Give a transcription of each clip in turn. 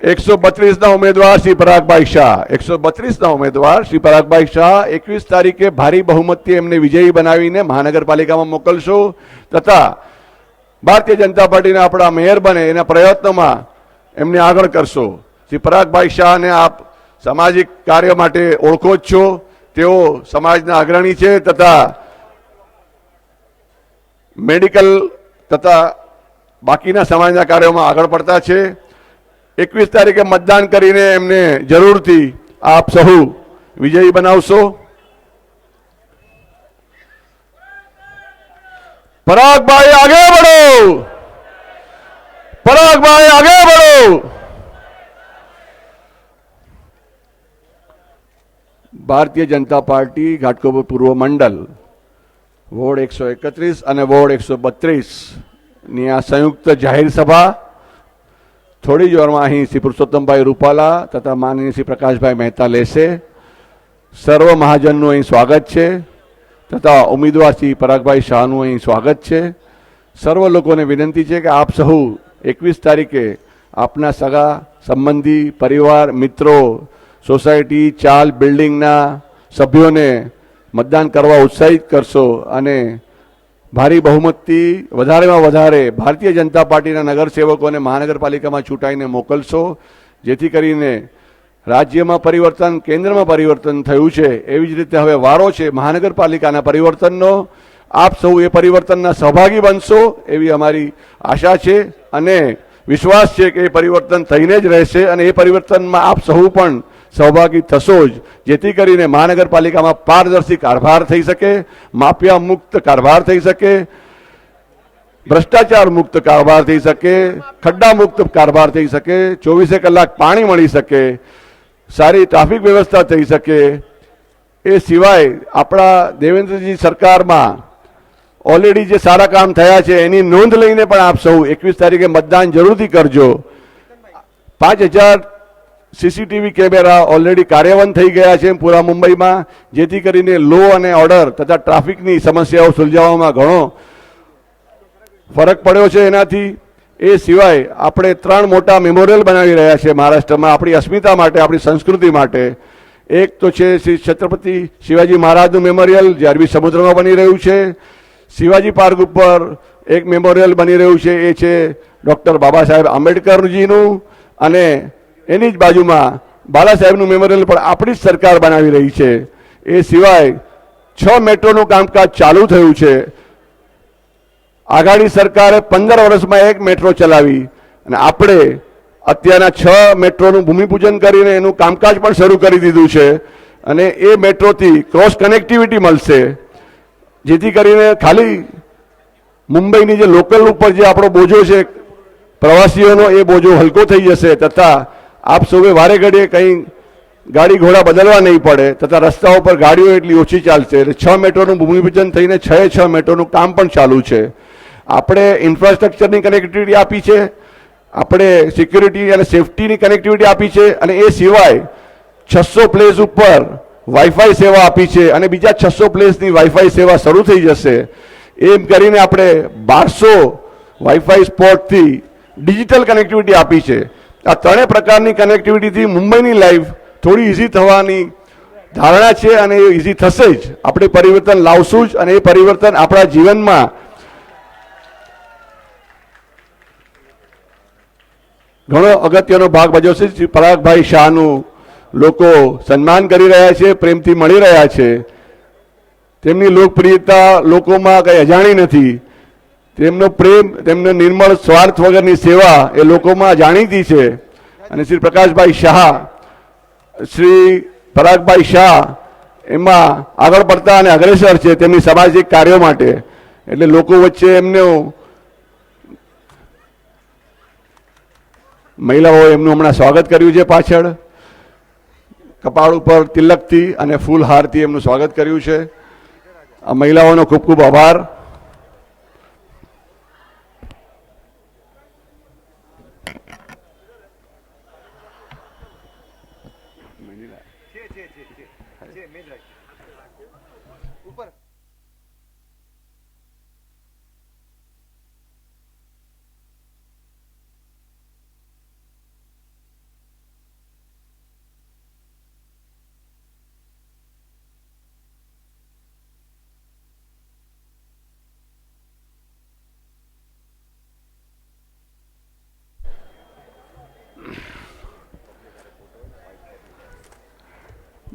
132 ઉમેદવાર શ્રી પરાગભાઈ શાહ, 132 ઉમેદવાર શ્રી પરાગભાઈ શાહ 21 તારીખે ભારી બહુમતથી એમને વિજયી બનાવીને મહાનગરપાલિકામાં મોકલશો તથા ભારતીય જનતા પાર્ટીના આપણા મેયર બને એના પ્રયત્નોમાં એમને આગળ કરશો। શ્રી પરાગભાઈ શાહને આપ સામાજિક કાર્ય માટે ઓળખો જ છો। તેઓ સમાજના અગ્રણી છે તથા મેડિકલ તથા બાકીના સમાજના કાર્યોમાં આગળ પડતા છે। 21 તારીખે મતદાન કરીને એમને જરૂરથી આપ સહુ વિજયી બનાવશો। पराग भाई आगे बढ़ो, पराग भाई आगे बढ़ो। भारतीय जनता पार्टी घाटकोपर पूर्व मंडल वोर्ड 131 અને વોર્ડ 132 ની આ સંયુક્ત જાહેર સભા થોડી જ વારમાં અહીં શ્રી પુરુષોત્તમભાઈ રૂપાલા તથા માનનીય શ્રી પ્રકાશભાઈ મહેતા લેશે। સર્વ મહાજનનું અહીં સ્વાગત છે તથા ઉમેદવાર શ્રી પરાગભાઈ શાહનું અહીં સ્વાગત છે। સર્વ લોકોને વિનંતી છે કે આપ સહુ 21 તારીખે આપના સગા સંબંધી પરિવાર મિત્રો સોસાયટી ચાલ બિલ્ડિંગના સભ્યોને મતદાન કરવા ઉત્સાહિત કરશો અને ભારી બહુમતથી વધારેમાં વધારે ભારતીય જનતા પાર્ટીના નગરસેવકોને મહાનગરપાલિકામાં ચૂંટાઈને મોકલશો, જેથી કરીને રાજ્યમાં પરિવર્તન કેન્દ્રમાં પરિવર્તન થયું છે એવી જ રીતે હવે વારો છે મહાનગરપાલિકાના પરિવર્તનનો। આપ સૌ એ પરિવર્તનના સહભાગી બનશો એવી અમારી આશા છે અને વિશ્વાસ છે કે એ પરિવર્તન થઈને જ રહેશે અને એ પરિવર્તનમાં આપ સૌ પણ સહભાગી થશો જ, જેથી કરીને મહાનગરપાલિકામાં પારદર્શી કારભાર થઈ શકે, માફિયા મુક્ત કારભાર થઈ શકે, ભ્રષ્ટાચાર મુક્ત કારભાર થઈ શકે, ખड्डा મુક્ત કારભાર થઈ શકે, 24 કલાક પાણી મળી શકે, સારી ટ્રાફિક વ્યવસ્થા થઈ શકે। એ સિવાય આપણા દેવેન્દ્રજી સરકારમાં ઓલરેડી જે સારા કામ થયા છે એની નોંધ લઈને પણ આપ સૌ 21 તારીખે મતદાન જરૂરથી કરજો। 5000 સીસીટીવી કેમેરા ઓલરેડી કાર્યવાહી થઈ ગયા છે પૂરા મુંબઈમાં, જેથી કરીને લો અને ઓર્ડર તથા ટ્રાફિકની સમસ્યાઓ સુલઝાવવામાં ઘણો ફરક પડ્યો છે એનાથી। એ સિવાય આપણે 3 મોટા મેમોરિયલ બનાવી રહ્યા છે મહારાષ્ટ્રમાં આપણી અસ્મિતા માટે, આપણી સંસ્કૃતિ માટે। એક તો છે શ્રી છત્રપતિ શિવાજી મહારાજનું મેમોરિયલ જે અરબી સમુદ્રમાં બની રહ્યું છે। શિવાજી પાર્ક ઉપર એક મેમોરિયલ બની રહ્યું છે, એ છે ડૉક્ટર બાબા સાહેબ આંબેડકરજીનું અને એની જ બાજુમાં બાલા સાહેબનું મેમોરિયલ પણ આપણી જ સરકાર બનાવી રહી છે। એ સિવાય 6 મેટ્રોનું કામકાજ ચાલુ થયું છે। આઘાડી સરકારે 15 વર્ષમાં 1 મેટ્રો ચલાવી અને આપણે અત્યારના 6 મેટ્રોનું ભૂમિપૂજન કરીને એનું કામકાજ પણ શરૂ કરી દીધું છે અને એ મેટ્રોથી ક્રોસ કનેક્ટિવિટી મળશે, જેથી કરીને ખાલી મુંબઈની જે લોકલ ઉપર જે આપણો બોજો છે પ્રવાસીઓનો એ બોજો હલકો થઈ જશે તથા આપ સૌએ વારે ઘડીએ કંઈ ગાડી ઘોડા બદલવા નહીં પડે તથા રસ્તાઓ પર ગાડીઓ એટલી ઓછી ચાલશે। એટલે 6 મેટ્રોનું ભૂમિપૂજન થઈને 6 મેટ્રોનું કામ પણ ચાલુ છે। આપણે ઇન્ફ્રાસ્ટ્રક્ચરની કનેક્ટિવિટી આપી છે, આપણે સિક્યુરિટી અને સેફટીની કનેક્ટિવિટી આપી છે અને એ સિવાય 600 પ્લેસ ઉપર વાઈફાઈ સેવા આપી છે અને બીજા 600 પ્લેસની વાઈફાઈ સેવા શરૂ થઈ જશે। એમ કરીને આપણે 1200 વાઈફાઈ સ્પોટથી ડિજિટલ કનેક્ટિવિટી આપી છે। આ 3 પ્રકારની કનેક્ટિવિટીથી મુંબઈની લાઈફ થોડી ઇઝી થવાની ધારણા છે અને એ ઇઝી થશે જ। આપણે પરિવર્તન લાવશું જ અને એ પરિવર્તન આપણા જીવનમાં ઘણો અગત્યનો ભાગ ભજવશે। શ્રી પરાગભાઈ શાહનું લોકો સન્માન કરી રહ્યા છે, પ્રેમથી મળી રહ્યા છે। તેમની લોકપ્રિયતા લોકોમાં કંઈ અજાણી નથી। તેમનો પ્રેમ, તેમનો નિર્મળ સ્વાર્થ વગરની સેવા એ લોકોમાં જાણીતી છે અને શ્રી પ્રકાશભાઈ શાહ, શ્રી પરાગભાઈ શાહ એમાં આગળ પડતા અને અગ્રેસર છે તેમની સામાજિક કાર્યો માટે। એટલે લોકો વચ્ચે એમનું મહિલાઓએ એમનું હમણાં સ્વાગત કર્યું છે, પાછળ કપાળ ઉપર તિલકથી અને ફૂલહારથી એમનું સ્વાગત કર્યું છે। આ મહિલાઓનો ખૂબ ખૂબ આભાર।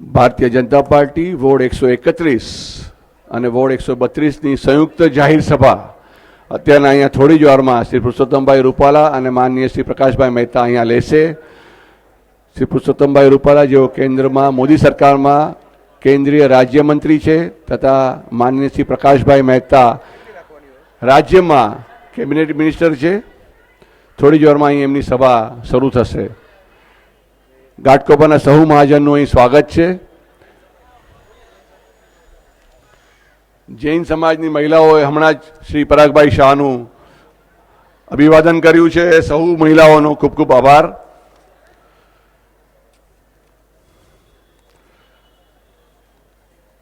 ભારતીય જનતા પાર્ટી વોર્ડ 131 અને વોર્ડ 132ની સંયુક્ત જાહેર સભા અત્યારના અહીંયા થોડી જ વારમાં શ્રી પુરુષોત્તમભાઈ રૂપાલા અને માનનીય શ્રી પ્રકાશભાઈ મહેતા અહીંયા લેશે. શ્રી પુરુષોત્તમભાઈ રૂપાલા જેઓ કેન્દ્રમાં મોદી સરકારમાં કેન્દ્રીય રાજ્યમંત્રી છે તથા માનનીય શ્રી પ્રકાશભાઈ મહેતા રાજ્યમાં કેબિનેટ મિનિસ્ટર છે. થોડી જ વારમાં અહીં એમની સભા શરૂ થશે. ઘાટકોપરના સહુ મહાજનનું અહીં સ્વાગત છે. જૈન સમાજની મહિલાઓએ હમણાં જ શ્રી પરાગભાઈ શાહનું અભિવાદન કર્યું છે. સહુ મહિલાઓનો ખૂબ ખૂબ આભાર.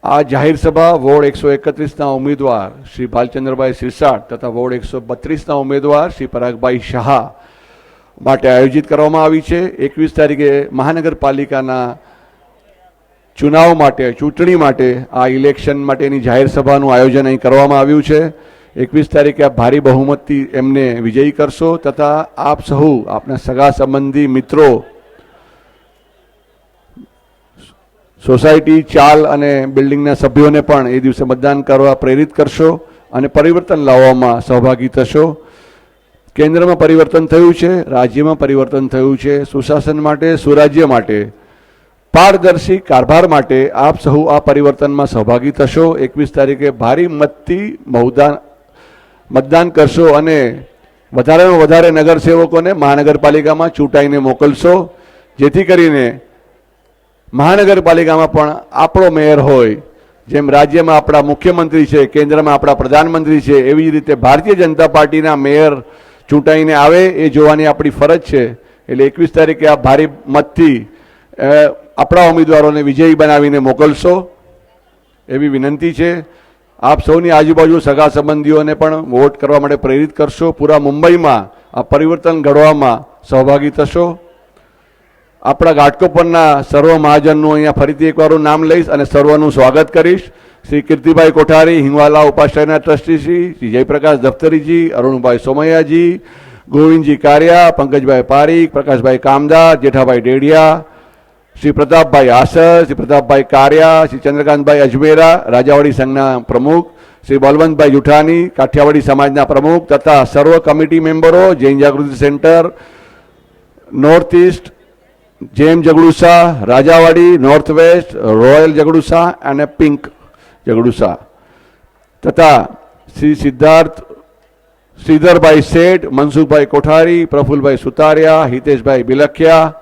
આ જાહેર સભા વોર્ડ 131ના ઉમેદવાર શ્રી ભાલચંદ્રભાઈ સિરસાટ તથા વોર્ડ 132ના ઉમેદવાર શ્રી પરાગભાઈ શાહ માટે આયોજિત કરવામાં આવી છે. 21 તારીખે મહાનગરપાલિકાના ચુનાવ માટે ચૂંટણી માટે આ ઇલેક્શન માટેની જાહેર સભાનું આયોજન અહીં કરવામાં આવ્યું છે. 21 તારીખે આપ ભારે બહુમતથી એમને વિજયી કરશો તથા આપ સહુ આપના સગા સંબંધી મિત્રો સોસાયટી ચાલ અને બિલ્ડિંગના સભ્યોને પણ એ દિવસે મતદાન કરવા પ્રેરિત કરશો અને પરિવર્તન લાવવામાં સહભાગી થશો. કેન્દ્રમાં પરિવર્તન થયું છે, રાજ્યમાં પરિવર્તન થયું છે. સુશાસન માટે, સુરાજ્ય માટે, પારદર્શી કારભાર માટે આપ સહુ આ પરિવર્તનમાં સહભાગી થશો. 21 તારીખે ભારે મતથી મતદાન કરશો અને વધારેમાં વધારે નગરસેવકોને મહાનગરપાલિકામાં ચૂંટાઈને મોકલશો, જેથી કરીને મહાનગરપાલિકામાં પણ આપણો મેયર હોય. જેમ રાજ્યમાં આપણા મુખ્યમંત્રી છે, કેન્દ્રમાં આપણા પ્રધાનમંત્રી છે, એવી જ રીતે ભારતીય જનતા પાર્ટીના મેયર ચૂંટાઈને આવે એ જોવાની આપણી ફરજ છે. એટલે 21 તારીખે આ ભારે મતથી આપણા ઉમેદવારોને વિજયી બનાવીને મોકલશો એવી વિનંતી છે. આપ સૌની આજુબાજુ સગા સંબંધીઓને પણ વોટ કરવા માટે પ્રેરિત કરશો. પૂરા મુંબઈમાં આ પરિવર્તન ઘડવામાં સહભાગી થશો. આપણા ઘાટકોપરના સર્વ મહાજનનું અહીંયા ફરીથી એકવારનું નામ લઈશ અને સર્વનું સ્વાગત કરીશ. શ્રી કીર્તિભાઈ કોઠારી, હિંગવાલા ઉપાશ્રયના ટ્રસ્ટી શ્રી જયપ્રકાશ દફતરીજી, અરુણભાઈ સોમૈયાજી, ગોવિંદજી કારિયા, પંકજભાઈ પારીખ, પ્રકાશભાઈ કામદાર, જેઠાભાઈ ડેડિયા, શ્રી પ્રતાપભાઈ આસર, શ્રી પ્રતાપભાઈ કારિયા, શ્રી ચંદ્રકાંતભાઈ અજમેરા, રાજાવાડી સંઘના પ્રમુખ, શ્રી બલવંતભાઈ જુઠાની, કાઠિયાવાડી સમાજના પ્રમુખ તથા સર્વ કમિટી મેમ્બરો, Jain Jagruti centre, north east, જેમ Jagdusha, Rajawadi, north west, royal Jagdusha અને પિંક જગડુસા તથા શ્રી સિદ્ધાર્થ શ્રીધરભાઈ શેઠ, મનસુખભાઈ કોઠારી, પ્રફુલભાઈ સુતારિયા, હિતેશભાઈ બિલખિયા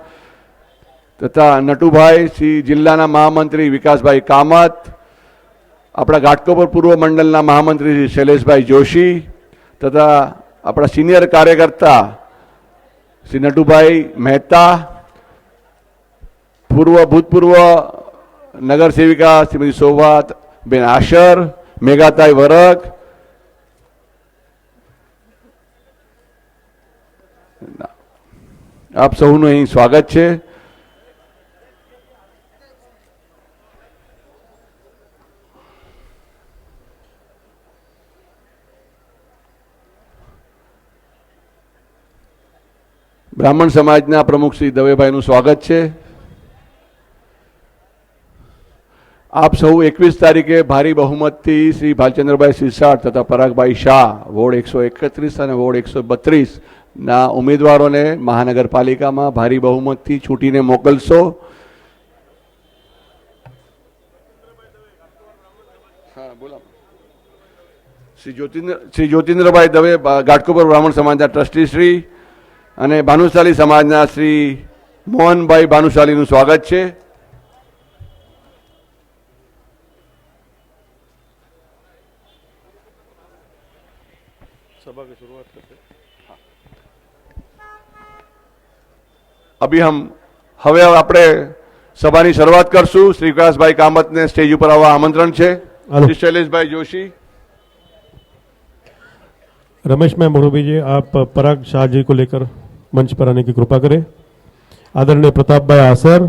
તથા નટુભાઈ, શ્રી જિલ્લાના મહામંત્રી વિકાસભાઈ કામત, આપણા ઘાટકોપર પૂર્વ મંડળના મહામંત્રી શ્રી શૈલેષભાઈ જોશી તથા આપણા સિનિયર કાર્યકર્તા શ્રી નટુભાઈ મહેતા, ભૂતપૂર્વ નગર સેવિકા શ્રીમતી શોભાત બેન આશર, મેઘાતાઈ વરક, આપ સૌનું અહીં સ્વાગત છે. બ્રાહ્મણ સમાજના પ્રમુખ શ્રી દવેભાઈનું સ્વાગત છે. આપ સૌ 21 તારીખે ભારે બહુમતથી શ્રી ભાલચંદ્રભાઈ સિરસાટ તથા પરાગભાઈ શાહ વોર્ડ 131 અને વોર્ડ 132ના ઉમેદવારોને મહાનગરપાલિકામાં ભારે બહુમતથી ચૂંટીને મોકલશો. શ્રી જ્યોતિન્દ્રભાઈ દવે ઘાટકોપર બ્રાહ્મણ સમાજના ટ્રસ્ટી શ્રી અને ભાનુશાલી સમાજના શ્રી મોહનભાઈ ભાનુશાલીનું સ્વાગત છે. सभा की शुरुआत करते अभी हम હવે આપણે સભાની શરૂઆત કરશું. શ્રી વિકાસભાઈ કામતને સ્ટેજ ઉપર આવવા આમંત્રણ છે. શ્રી શૈલેષભાઈ જોશી. रमेश मैं मोहबी जी, आप पराग शाह जी को लेकर मंच पर आने की कृपा करें. आदरणीय प्रताप भाई आसर,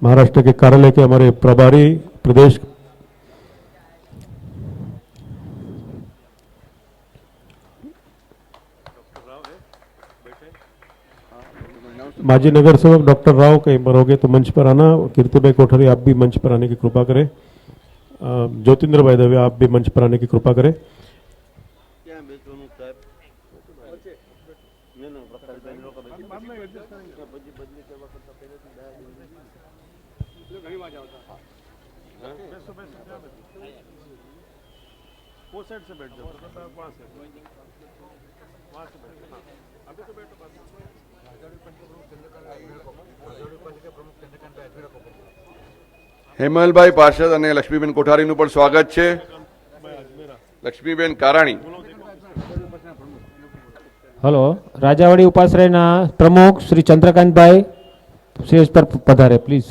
महाराष्ट्र के कार्यालय के हमारे प्रभारी प्रदेश माजी नगर सेवक डॉक्टर राव कहीं पर होगे तो मंच पर आना। कीर्ति भाई कोठारी आप भी मंच पर आने की कृपा करें। ज्योतिंद्र भाई दवे आप भी मंच पर आने की कृपा करें। वो साइड से बैठ जाओ, वहाँ से बैठो। हाँ, अभी तो बैठो बस। હેમલભાઈ પાર્ષદ અને લક્ષ્મીબેન કોઠારીનું પણ સ્વાગત છે. લક્ષ્મીબેન કારાણી. हेलो, राजावाड़ी उपाश्रयना प्रमुख श्री चंद्रकांतभाई स्टेज पर पधारे प्लीज।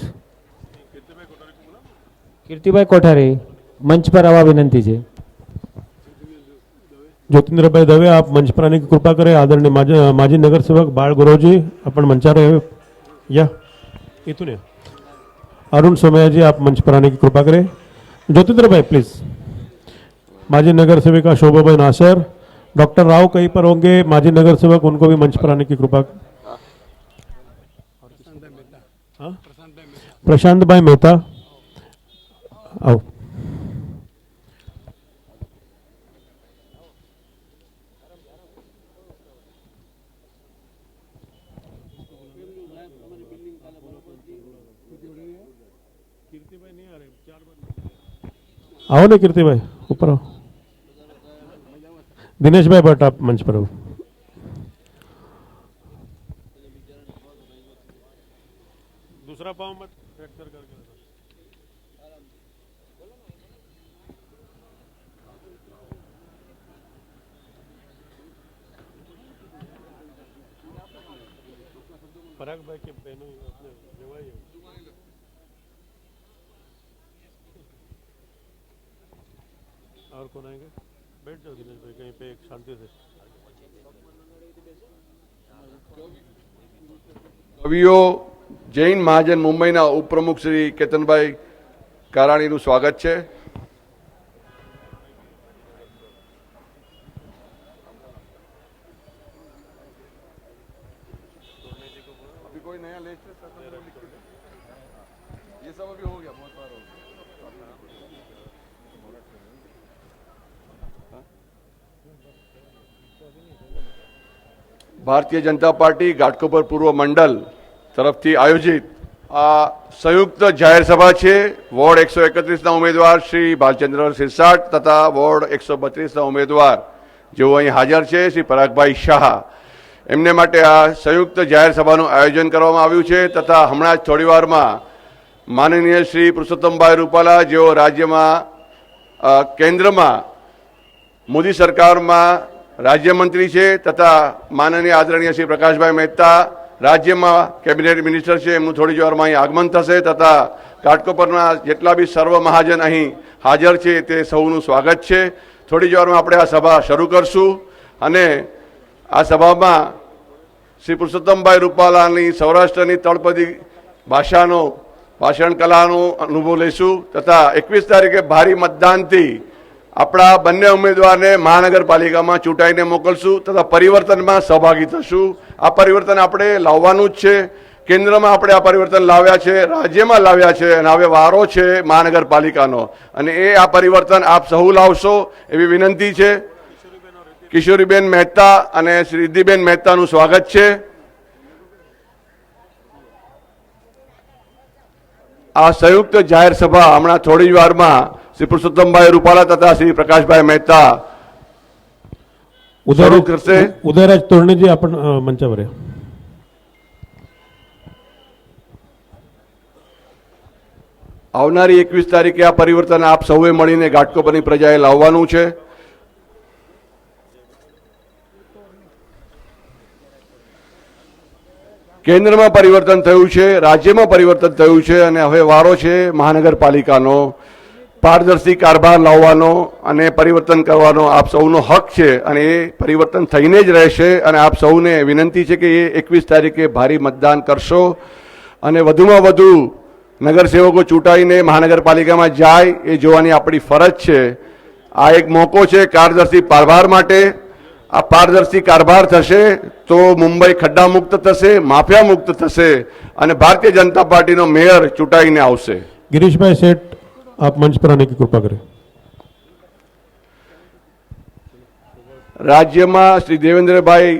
कीर्तिभाई कोठारी मंच पर आवा विनंती है। ज्योतिंद्र भाई दवे आप मंच पर आने की कृपा करें। आदरणीय माजी नगर सेवक बाळ गुरव जी अपन मंचार या इथून या. अरुण सोमया जी आप मंच पर आने की कृपा करें। ज्योतिंद्र भाई प्लीज। माजी नगर सेविका शोभाबाई नासर, डॉक्टर राव कहीं पर होंगे, माजी नगर सेवक उनको भी मंच पर आने की कृपा। प्रशांत भाई मेहता आओ। आओ ना कीर्ति भाई, ऊपर आओ। दिनेश भाई भट्ट आप मंच पर आओ। दूसरा पाँव मत फ्रैक्चर करके। पराग भाई के बहनों अपने जवाई है। और कौन आएंगे? बैठ जाओ दिनेश भाई कहीं पे एक शांति से। કવિઓ જૈન મહાજન મુંબઈના ઉપપ્રમુખ શ્રી કેતનભાઈ કારાણીનું સ્વાગત છે. अभी कोई नया लेक्चर ये सब अभी हो गया बहुत बार हो गया. ભારતીય જનતા પાર્ટી ઘાટકોપર પૂર્વ મંડળ તરફથી આયોજિત આ સંયુક્ત જાહેર સભા છે. વોર્ડ 131ના ઉમેદવાર શ્રી ભાલચંદ્ર સિરસાટ તથા વોર્ડ 132ના ઉમેદવાર જેઓ અહીં હાજર છે શ્રી પરાગભાઈ શાહ, એમને માટે આ સંયુક્ત જાહેર સભાનું આયોજન કરવામાં આવ્યું છે. તથા હમણાં જ થોડી વારમાં માનનીય શ્રી પુરુષોત્તમભાઈ રૂપાલા જેઓ રાજ્યમાં કેન્દ્રમાં મોદી સરકારમાં રાજ્યમંત્રી છે તથા માનનીય આદરણીય શ્રી પ્રકાશભાઈ મહેતા રાજ્યમાં કેબિનેટ મિનિસ્ટર છે, એમનું થોડી જ વારમાં અહીં આગમન થશે. તથા ઘાટકોપરના જેટલા બી સર્વ મહાજન અહીં હાજર છે તે સૌનું સ્વાગત છે. થોડી જ વારમાં આપણે આ સભા શરૂ કરશું અને આ સભામાં શ્રી પુરુષોત્તમભાઈ રૂપાલાની સૌરાષ્ટ્રની તળપદી ભાષાનો ભાષણ કલાનો અનુભવ લઈશું. તથા 21 તારીખે ભારી મતદાનથી આપણા બંને ઉમેદવારને મહાનગરપાલિકામાં ચૂંટાઈને મોકલશું તથા પરિવર્તનમાં સહભાગી થશું. આ પરિવર્તન આપણે લાવવાનું જ છે. કેન્દ્રમાં આપણે આ પરિવર્તન લાવ્યા છે, રાજ્યમાં લાવ્યા છે અને હવે વારો છે મહાનગરપાલિકાનો અને એ આ પરિવર્તન આપ સહુ લાવશો એવી વિનંતી છે. કિશોરીબેન મહેતા અને શ્રી રિદ્ધિબેન મહેતાનું સ્વાગત છે. આ સંયુક્ત જાહેર સભા હમણાં થોડી જ વારમાં श्री पुरुषोत्तमभाई रूपाला तथा श्री प्रकाशभाई मेहता उदयराज करते. उदयराज तोरणे जी आपण मंचावर या. આવનારી 21 તારીખે આ પરિવર્તન આપ સૌએ મળીને ઘાટકોપરની પ્રજાએ લાવવાનું છે. કેન્દ્રમાં પરિવર્તન થયું છે, રાજ્યમાં પરિવર્તન થયું છે અને હવે વારો છે મહાનગરપાલિકાનો. પારદર્શી કારભાર લાવવાનો અને પરિવર્તન કરવાનો આપ સૌનો હક છે અને એ પરિવર્તન થઈને જ રહેશે. અને આપ સૌને વિનંતી છે કે એ 21 તારીખે ભારી મતદાન કરશો અને વધુમાં વધુ નગરસેવકો ચૂંટાઈને મહાનગરપાલિકામાં જાય એ જોવાની આપણી ફરજ છે. આ એક મોકો છે પારદર્શી કારભાર માટે. આ પારદર્શી કારભાર થશે તો મુંબઈ ખડ્ડા મુક્ત થશે, માફિયા મુક્ત થશે અને ભારતીય જનતા પાર્ટીનો મેયર ચૂંટાઈને આવશે. गिरीश भाई सेठ, आप मंच पर आने की कृपा करें. રાજ્યમાં શ્રી દેવેન્દ્રભાઈ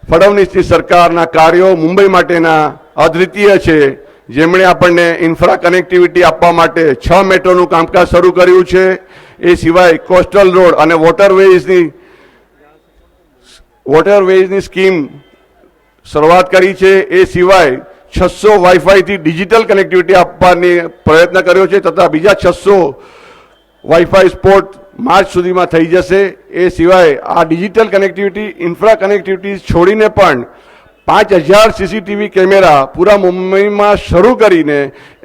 ફડણવીસની સરકારના કાર્યો મુંબઈ માટેના અદ્વિતીય છે, જેમણે આપણને ઇન્ફ્રા કનેક્ટિવિટી આપવા માટે 6 મેટ્રોનું કામકાજ શરૂ કર્યું છે. એ સિવાય કોસ્ટલ રોડ અને વોટરવેઝની સ્કીમ શરૂઆત કરી છે. એ સિવાય 600 વાઈફાઈથી ડિજિટલ કનેક્ટિવિટી આપવાની પ્રયત્ન કર્યો છે તથા બીજા 600 વાઈફાઈ સ્પોટ માર્ચ સુધીમાં થઈ જશે. એ સિવાય આ ડિજિટલ કનેક્ટિવિટી ઇન્ફ્રા કનેક્ટિવિટી છોડીને પણ 5000 સીસીટીવી કેમેરા પૂરા મુંબઈમાં શરૂ કરીને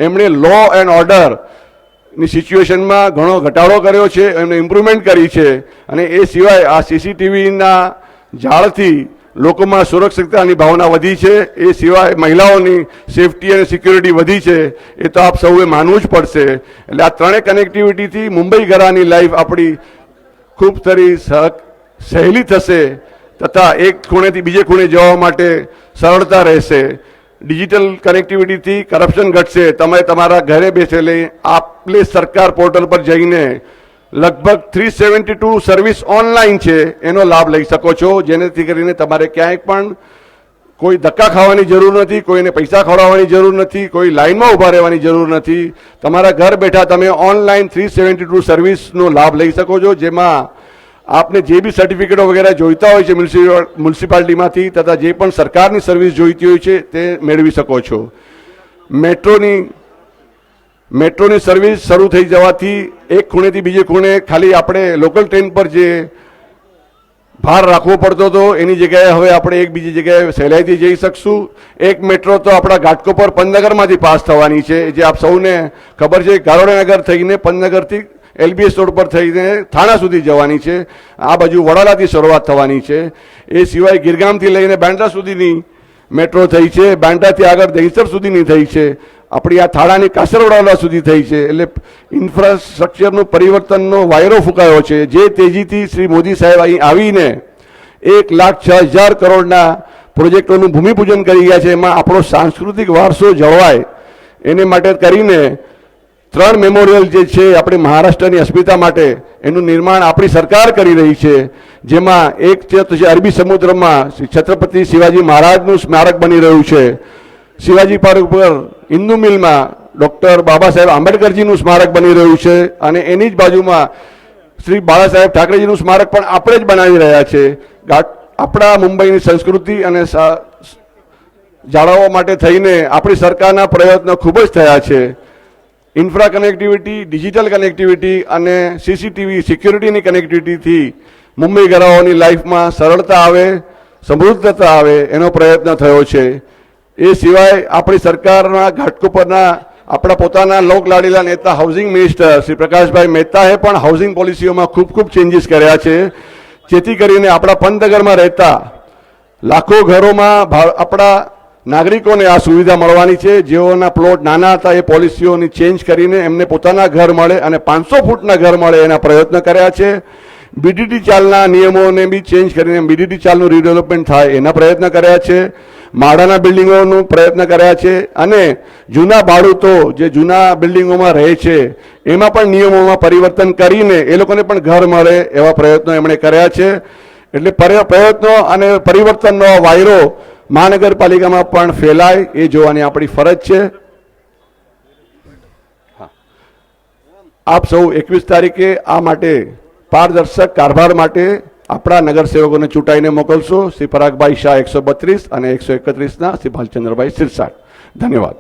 એમણે લો એન્ડ ઓર્ડરની સિચ્યુએશનમાં ઘણો ઘટાડો કર્યો છે, એમને ઇમ્પ્રુવમેન્ટ કરી છે. અને એ સિવાય આ સીસીટીવીના જાળથી લોકોમાં સુરક્ષિતતાની ભાવના વધી છે. એ સિવાય મહિલાઓની સેફટી અને સિક્યુરિટી વધી છે. એ તો આપ સૌએ માનવું જ પડશે. એટલે આ ત્રણેય કનેક્ટિવિટીથી મુંબઈ ઘરાની લાઈફ આપણી ખૂબ સારી સહેલી થશે તથા એક ખૂણેથી બીજે ખૂણે જવા માટે સરળતા રહેશે. ડિજિટલ કનેક્ટિવિટીથી કરપ્શન ઘટશે. તમે તમારા ઘરે બેસેલી આપલે સરકાર પોર્ટલ પર જઈને લગભગ 372 સર્વિસ ઓનલાઈન છે, એનો લાભ લઈ શકો છો, જેનાથી કરીને તમારે ક્યાંય પણ કોઈ ધક્કા ખાવાની જરૂર નથી, કોઈને પૈસા ખવડાવવાની જરૂર નથી, કોઈ લાઈનમાં ઊભા રહેવાની જરૂર નથી. તમારા ઘર બેઠા તમે ઓનલાઈન 372 સર્વિસનો લાભ લઈ શકો છો, જેમાં આપને જે બી સર્ટિફિકેટો વગેરે જોઈતા હોય છે મ્યુનિસિપાલિટીમાંથી તથા જે પણ સરકારની સર્વિસ જોઈતી હોય છે તે મેળવી શકો છો. મેટ્રોની સર્વિસ શરૂ થઈ જવાથી એક ખૂણેથી બીજે ખૂણે ખાલી આપણે લોકલ ટ્રેન પર જે ભાર રાખવો પડતો હતો એની જગ્યાએ હવે આપણે એક બીજી જગ્યાએ સહેલાઈથી જઈ શકશું. એક મેટ્રો તો આપણા ઘાટકોપર પંતનગરમાંથી પાસ થવાની છે, જે આપ સૌને ખબર છે. ગારોડનગર થઈને પંતનગરથી LBS રોડ પર થઈને થાણા સુધી જવાની છે. આ બાજુ વડાલાથી શરૂઆત થવાની છે. એ સિવાય ગિરગામથી લઈને બાંદ્રા સુધીની મેટ્રો થઈ છે. બાંદ્રાથી આગળ દહીસર સુધીની થઈ છે. આપણી આ થાળાની કાસરવાડા સુધી થઈ છે. એટલે ઇન્ફ્રાસ્ટ્રક્ચરનું પરિવર્તનનો વાયરો ફૂંકાયો છે. જે તેજીથી શ્રી મોદી સાહેબ અહીં આવીને 1,06,000 કરોડના પ્રોજેક્ટોનું ભૂમિપૂજન કરી ગયા છે. એમાં આપણો સાંસ્કૃતિક વારસો જળવાય એને માટે કરીને 3 મેમોરિયલ જે છે આપણે મહારાષ્ટ્રની અસ્મિતા માટે એનું નિર્માણ આપણી સરકાર કરી રહી છે. જેમાં એક છે અરબી સમુદ્રમાં શ્રી છત્રપતિ શિવાજી મહારાજનું સ્મારક બની રહ્યું છે. શિવાજી પાર્ક પર હિન્દુ મિલમાં ડૉક્ટર બાબા સાહેબ આંબેડકરજીનું સ્મારક બની રહ્યું છે અને એની જ બાજુમાં શ્રી બાળા સાહેબ ઠાકરેજીનું સ્મારક પણ આપણે જ બનાવી રહ્યા છે. આપણા મુંબઈની સંસ્કૃતિ અને જાળવવા માટે થઈને આપણી સરકારના પ્રયત્નો ખૂબ જ થયા છે. ઇન્ફ્રા કનેક્ટિવિટી, ડિજિટલ કનેક્ટિવિટી અને સીસીટીવી સિક્યુરિટીની કનેક્ટિવિટીથી મુંબઈ ઘરાઓની લાઈફમાં સરળતા આવે, સમૃદ્ધતા આવે એનો પ્રયત્ન થયો છે. એ સિવાય આપણી સરકારના ઘાટકોપરના આપણા પોતાના લોકલાડીલા નેતા હાઉસિંગ મિનિસ્ટર શ્રી પ્રકાશભાઈ મહેતાએ પણ હાઉસિંગ પોલિસીઓમાં ખૂબ ખૂબ ચેન્જીસ કર્યા છે, જેથી કરીને આપણા પંતનગરમાં રહેતા લાખો ઘરોમાં આપણા નાગરિકોને આ સુવિધા મળવાની છે. જેઓના પ્લોટ નાના હતા એ પોલિસીઓની ચેન્જ કરીને એમને પોતાના ઘર મળે અને 500 ફૂટના ઘર મળે એના પ્રયત્ન કર્યા છે. BDT ચાલના નિયમોને બી ચેન્જ કરીને BDT ચાલનું રીડેવલપમેન્ટ થાય એના પ્રયત્ન કર્યા છે. માળાના બિલ્ડિંગોનું પ્રયત્ન કર્યા છે અને જૂના ભાડૂતો જે જૂના બિલ્ડિંગોમાં રહે છે એમાં પણ નિયમોમાં પરિવર્તન કરીને એ લોકોને પણ ઘર મળે એવા પ્રયત્નો એમણે કર્યા છે. એટલે પ્રયત્નો અને પરિવર્તનનો વાયરો મહાનગરપાલિકામાં પણ ફેલાય એ જોવાની આપણી ફરજ છે. આપ સૌ 21 તારીખે આ માટે પારદર્શક કારભાર માટે આપણા નગરસેવકોને ચૂંટાઈને મોકલશો. શ્રી પરાગભાઈ શાહ 132 અને 131ના શ્રી ભાલચંદ્રભાઈ સિરસાટ. ધન્યવાદ.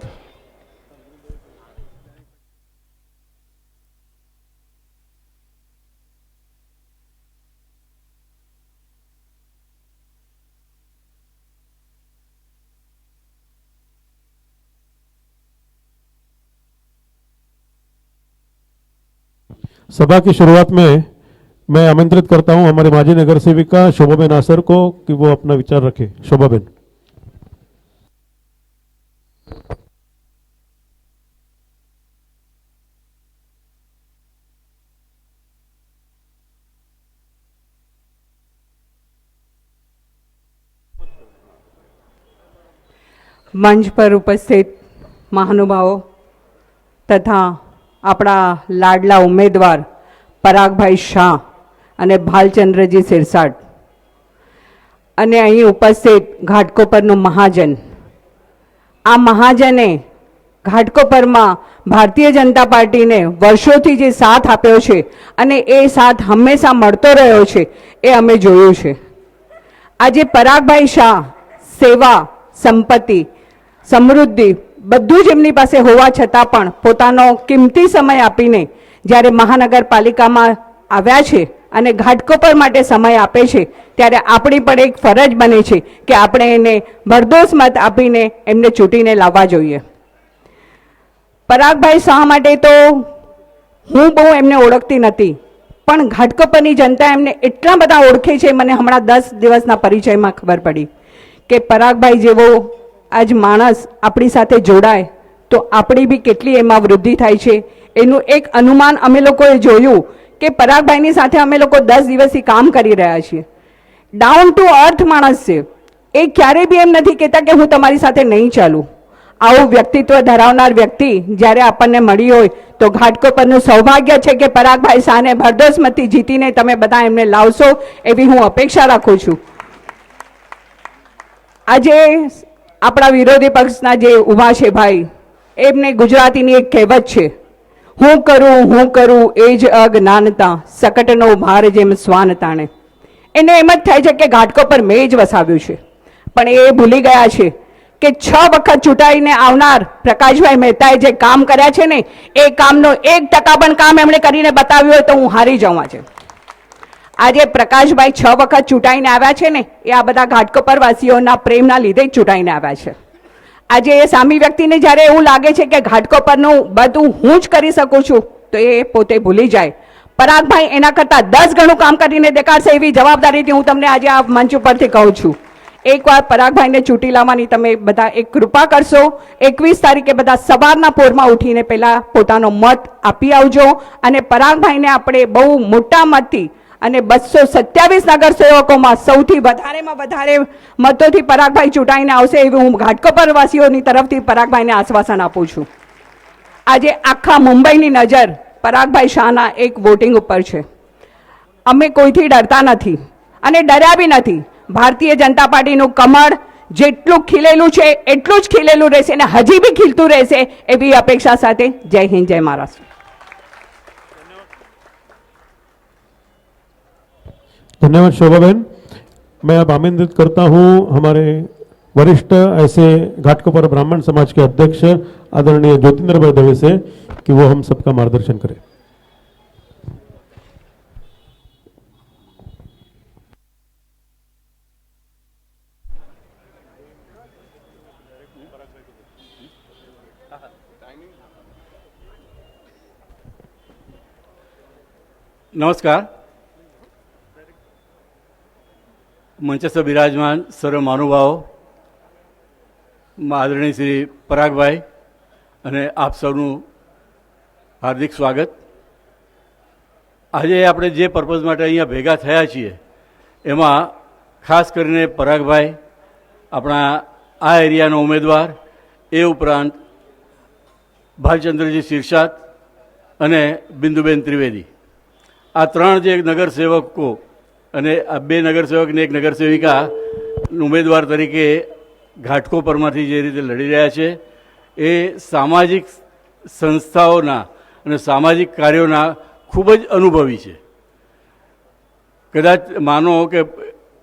सभा की शुरुआत में मैं आमंत्रित करता हूं हमारे माजी नगर सेविका शोभाबेन आसर को कि वो अपना विचार रखे. शोभाबेन. મંચ પર ઉપસ્થિત મહાનુભાવો તથા આપણા લાડલા ઉમેદવાર પરાગભાઈ શાહ અને ભાલચંદ્રજી સિરસાટ અને અહીં ઉપસ્થિત ઘાટકોપરનું મહાજન, આ મહાજને ઘાટકોપરમાં ભારતીય જનતા પાર્ટીને વર્ષોથી જે સાથ આપ્યો છે અને એ સાથ હંમેશા મળતો રહ્યો છે એ અમે જોયું છે. આજે પરાગભાઈ શાહ સેવા, સંપત્તિ, સમૃદ્ધિ બધું જ એમની પાસે હોવા છતાં પણ પોતાનો કિંમતી સમય આપીને જ્યારે મહાનગરપાલિકામાં આવ્યા છે અને ઘાટકોપર માટે સમય આપે છે ત્યારે આપણી પણ એક ફરજ બને છે કે આપણે એને ભરદોસ મત આપીને એમને ચૂંટીને લાવવા જોઈએ. પરાગભાઈ શાહ માટે તો હું બહુ એમને ઓળખતી નથી, પણ ઘાટકોપરની જનતા એમને એટલા બધા ઓળખે છે, મને હમણાં 10 દિવસના પરિચયમાં ખબર પડી કે પરાગભાઈ જેવો આજ માણસ આપણી સાથે જોડાય તો આપણી બી કેટલી એમાં વૃદ્ધિ થાય છે. એનું એક અનુમાન અમે લોકોએ જોયું કે પરાગભાઈની સાથે અમે લોકો 10 દિવસથી કામ કરી રહ્યા છીએ. ડાઉન ટુ અર્થ માણસ છે, એ ક્યારેય બી એમ નથી કહેતા કે હું તમારી સાથે નહીં ચાલું. આવું વ્યક્તિત્વ ધરાવનાર વ્યક્તિ જ્યારે આપણને મળી હોય તો ઘાટકોપરનું સૌભાગ્ય છે કે પરાગભાઈ શાહને ભરદોસ મતથી જીતીને તમે બધા એમને લાવશો એવી હું અપેક્ષા રાખું છું. આજે આપણા વિરોધી પક્ષના જે ઊભા છે ભાઈ, એમને ગુજરાતીની એક કહેવત છે, હું કરું એ જ અજ્ઞાનતા, સકટનો ભાર જેમ શ્વાન તાણે. એને એમ જ થાય છે કે ઘાટકોપર મેં જ વસાવ્યું છે, પણ એ ભૂલી ગયા છે કે 6 વખત ચૂંટાઈને આવનાર પ્રકાશભાઈ મહેતાએ જે કામ કર્યા છે ને એ કામનો 1% પણ કામ એમણે કરીને બતાવ્યું હોય તો હું હારી જાઉં. આજે પ્રકાશભાઈ 6 વખત ચૂંટાઈને આવ્યા છે ને એ આ બધા ઘાટકોપર વાસીઓના પ્રેમના લીધે જ ચૂંટાઈને આવ્યા છે. આજે એ સામી વ્યક્તિને જ્યારે એવું લાગે છે કે ઘાટકોપરનું બધું હું જ કરી શકું છું તો એ પોતે ભૂલી જાય. પરાગભાઈ એના કરતાં 10 ગણું કામ કરીને દેખાડશે એવી જવાબદારીથી હું તમને આજે આ મંચ ઉપરથી કહું છું. એકવાર પરાગભાઈને ચૂંટી લાવવાની તમે બધા એક કૃપા કરશો. 21 તારીખે બધા સવારના પોરમાં ઉઠીને પહેલાં પોતાનો મત આપી આવજો અને પરાગભાઈને આપણે બહુ મોટા મતથી અને 227 નગરસેવકોમાં સૌથી વધારેમાં વધારે મતોથી પરાગભાઈ ચૂંટાઈને આવશે એવી હું ઘાટકોપર વાસીઓની તરફથી પરાગભાઈને આશ્વાસન આપું છું. આજે આખા મુંબઈની નજર પરાગભાઈ શાહના એક વોટિંગ ઉપર છે. અમે કોઈથી ડરતા નથી અને ડર્યા બી નથી. ભારતીય જનતા પાર્ટીનું કમળ જેટલું ખીલેલું છે એટલું જ ખીલેલું રહેશે અને હજી બી ખીલતું રહેશે એવી અપેક્ષા સાથે જય હિન્દ, જય મહારાષ્ટ્ર. धन्यवाद शोभा बहन. मैं अब आमंत्रित करता हूं हमारे वरिष्ठ ऐसे घाटकोपर ब्राह्मण समाज के अध्यक्ष आदरणीय ज्योतिंद्र भाई दवे से कि वो हम सबका मार्गदर्शन करें. નમસ્કાર. મંચસ્થ બિરાજમાન સર્વ મહાનુભાવો, આદરણીય શ્રી પરાગભાઈ અને આપ સૌનું હાર્દિક સ્વાગત. આજે આપણે જે પર્પઝ માટે અહીંયા ભેગા થયા છીએ એમાં ખાસ કરીને પરાગભાઈ આપણા આ એરિયાનો ઉમેદવાર, એ ઉપરાંત ભાલચંદ્રજી સિરસાટ અને બિંદુબેન ત્રિવેદી, આ 3 જે નગરસેવકો અને આ 2 નગરસેવક ને 1 નગરસેવિકા ઉમેદવાર તરીકે ઘાટકોપરમાંથી જે રીતે લડી રહ્યા છે એ સામાજિક સંસ્થાઓના અને સામાજિક કાર્યોના ખૂબ જ અનુભવી છે. કદાચ માનો કે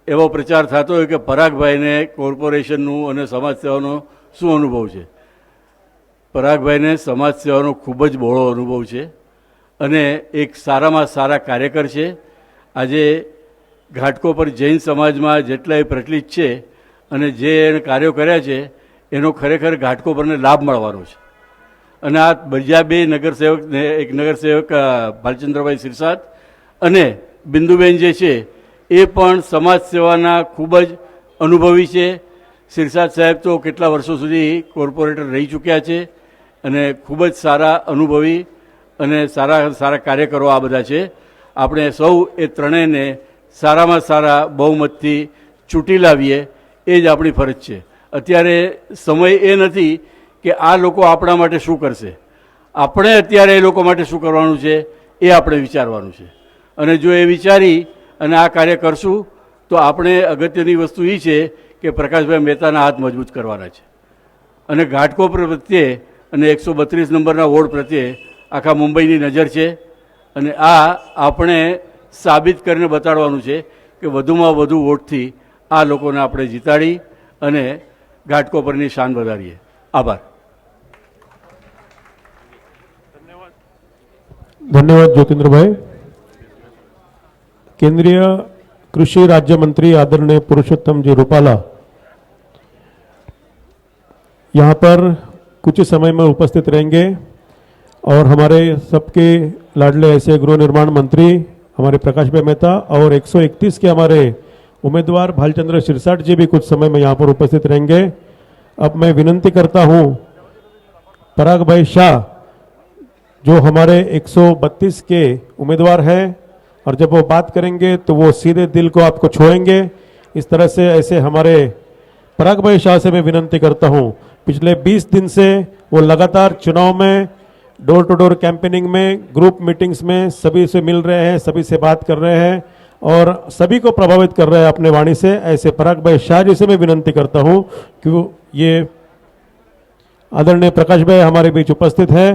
એવો પ્રચાર થતો હોય કે પરાગભાઈને કોર્પોરેશનનું અને સમાજ સેવાનો શું અનુભવ છે. પરાગભાઈને સમાજ સેવાનો ખૂબ જ બહોળો અનુભવ છે અને એક સારામાં સારા કાર્યકર છે. આજે ઘાટકોપર જૈન સમાજમાં જેટલા એ પ્રચલિત છે અને જે એને કાર્યો કર્યા છે એનો ખરેખર ઘાટકોપરને લાભ મળવાનો છે. અને આ બીજા 2 નગરસેવકને, એક નગરસેવક ભાલચંદ્રભાઈ સિરસાટ અને બિંદુબેન જે છે એ પણ સમાજ સેવાના ખૂબ જ અનુભવી છે. સિરસાટ સાહેબ તો કેટલા વર્ષો સુધી કોર્પોરેટર રહી ચૂક્યા છે અને ખૂબ જ સારા અનુભવી અને સારા સારા કાર્યકરો આ બધા છે. આપણે સૌ એ ત્રણેયને સારામાં સારા બહુમતથી ચૂંટી લાવીએ એ જ આપણી ફરજ છે. અત્યારે સમય એ નથી કે આ લોકો આપણા માટે શું કરશે, આપણે અત્યારે એ લોકો માટે શું કરવાનું છે એ આપણે વિચારવાનું છે. અને જો એ વિચારી અને આ કાર્ય કરશું તો આપણે અગત્યની વસ્તુ એ છે કે પ્રકાશભાઈ મહેતાના હાથ મજબૂત કરવાના છે. અને ઘાટકોપર પ્રત્યે અને 132 નંબરના વોર્ડ પ્રત્યે આખા મુંબઈની નજર છે. અને આ આપણે સાબિત કરીને બતાડવાનું છે કે વધુમાં વધુ વોટથી આ લોકોને આપણે જીતાડી અને ઘાટકોપરની શાન વધારીએ. આભાર. धन्यवाद ज्योतिंद्र भाई. केंद्रीय कृषि राज्य मंत्री आदरणीय पुरुषोत्तम जी रूपाला यहाँ पर कुछ ही समय में उपस्थित रहेंगे और हमारे सबके लाडले ऐसे गृह निर्माण मंत्री हमारे प्रकाश भाई मेहता और 131 के हमारे उम्मीदवार भालचंद्र सिरसाट जी भी कुछ समय में यहाँ पर उपस्थित रहेंगे. अब मैं विनंती करता हूँ पराग भाई शाह जो हमारे 132 के उम्मीदवार हैं और जब वो बात करेंगे तो वो सीधे दिल को आपको छुएंगे. इस तरह से ऐसे हमारे पराग भाई शाह से मैं विनंती करता हूँ. पिछले 20 दिन से वो लगातार चुनाव में डोर टू डोर कैंपेनिंग में ग्रुप मीटिंग्स में सभी से मिल रहे हैं, सभी से बात कर रहे हैं और सभी को प्रभावित कर रहे हैं अपने वाणी से. ऐसे पराग भाई शाह जी से मैं विनंती करता हूँ कि ये आदरणीय प्रकाश भाई हमारे बीच उपस्थित है.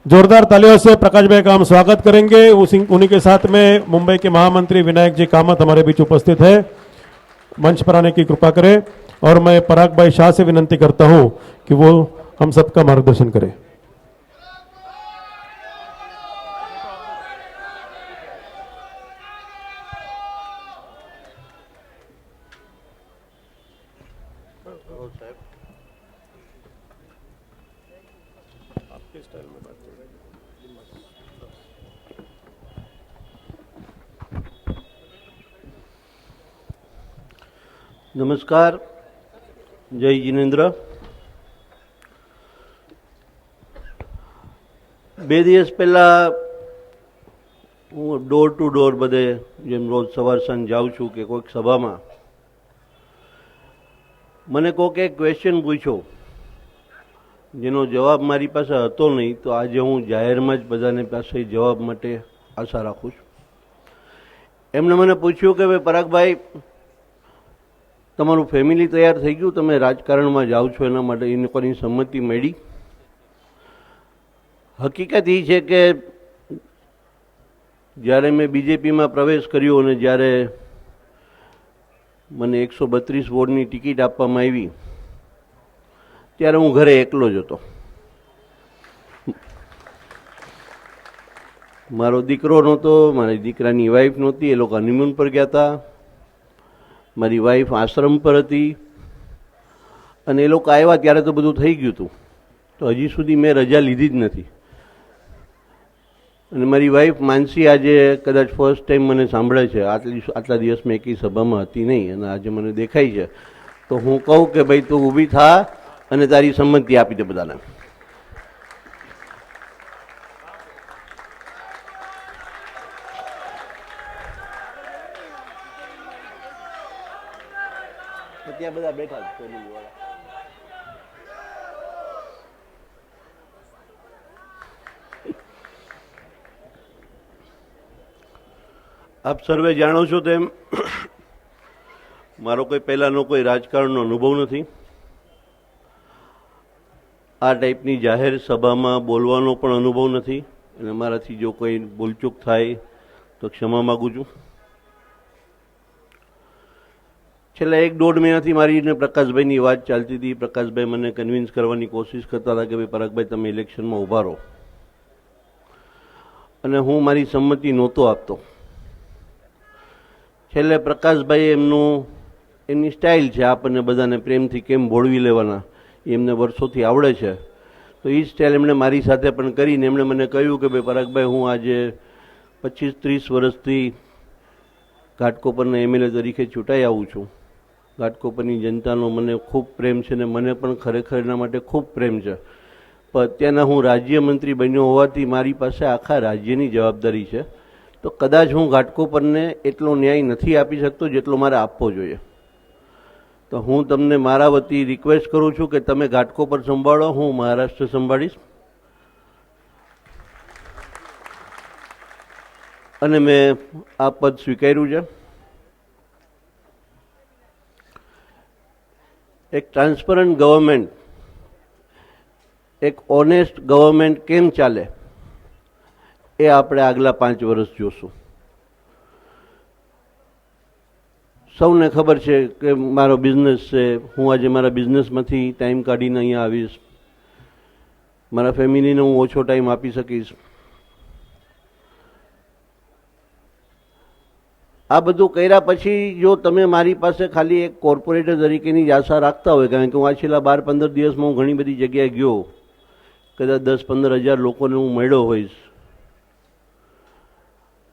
जोरदार तालियों से प्रकाश भाई का हम स्वागत करेंगे. उन्हीं के साथ में मुंबई के महामंत्री विनायक जी कामत हमारे बीच उपस्थित है. मंच पर आने की कृपा करें और मैं पराग भाई शाह से विनंती करता हूं कि वो हम सबका मार्गदर्शन करें. નમસ્કાર, જય જિનેન્દ્ર. 2 દિવસ પહેલાં હું ડોર ટુ ડોર બધે જેમ રોજ સવાર સાંજ જાઉં છું કે કોઈક સભામાં મને કોઈકે એક ક્વેશ્ચન પૂછ્યો જેનો જવાબ મારી પાસે હતો નહીં, તો આજે હું જાહેરમાં જ બધાને પાસે જવાબ માટે આશા રાખું છું. એમણે મને પૂછ્યું કે ભાઈ પરાગભાઈ, તમારું ફેમિલી તૈયાર થઈ ગયું, તમે રાજકારણમાં જાઓ છો, એના માટે એ લોકોની સંમતિ મળી? હકીકત એ છે કે જ્યારે મેં બીજેપીમાં પ્રવેશ કર્યો અને જ્યારે મને 132 વોર્ડની ટિકિટ આપવામાં આવી ત્યારે હું ઘરે એકલો જ હતો. મારો દીકરો નહોતો, મારી દીકરાની વાઈફ નહોતી, એ લોકો હનીમૂન પર ગયા હતા. મારી વાઈફ આશ્રમ પર હતી અને એ લોકો આવ્યા ત્યારે તો બધું થઈ ગયું હતું. તો હજી સુધી મેં રજા લીધી જ નથી. અને મારી વાઈફ માનસી આજે કદાચ ફર્સ્ટ ટાઈમ મને સાંભળે છે. આટલા દિવસ મેં એકી સભામાં હતી નહીં અને આજે મને દેખાય છે. તો હું કહું કે ભાઈ તું ઊભી થા અને તારી સંમતિ આપી દે બધાને. ત્યાં બધા બેઠા છે ફેમિલી વાળા. આપ સર્વે જાણો છો તેમ મારો કોઈ પહેલાંનો કોઈ રાજકારણનો અનુભવ નથી. આ ટાઈપની જાહેર સભામાં બોલવાનો પણ અનુભવ નથી અને મારાથી જો કોઈ ભૂલચૂક થાય તો ક્ષમા માગું છું. છેલ્લા 1-1.5 મહિનાથી મારી ને પ્રકાશભાઈની વાત ચાલતી હતી. પ્રકાશભાઈ મને કન્વિન્સ કરવાની કોશિશ કરતા હતા કે ભાઈ પરાગભાઈ તમે ઇલેક્શનમાં ઊભા રહો, અને હું મારી સંમતિ નહોતો આપતો. છેલ્લે પ્રકાશભાઈ એમની સ્ટાઇલ છે, આપણને બધાને પ્રેમથી કેમ ભોળવી લેવાના એ એમને વર્ષોથી આવડે છે. તો એ સ્ટાઇલ એમણે મારી સાથે પણ કરીને એમણે મને કહ્યું કે ભાઈ પરાગભાઈ, હું આજે 25-30 વર્ષથી ઘાટકોપરના એમએલએ તરીકે ચૂંટાઈ આવું છું. ઘાટકોપરની જનતાનો મને ખૂબ પ્રેમ છે ને મને પણ ખરેખર એના માટે ખૂબ પ્રેમ છે. પણ અત્યારના હું રાજ્યમંત્રી બન્યો હોવાથી મારી પાસે આખા રાજ્યની જવાબદારી છે. તો કદાચ હું ઘાટકોપરને એટલો ન્યાય નથી આપી શકતો જેટલો મારે આપવો જોઈએ. તો હું તમને મારા વતી રિક્વેસ્ટ કરું છું કે તમે ઘાટકોપર સંભાળો, હું મહારાષ્ટ્ર સંભાળીશ. અને મેં આ પદ સ્વીકાર્યું છે. એક ટ્રાન્સપરન્ટ ગવર્મેન્ટ, એક ઓનેસ્ટ ગવર્મેન્ટ કેમ ચાલે એ આપણે આગલા 5 વર્ષ જોશું. સૌને ખબર છે કે મારો બિઝનેસ છે. હું આજે મારા બિઝનેસમાંથી ટાઈમ કાઢીને અહીંયા આવીશ. મારા ફેમિલીને હું ઓછો ટાઈમ આપી શકીશ. આ બધું કર્યા પછી જો તમે મારી પાસે ખાલી એક કોર્પોરેટર તરીકેની જ આશા રાખતા હોય, કારણ કે હું આ છેલ્લા 12-15 દિવસમાં હું ઘણી બધી જગ્યાએ ગયો, કદાચ 10-15 હજાર લોકોને હું મળ્યો હોઈશ,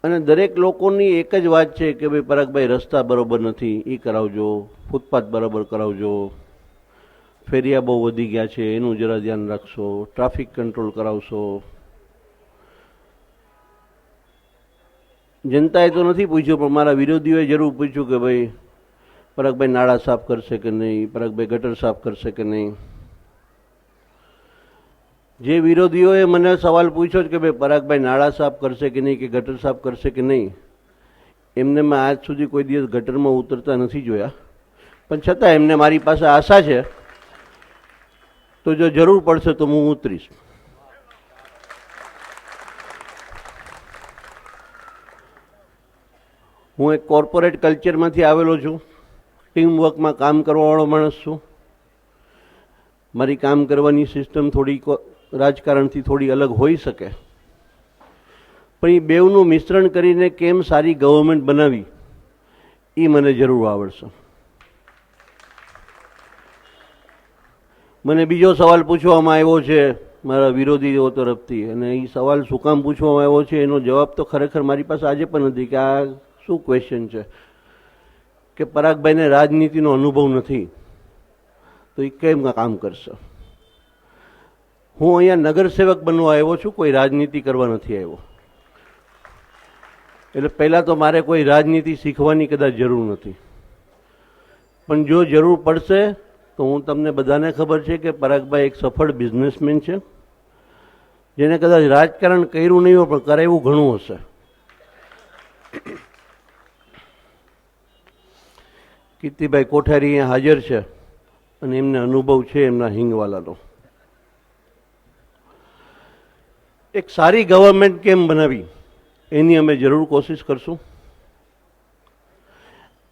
અને દરેક લોકોની એક જ વાત છે કે ભાઈ પરાગભાઈ રસ્તા બરાબર નથી, એ કરાવજો, ફૂટપાથ બરાબર કરાવજો, ફેરિયા બહુ વધી ગયા છે એનું જરા ધ્યાન રાખશો, ટ્રાફિક કંટ્રોલ કરાવશો. જનતાએ તો નથી પૂછ્યું, પણ મારા વિરોધીઓએ જરૂર પૂછ્યું કે ભાઈ પરાગભાઈ નાળા સાફ કરશે કે નહીં, પરાગભાઈ ગટર સાફ કરશે કે નહીં. જે વિરોધીઓએ મને સવાલ પૂછ્યો કે ભાઈ પરાગભાઈ નાળા સાફ કરશે કે નહીં, કે ગટર સાફ કરશે કે નહીં, એમને મેં આજ સુધી કોઈ દિવસ ગટરમાં ઉતરતા નથી જોયા. પણ છતાં એમને મારી પાસે આશા છે, તો જો જરૂર પડશે તો હું ઉતરીશ. હું એક કોર્પોરેટ કલ્ચરમાંથી આવેલો છું. ટીમ વર્કમાં કામ કરવાવાળો માણસ છું. મારી કામ કરવાની સિસ્ટમ થોડી રાજકારણથી થોડી અલગ હોઈ શકે, પણ એ બેવનું મિશ્રણ કરીને કેમ સારી ગવર્મેન્ટ બનાવી એ મને જરૂર આવડશે. મને બીજો સવાલ પૂછવામાં આવ્યો છે મારા વિરોધીઓ તરફથી, અને એ સવાલ શું કામ પૂછવામાં આવ્યો છે એનો જવાબ તો ખરેખર મારી પાસે આજે પણ નથી કે આ શું ક્વેશ્ચન છે, કે પરાગભાઈને રાજનીતિનો અનુભવ નથી તો એ કેમ કામ કરશે. હું અહીંયા નગરસેવક બનવા આવ્યો છું, કોઈ રાજનીતિ કરવા નથી આવ્યો. એટલે પહેલાં તો મારે કોઈ રાજનીતિ શીખવાની કદાચ જરૂર નથી, પણ જો જરૂર પડશે તો હું તમને બધાને ખબર છે કે પરાગભાઈ એક સફળ બિઝનેસમેન છે, જેને કદાચ રાજકારણ કર્યું નહીં હોય પણ કરાવ્યું ઘણું હશે. કીર્તિભાઈ કોઠારી અહીંયા હાજર છે અને એમને અનુભવ છે એમના હિંગવાલાનો. એક સારી ગવર્મેન્ટ કેમ બનાવી એની અમે જરૂર કોશિશ કરશું.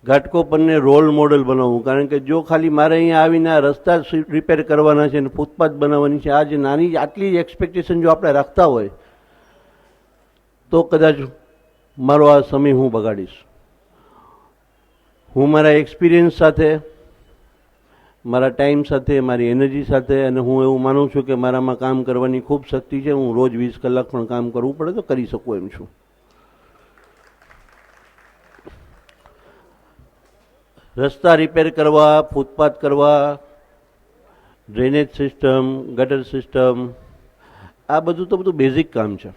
ઘાટકોપરને રોલ મોડલ બનાવવું, કારણ કે જો ખાલી મારે અહીંયા આવીને આ રસ્તા રિપેર કરવાના છે અને ફૂટપાથ બનાવવાની છે, આ જે નાની આટલી જ એક્સપેક્ટેશન જો આપણે રાખતા હોય તો કદાચ મારો આ સમય હું બગાડીશ. હું મારા એક્સપિરિયન્સ સાથે, મારા ટાઈમ સાથે, મારી એનર્જી સાથે, અને હું એવું માનું છું કે મારામાં કામ કરવાની ખૂબ શક્તિ છે. હું રોજ 20 કલાક પણ કામ કરવું પડે તો કરી શકું એમ છું. રસ્તા રિપેર કરવા, ફૂટપાથ કરવા, ડ્રેનેજ સિસ્ટમ, ગટર સિસ્ટમ, આ બધું તો બધું બેઝિક કામ છે.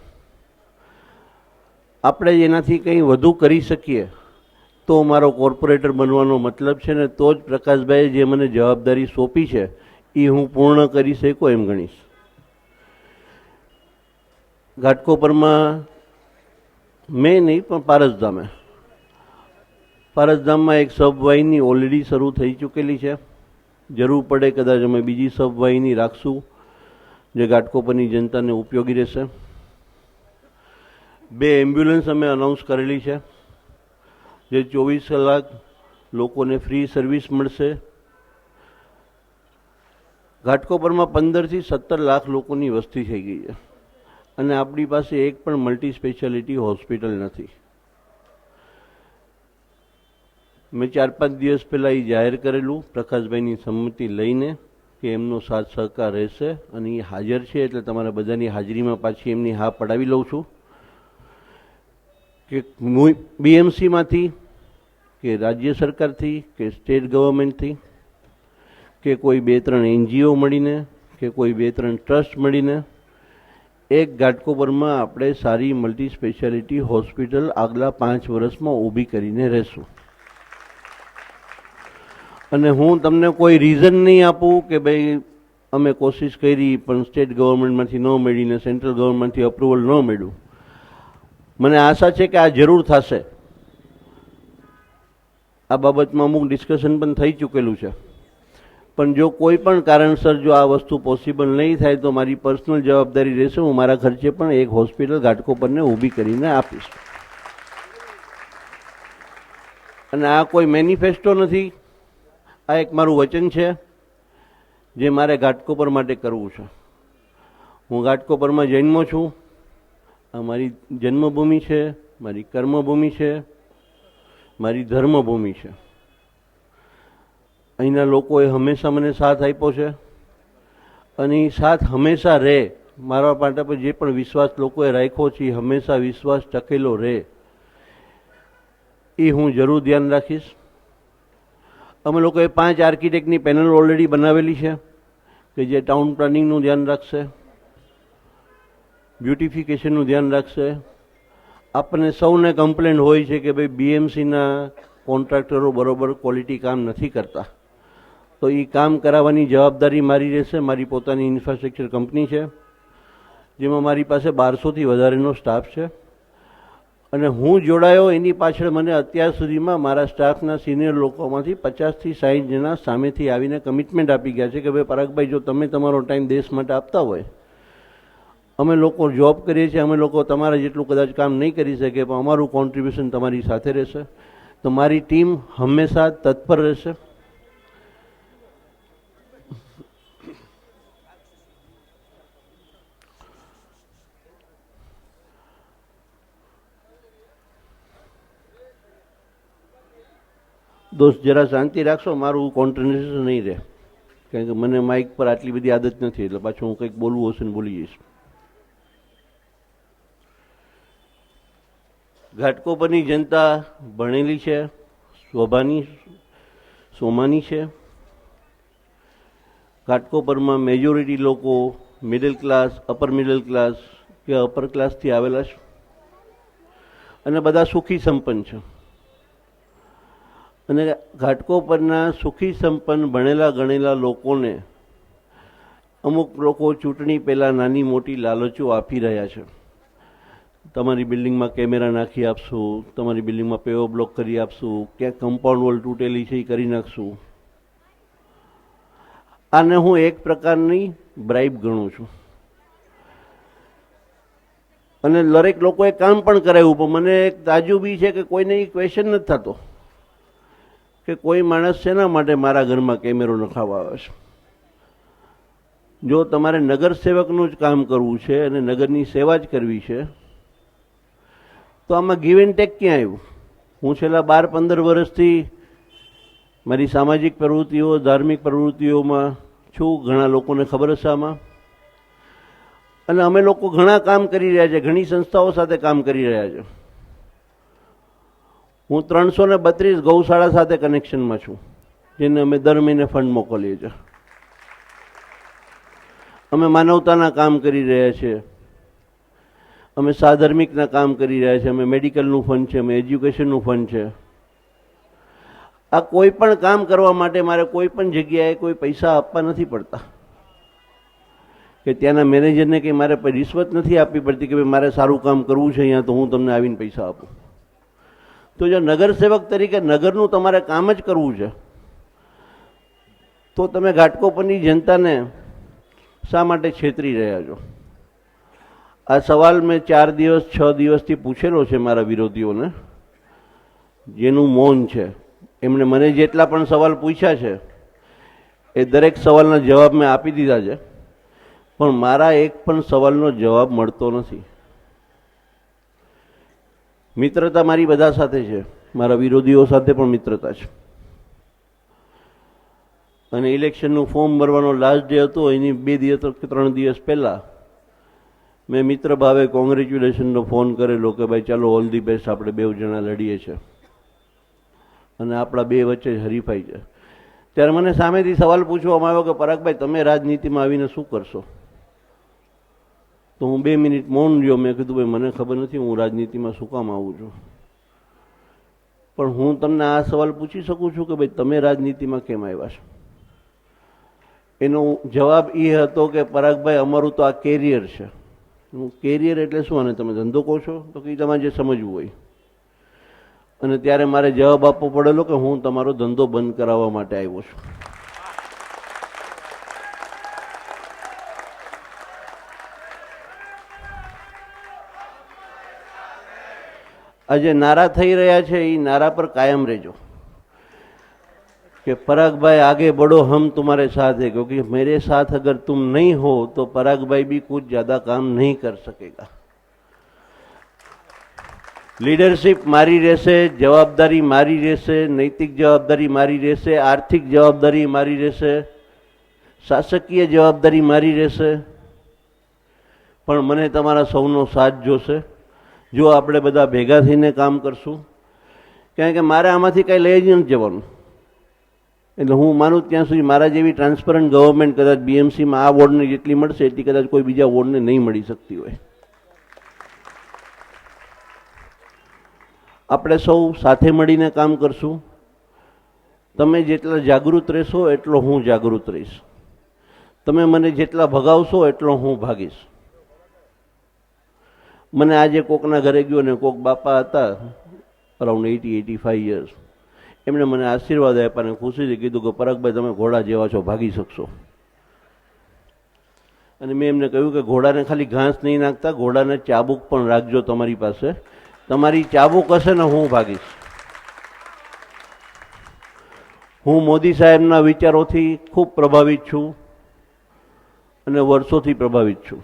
આપણે એનાથી કંઈ વધુ કરી શકીએ તો મારો કોર્પોરેટર બનવાનો મતલબ છે, ને તો જ પ્રકાશભાઈએ જે મને જવાબદારી સોંપી છે એ હું પૂર્ણ કરી શકું એમ ગણીશ. ઘાટકોપરમાં મેં નહીં પણ પારસધામમાં એક સબવાહિની ઓલરેડી શરૂ થઈ ચૂકેલી છે. જરૂર પડે કદાચ અમે બીજી સબવાહિની રાખશું જે ઘાટકોપરની જનતાને ઉપયોગી રહેશે. 2 એમ્બ્યુલન્સ અમે અનાઉન્સ કરેલી છે જે 24 કલાક લોકોને ફ્રી સર્વિસ મળશે. ઘાટકોપરમાં 15 થી 17 લાખ લોકોની વસ્તી થઈ ગઈ છે અને આપણી પાસે એક પણ મલ્ટી સ્પેશિયાલિટી હોસ્પિટલ નથી. મેં 4-5 દિવસ પહેલાં એ જાહેર કરેલું પ્રકાશભાઈની સંમતિ લઈને કે એમનો સાથ સહકાર રહેશે, અને એ હાજર છે એટલે તમારા બધાની હાજરીમાં પાછી એમની હા પડાવી લઉં છું કે બીએમસીમાંથી કે રાજ્ય સરકારથી કે સ્ટેટ ગવર્મેન્ટથી કે કોઈ 2-3 એનજીઓ મળીને કે કોઈ 2-3 ટ્રસ્ટ મળીને એક ઘાટકોપરમાં આપણે સારી મલ્ટી સ્પેશિયાલિટી હોસ્પિટલ આગલા 5 વર્ષમાં ઊભી કરીને રહેશું. અને હું તમને કોઈ રીઝન નહીં આપું કે ભાઈ અમે કોશિશ કરી પણ સ્ટેટ ગવર્મેન્ટમાંથી ન મળી ને સેન્ટ્રલ ગવર્મેન્ટથી અપ્રુવલ ન મળ્યું. મને આશા છે કે આ જરૂર થશે. આ બાબતમાં અમુક ડિસ્કશન પણ થઈ ચૂકેલું છે. પણ જો કોઈ પણ કારણસર જો આ વસ્તુ પોસિબલ નહીં થાય તો મારી પર્સનલ જવાબદારી રહેશે. હું મારા ખર્ચે પણ એક હોસ્પિટલ ઘાટકોપરને ઊભી કરીને આપીશ. અને આ કોઈ મેનિફેસ્ટો નથી, આ એક મારું વચન છે જે મારે ઘાટકોપર માટે કરવું છે. હું ઘાટકોપરમાં જન્મો છું. આ મારી જન્મભૂમિ છે, મારી કર્મભૂમિ છે, મારી ધર્મભૂમિ છે. અહીંના લોકોએ હંમેશા મને સાથ આપ્યો છે અને એ સાથ હંમેશા રહે. મારા માટે પર જે પણ વિશ્વાસ લોકોએ રાખ્યો છે એ હંમેશા વિશ્વાસ ટકેલો રહે એ હું જરૂર ધ્યાન રાખીશ. અમે લોકોએ 5 આર્કિટેક્ટની પેનલ ઓલરેડી બનાવેલી છે કે જે ટાઉન પ્લાનિંગનું ધ્યાન રાખશે, બ્યુટિફિકેશનનું ધ્યાન રાખશે. આપણને સૌને કમ્પ્લેન હોય છે કે ભાઈ બીએમસીના કોન્ટ્રાક્ટરો બરોબર ક્વોલિટી કામ નથી કરતા. તો એ કામ કરાવવાની જવાબદારી મારી રહેશે. મારી પોતાની ઇન્ફ્રાસ્ટ્રક્ચર કંપની છે જેમાં મારી પાસે 1200થી વધારેનો સ્ટાફ છે. અને હું જોડાયો એની પાછળ મને અત્યાર સુધીમાં મારા સ્ટાફના સિનિયર લોકોમાંથી 50થી 60 જણા સામેથી આવીને કમિટમેન્ટ આપી ગયા છે કે ભાઈ પરાગભાઈ, જો તમે તમારો ટાઈમ દેશ માટે આપતા હોય, અમે લોકો જોબ કરીએ છીએ, અમે લોકો તમારા જેટલું કદાચ કામ નહીં કરી શકે પણ અમારું કોન્ટ્રીબ્યુશન તમારી સાથે રહેશે. તો મારી ટીમ હંમેશા તત્પર રહેશે. દોસ્ત જરા શાંતિ રાખશો, મારું કોન્ટ્રીબ્યુશન નહીં રહે, કારણ કે મને માઇક પર આટલી બધી આદત નથી, એટલે પાછું હું કંઈક બોલવું હશે ને બોલી જઈશ. ઘાટકોપરની જનતા ભણેલી છે, સોમાની છે. ઘાટકોપરમાં મેજોરિટી લોકો middle class, upper middle class કે અપર ક્લાસથી આવેલા છે અને બધા સુખી સંપન્ન છે. અને ઘાટકોપરના સુખી સંપન્ન ભણેલા ગણેલા લોકોને અમુક લોકો ચૂંટણી પહેલાં નાની મોટી લાલચો આપી રહ્યા છે. તમારી બિલ્ડિંગમાં કેમેરા નાખી આપશું, તમારી બિલ્ડિંગમાં પેવો બ્લોક કરી આપશું, ક્યાંક કમ્પાઉન્ડ વોલ તૂટેલી છે એ કરી નાખશું. આને હું એક પ્રકારની બ્રાઇબ ગણું છું. અને દરેક લોકોએ કામ પણ કરાવ્યું. પણ મને એક તાજુબી છે કે કોઈને એ ક્વેશ્ચન નથી થતો કે કોઈ માણસ શેના માટે મારા ઘરમાં કેમેરો નખાવવા આવે છે. જો તમારે નગર સેવકનું જ કામ કરવું છે અને નગરની સેવા જ કરવી છે તો આમાં ગીવ એન્ડ ટેક ક્યાં આવ્યું? હું છેલ્લા 12-15 વર્ષથી મારી સામાજિક પ્રવૃત્તિઓ, ધાર્મિક પ્રવૃત્તિઓમાં છું. ઘણા લોકોને ખબર હશે આમાં. અને અમે લોકો ઘણા કામ કરી રહ્યા છે, ઘણી સંસ્થાઓ સાથે કામ કરી રહ્યા છે. હું 332 ગૌશાળા સાથે કનેક્શનમાં છું, જેને અમે દર મહિને ફંડ મોકલીએ છીએ. અમે માનવતાના કામ કરી રહ્યા છીએ, અમે સાધર્મિકના કામ કરી રહ્યા છીએ, અમે મેડિકલનું ફંડ છે, અમે એજ્યુકેશનનું ફંડ છે. આ કોઈ પણ કામ કરવા માટે મારે કોઈ પણ જગ્યાએ કોઈ પૈસા આપવા નથી પડતા, કે ત્યાંના મેનેજરને કંઈ મારે રિશ્વત નથી આપવી પડતી કે ભાઈ મારે સારું કામ કરવું છે અહીંયા તો હું તમને આવીને પૈસા આપું. તો જો નગરસેવક તરીકે નગરનું તમારે કામ જ કરવું છે તો તમે ઘાટકોપરની જનતાને શા માટે છેતરી રહ્યા છો? આ સવાલ મેં 4 દિવસ 6 દિવસથી પૂછેલો છે મારા વિરોધીઓને, જેનું મૌન છે. એમણે મને જેટલા પણ સવાલ પૂછ્યા છે એ દરેક સવાલના જવાબ મેં આપી દીધા છે, પણ મારા એક પણ સવાલનો જવાબ મળતો નથી. મિત્રતા મારી બધા સાથે છે, મારા વિરોધીઓ સાથે પણ મિત્રતા છે. અને ઇલેક્શનનું ફોર્મ ભરવાનો લાસ્ટ ડે હતો, એની 2 દિવસ કે 3 દિવસ પહેલાં મેં મિત્ર ભાવે કોંગ્રેચ્યુલેશનનો ફોન કરેલો કે ભાઈ ચાલો ઓલ ધી બેસ્ટ, આપણે 2 જણા લડીએ છીએ અને આપણા 2 વચ્ચે હરીફાઈ છે. ત્યારે મને સામેથી સવાલ પૂછવામાં આવ્યો કે પરાગભાઈ તમે રાજનીતિમાં આવીને શું કરશો? તો હું 2 મિનિટ મૌન રહ્યો. મેં કીધું ભાઈ મને ખબર નથી હું રાજનીતિમાં શું કામ આવું છું. પણ હું તમને આ સવાલ પૂછી શકું છું કે ભાઈ તમે રાજનીતિમાં કેમ આવ્યા છો? એનો જવાબ એ હતો કે પરાગભાઈ અમારું તો આ કેરિયર છે. કેરિયર એટલે શું? અને તમે ધંધો કહો છો તો કે તમારે જે સમજવું હોય. અને ત્યારે મારે જવાબ આપવો પડેલો કે હું તમારો ધંધો બંધ કરાવવા માટે આવ્યો છું. આજે નારા થઈ રહ્યા છે એ નારા પર કાયમ રહેજો कि पराग भाई आगे बढ़ो, हम तुम्हारे साथ हैं, क्योंकि मेरे साथ अगर तुम नहीं हो तो पराग भाई भी कुछ ज्यादा काम नहीं कर सकेगा. લીડરશિપ મારી રહેશે, જવાબદારી મારી રહેશે, નૈતિક જવાબદારી મારી રહેશે, આર્થિક જવાબદારી મારી રહેશે, શાસકીય જવાબદારી મારી રહેશે, પણ મને તમારા સૌનો સાથ જોશે જો આપણે બધા ભેગા થઈને કામ કરશું. કારણ કે મારે આમાંથી કંઈ લઈ જ નથી જવાનું. એટલે હું માનું ત્યાં સુધી મારા જેવી ટ્રાન્સપરન્ટ ગવર્મેન્ટ કદાચ બીએમસીમાં આ વોર્ડને જેટલી મળશે એટલી કદાચ કોઈ બીજા વોર્ડને નહીં મળી શકતી હોય. આપણે સૌ સાથે મળીને કામ કરશું. તમે જેટલા જાગૃત રહેશો એટલો હું જાગૃત રહીશ. તમે મને જેટલા ભગાવશો એટલો હું ભાગીશ. મને આજે કોકના ઘરે ગયો ને કોક બાપા હતા અરાઉન્ડ 80-85 યર્સ, એમણે મને આશીર્વાદ આપ્યા અને ખુશીથી કીધું કે પરાગભાઈ તમે ઘોડા જેવા છો, ભાગી શકશો. અને મેં એમને કહ્યું કે ઘોડાને ખાલી ઘાસ નહીં નાખતા, ઘોડાને ચાબુક પણ રાખજો તમારી પાસે. તમારી ચાબુક હશે ને હું ભાગીશ. હું મોદી સાહેબના વિચારોથી ખૂબ પ્રભાવિત છું અને વર્ષોથી પ્રભાવિત છું.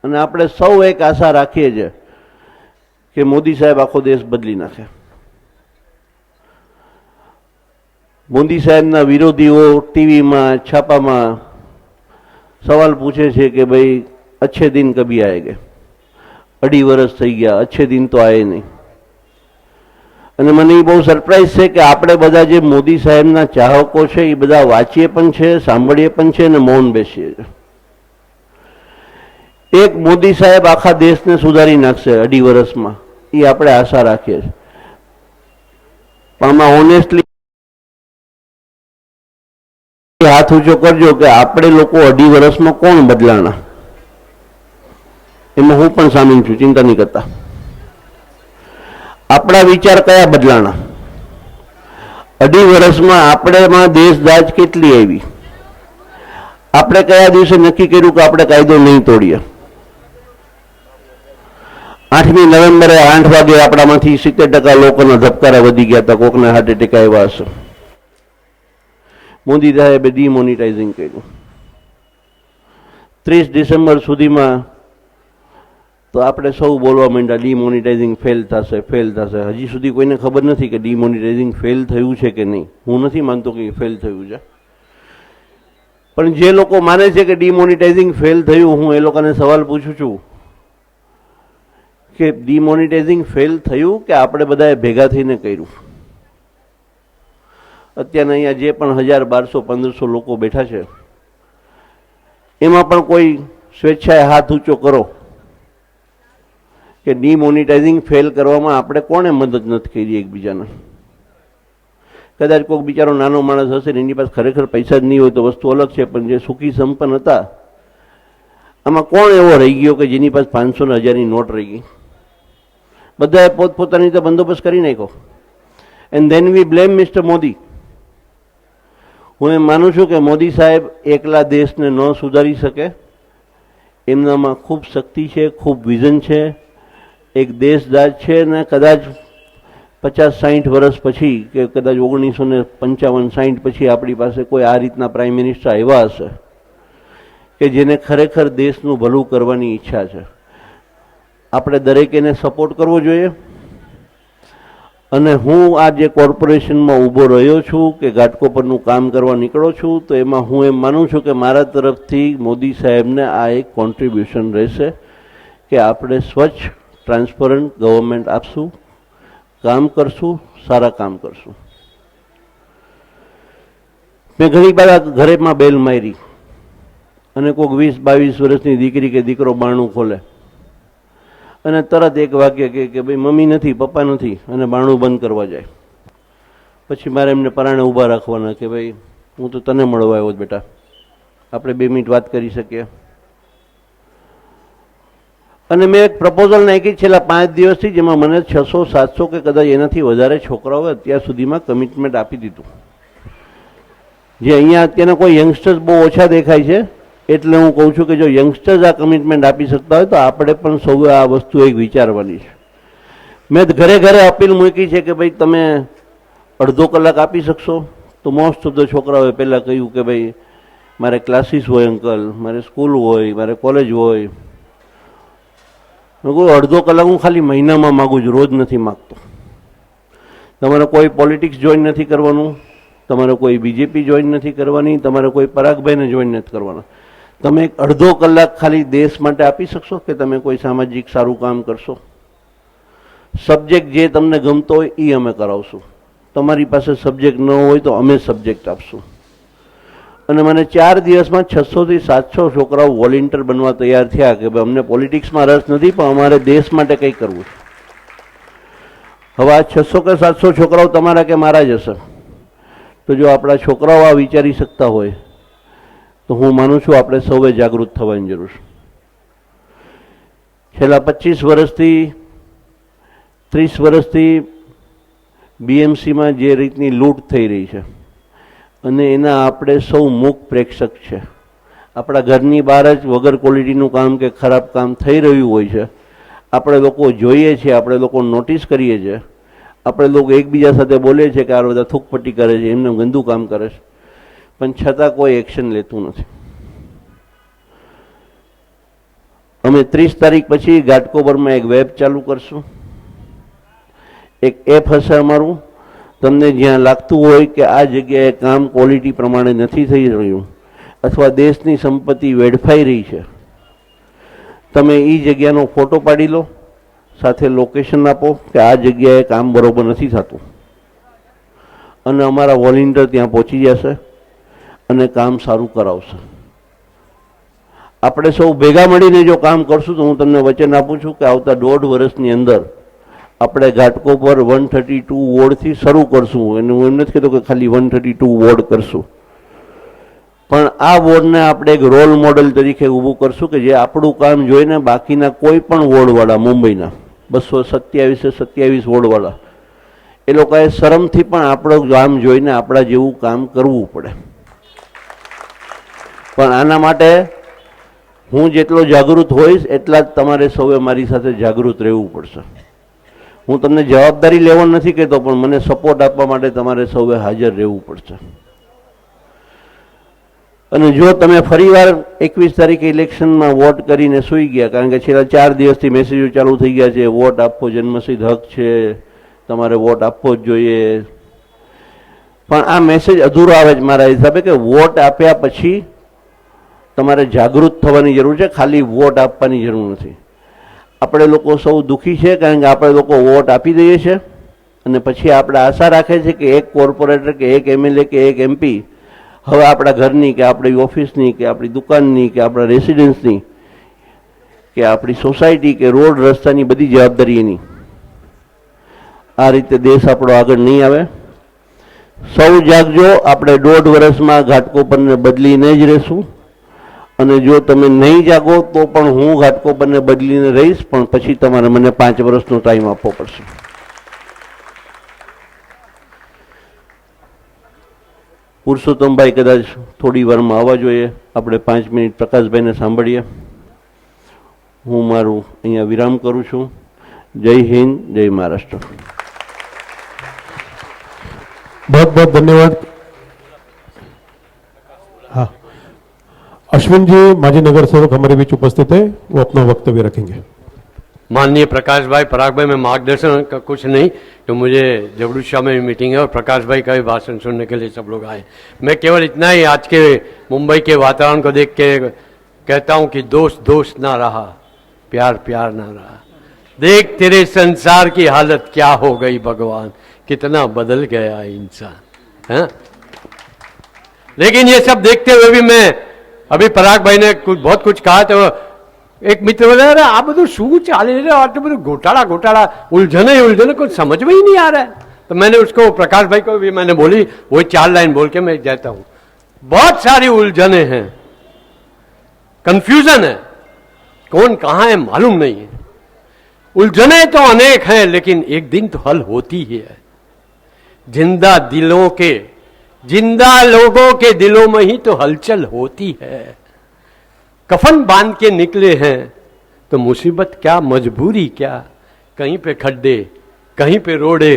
અને આપણે સૌ એક આશા રાખીએ છીએ કે મોદી સાહેબ આખો દેશ બદલી નાખે. મોદી સાહેબના વિરોધીઓ ટીવીમાં છાપામાં સવાલ પૂછે છે કે ભાઈ અચ્છે દિન કભી આએગે. 2.5 વર્ષ થઈ ગયા, અચ્છે દિન તો આયે નહીં. અને મને એ બહુ સરપ્રાઈઝ છે કે આપણે બધા જે મોદી સાહેબના ચાહકો છે એ બધા વાંચીએ પણ છે, સાંભળીએ પણ છે અને મૌન બેસીએ છે. એક મોદી સાહેબ આખા દેશને સુધારી નાખશે 2.5 વર્ષમાં, એ આપણે આશા રાખીએ છીએ. પણ આમાં ઓનેસ્ટલી હાથ ઊંચો કરજો કે આપણે લોકો 2.5 વર્ષમાં કોણ બદલાણા, એમાં હું પણ સામેલ છું, ચિંતા નહીં કરતા. આપણા વિચાર કયા બદલાણા? 2.5 વર્ષમાં આપણેમાં દેશદાજ કેટલી આવી? આપણે કયા દિવસે નક્કી કર્યું કે આપણે કાયદો નહીં તોડીએ? 8મી નવેમ્બરે 8 વાગે આપણામાંથી 70% લોકોના ધબકારા વધી ગયા હતા, કોકના હાર્ટ એટેક આવ્યા હશે. મોદી સાહેબે ડિમોનિટાઇઝિંગ કર્યું. 30 ડિસેમ્બર સુધીમાં તો આપણે સૌ બોલવા માંડ્યા ડિમોનિટાઇઝિંગ ફેલ થશે, ફેલ થશે. હજી સુધી કોઈને ખબર નથી કે ડિમોનિટાઇઝિંગ ફેલ થયું છે કે નહીં. હું નથી માનતો કે ફેલ થયું છે, પણ જે લોકો માને છે કે ડિમોનિટાઇઝિંગ ફેલ થયું, હું એ લોકોને સવાલ પૂછું છું કે ડિમોનિટાઇઝિંગ ફેલ થયું કે આપણે બધાએ ભેગા થઈને કર્યું? અત્યારના અહીંયા જે પણ 1000, 1200, 1500 લોકો બેઠા છે એમાં પણ કોઈ સ્વેચ્છાએ હાથ ઊંચો કરો કે ડિમોનિટાઇઝિંગ ફેલ કરવામાં આપણે કોણે મદદ નથી કરી એકબીજાને. કદાચ કોઈક બિચારો નાનો માણસ હશે ને એની પાસે ખરેખર પૈસા જ નહીં હોય તો વસ્તુ અલગ છે, પણ જે સુખી સંપન્ન હતા આમાં કોણ એવો રહી ગયો કે જેની પાસે 500 ને 1000ની નોટ રહી ગઈ? બધાએ પોતપોતાની રીતે બંદોબસ્ત કરી નાખ્યો. And then we blame mister Modi. હું એમ માનું છું કે મોદી સાહેબ એકલા દેશને ન સુધારી શકે. એમનામાં ખૂબ શક્તિ છે, ખૂબ વિઝન છે, એક દેશદાજ છે. ને કદાચ 50-60 વર્ષ પછી કે કદાચ 1955-60 પછી આપણી પાસે કોઈ આ રીતના પ્રાઇમ મિનિસ્ટર આવ્યા હશે કે જેને ખરેખર દેશનું ભલું કરવાની ઈચ્છા છે. આપણે દરેક એને સપોર્ટ કરવો જોઈએ. અને હું આ જે કોર્પોરેશનમાં ઊભો રહ્યો છું કે ઘાટકોપરનું કામ કરવા નીકળો છું, તો એમાં હું એમ માનું છું કે મારા તરફથી મોદી સાહેબને આ એક કોન્ટ્રીબ્યુશન રહેશે કે આપણે સ્વચ્છ ટ્રાન્સપરન્ટ ગવર્મેન્ટ આપશું, કામ કરશું, સારા કામ કરશું. મેં ઘણી વાર ઘરેમાં બેલ મારી અને કોઈક 20-22 વર્ષની દીકરી કે દીકરો બારણું ખોલે અને તરત એક વાક્ય કે ભાઈ મમ્મી નથી, પપ્પા નથી, અને બારણું બંધ કરવા જાય. પછી મારે એમને પરાણે ઊભા રાખવાના કે ભાઈ હું તો તને મળવા આવ્યો છું બેટા, આપણે 2 મિનિટ વાત કરી શકીએ. અને મેં એક પ્રપોઝલ નાખી છેલ્લા 5 દિવસથી, જેમાં મને 600-700 કે કદાચ એનાથી વધારે છોકરાઓએ અત્યાર સુધીમાં કમિટમેન્ટ આપી દીધું. જે અહીંયા અત્યારના કોઈ યંગસ્ટર્સ બહુ ઓછા દેખાય છે, એટલે હું કહું છું કે જો યંગસ્ટર્સ આ કમિટમેન્ટ આપી શકતા હોય તો આપણે પણ સૌએ આ વસ્તુ એક વિચારવાની છે. મેં ઘરે ઘરે અપીલ મૂકી છે કે ભાઈ તમે અડધો કલાક આપી શકશો? તો મોસ્ટ ઓફ ધ છોકરાઓએ પહેલાં કહ્યું કે ભાઈ મારે ક્લાસીસ હોય અંકલ, મારે સ્કૂલ હોય, મારે કોલેજ હોય. મેં કહ્યું અડધો કલાક હું ખાલી મહિનામાં માગું છું, રોજ નથી માગતો. તમારે કોઈ પોલિટિક્સ જોઈન નથી કરવાનું, તમારે કોઈ બીજેપી જોઈન નથી કરવાની, તમારે કોઈ પરાગભાઈને જોઈન નથી કરવાના. તમે એક અડધો કલાક ખાલી દેશ માટે આપી શકશો કે તમે કોઈ સામાજિક સારું કામ કરશો? સબ્જેક્ટ જે તમને ગમતો હોય એ અમે કરાવશું. તમારી પાસે સબ્જેક્ટ ન હોય તો અમે સબ્જેક્ટ આપશું. અને મને 4 દિવસમાં 600 થી 700 છોકરાઓ વોલેન્ટિયર બનવા તૈયાર થયા કે ભાઈ અમને પોલિટિક્સમાં રસ નથી, પણ અમારે દેશ માટે કંઈ કરવું છે. હવે આ 600 કે 700 છોકરાઓ તમારા કે મારા જ હશે. તો જો આપણા છોકરાઓ આ વિચારી શકતા હોય તો હું માનું છું આપણે સૌએ જાગૃત થવાની જરૂર છે. છેલ્લા 25 વર્ષથી 30 વર્ષથી બીએમસીમાં જે રીતની લૂંટ થઈ રહી છે અને એના આપણે સૌ મૂક પ્રેક્ષક છે. આપણા ઘરની બહાર જ વગર ક્વોલિટીનું કામ કે ખરાબ કામ થઈ રહ્યું હોય છે, આપણે લોકો જોઈએ છીએ, આપણે લોકો નોટિસ કરીએ છીએ, આપણે લોકો એકબીજા સાથે બોલે છે કે આ બધા થૂકપટ્ટી કરે છે, એમને ગંદુ કામ કરે છે, પણ છતાં કોઈ એક્શન લેતું નથી. અમે 30 તારીખ પછી ઘાટકોપરમાં એક વેબ ચાલુ કરશું, એક એપ હશે અમારું. તમને જ્યાં લાગતું હોય કે આ જગ્યાએ કામ ક્વોલિટી પ્રમાણે નથી થઈ રહ્યું અથવા દેશની સંપત્તિ વેડફાઈ રહી છે, તમે એ જગ્યાનો ફોટો પાડી લો, સાથે લોકેશન આપો કે આ જગ્યાએ કામ બરોબર નથી થતું, અને અમારા વોલેન્ટિયર ત્યાં પહોંચી જશે અને કામ સારું કરાવશે. આપણે સૌ ભેગા મળીને જો કામ કરશું તો હું તમને વચન આપું છું કે આવતા 1.5 વર્ષની અંદર આપણે ઘાટકોપર 132 વોર્ડથી શરૂ કરશું. અને હું એમ નથી કહેતો કે ખાલી 132 વોર્ડ કરશું, પણ આ વોર્ડને આપણે એક રોલ મોડેલ તરીકે ઊભું કરશું કે જે આપણું કામ જોઈને બાકીના કોઈ પણ વોર્ડવાળા, મુંબઈના 227 વોર્ડવાળા, એ લોકોએ શરમથી પણ આપણું કામ જોઈને આપણા જેવું કામ કરવું પડે. પણ આના માટે હું જેટલો જાગૃત હોઈશ એટલા જ તમારે સૌએ મારી સાથે જાગૃત રહેવું પડશે. હું તમને જવાબદારી લેવાનું નથી કહેતો, પણ મને સપોર્ટ આપવા માટે તમારે સૌએ હાજર રહેવું પડશે. અને જો તમે ફરીવાર 21 તારીખે ઇલેક્શનમાં વોટ કરીને સૂઈ ગયા, કારણ કે છેલ્લા 4 દિવસથી મેસેજો ચાલુ થઈ ગયા છે, વોટ આપવો જન્મસિદ્ધ હક છે, તમારે વોટ આપવો જ જોઈએ, પણ આ મેસેજ અધૂરો આવે છે મારા હિસાબે કે વોટ આપ્યા પછી તમારે જાગૃત થવાની જરૂર છે, ખાલી વોટ આપવાની જરૂર નથી. આપણે લોકો સૌ દુઃખી છે કારણ કે આપણે લોકો વોટ આપી દઈએ છીએ અને પછી આપણે આશા રાખે છે કે એક કોર્પોરેટર કે એક એમએલએ કે એક એમપી હવે આપણા ઘરની કે આપણી ઓફિસની કે આપણી દુકાનની કે આપણા રેસિડન્સની કે આપણી સોસાયટી કે રોડ રસ્તાની બધી જવાબદારી એની. આ રીતે દેશ આપણો આગળ નહીં આવે. સૌ જાગજો. આપણે 1.5 વર્ષમાં ઘાટકોપરને બદલીને જ રહેશું, અને જો તમે નહીં જાગો તો પણ હું ઘાટકોપરને બદલીને રહીશ, પણ પછી તમારે મને 5 વર્ષનો ટાઈમ આપવો પડશે. પુરુષોત્તમભાઈ કદાચ થોડી વારમાં આવવા જોઈએ. આપણે 5 મિનિટ પ્રકાશભાઈને સાંભળીએ. હું મારું અહીંયા વિરામ કરું છું. જય હિન્દ, જય મહારાષ્ટ્ર. बहुत बहुत धन्यवाद. हाँ, अश्विन जी माजी नगर सेवक हमारे बीच उपस्थित है, वो अपना वक्तव्य रखेंगे. माननीय प्रकाश भाई, पराग भाई, मैं मार्गदर्शन का कुछ नहीं, तो मुझे जबड़ूशाह में मीटिंग है और प्रकाश भाई का भी भाषण सुनने के लिए सब लोग आए. मैं केवल इतना ही आज के मुंबई के वातावरण को देख के कहता हूँ कि दोस्त दोस्त ना रहा, प्यार प्यार ना रहा. देख तेरे संसार की हालत क्या हो गई भगवान, कितना बदल गया इंसान है. लेकिन ये सब देखते हुए भी मैं अभी पराग भाई ने बहुत कुछ कहा, तो एक मित्र बोले अरे આ બધું શું ચાલે છે, આટલું બધું ગોટાળા ઉલझने कुछ समझ में ही नहीं आ रहा है. तो मैंने उसको प्रकाश भाई को भी मैंने बोली, वो 4 लाइन बोल के मैं जाता हूं। बहुत सारी उलझने हैं, कंफ्यूजन है, कौन कहां है मालूम नहीं है। उलझने तो अनेक हैं, लेकिन एक दिन तो हल होती ही है। जिंदा दिलों के, जिंदा लोगों के दिलों में ही तो हलचल होती है। कफन बांध के निकले हैं तो मुसीबत क्या, मजबूरी क्या, कहीं पे खड्डे, कहीं पे रोड़े,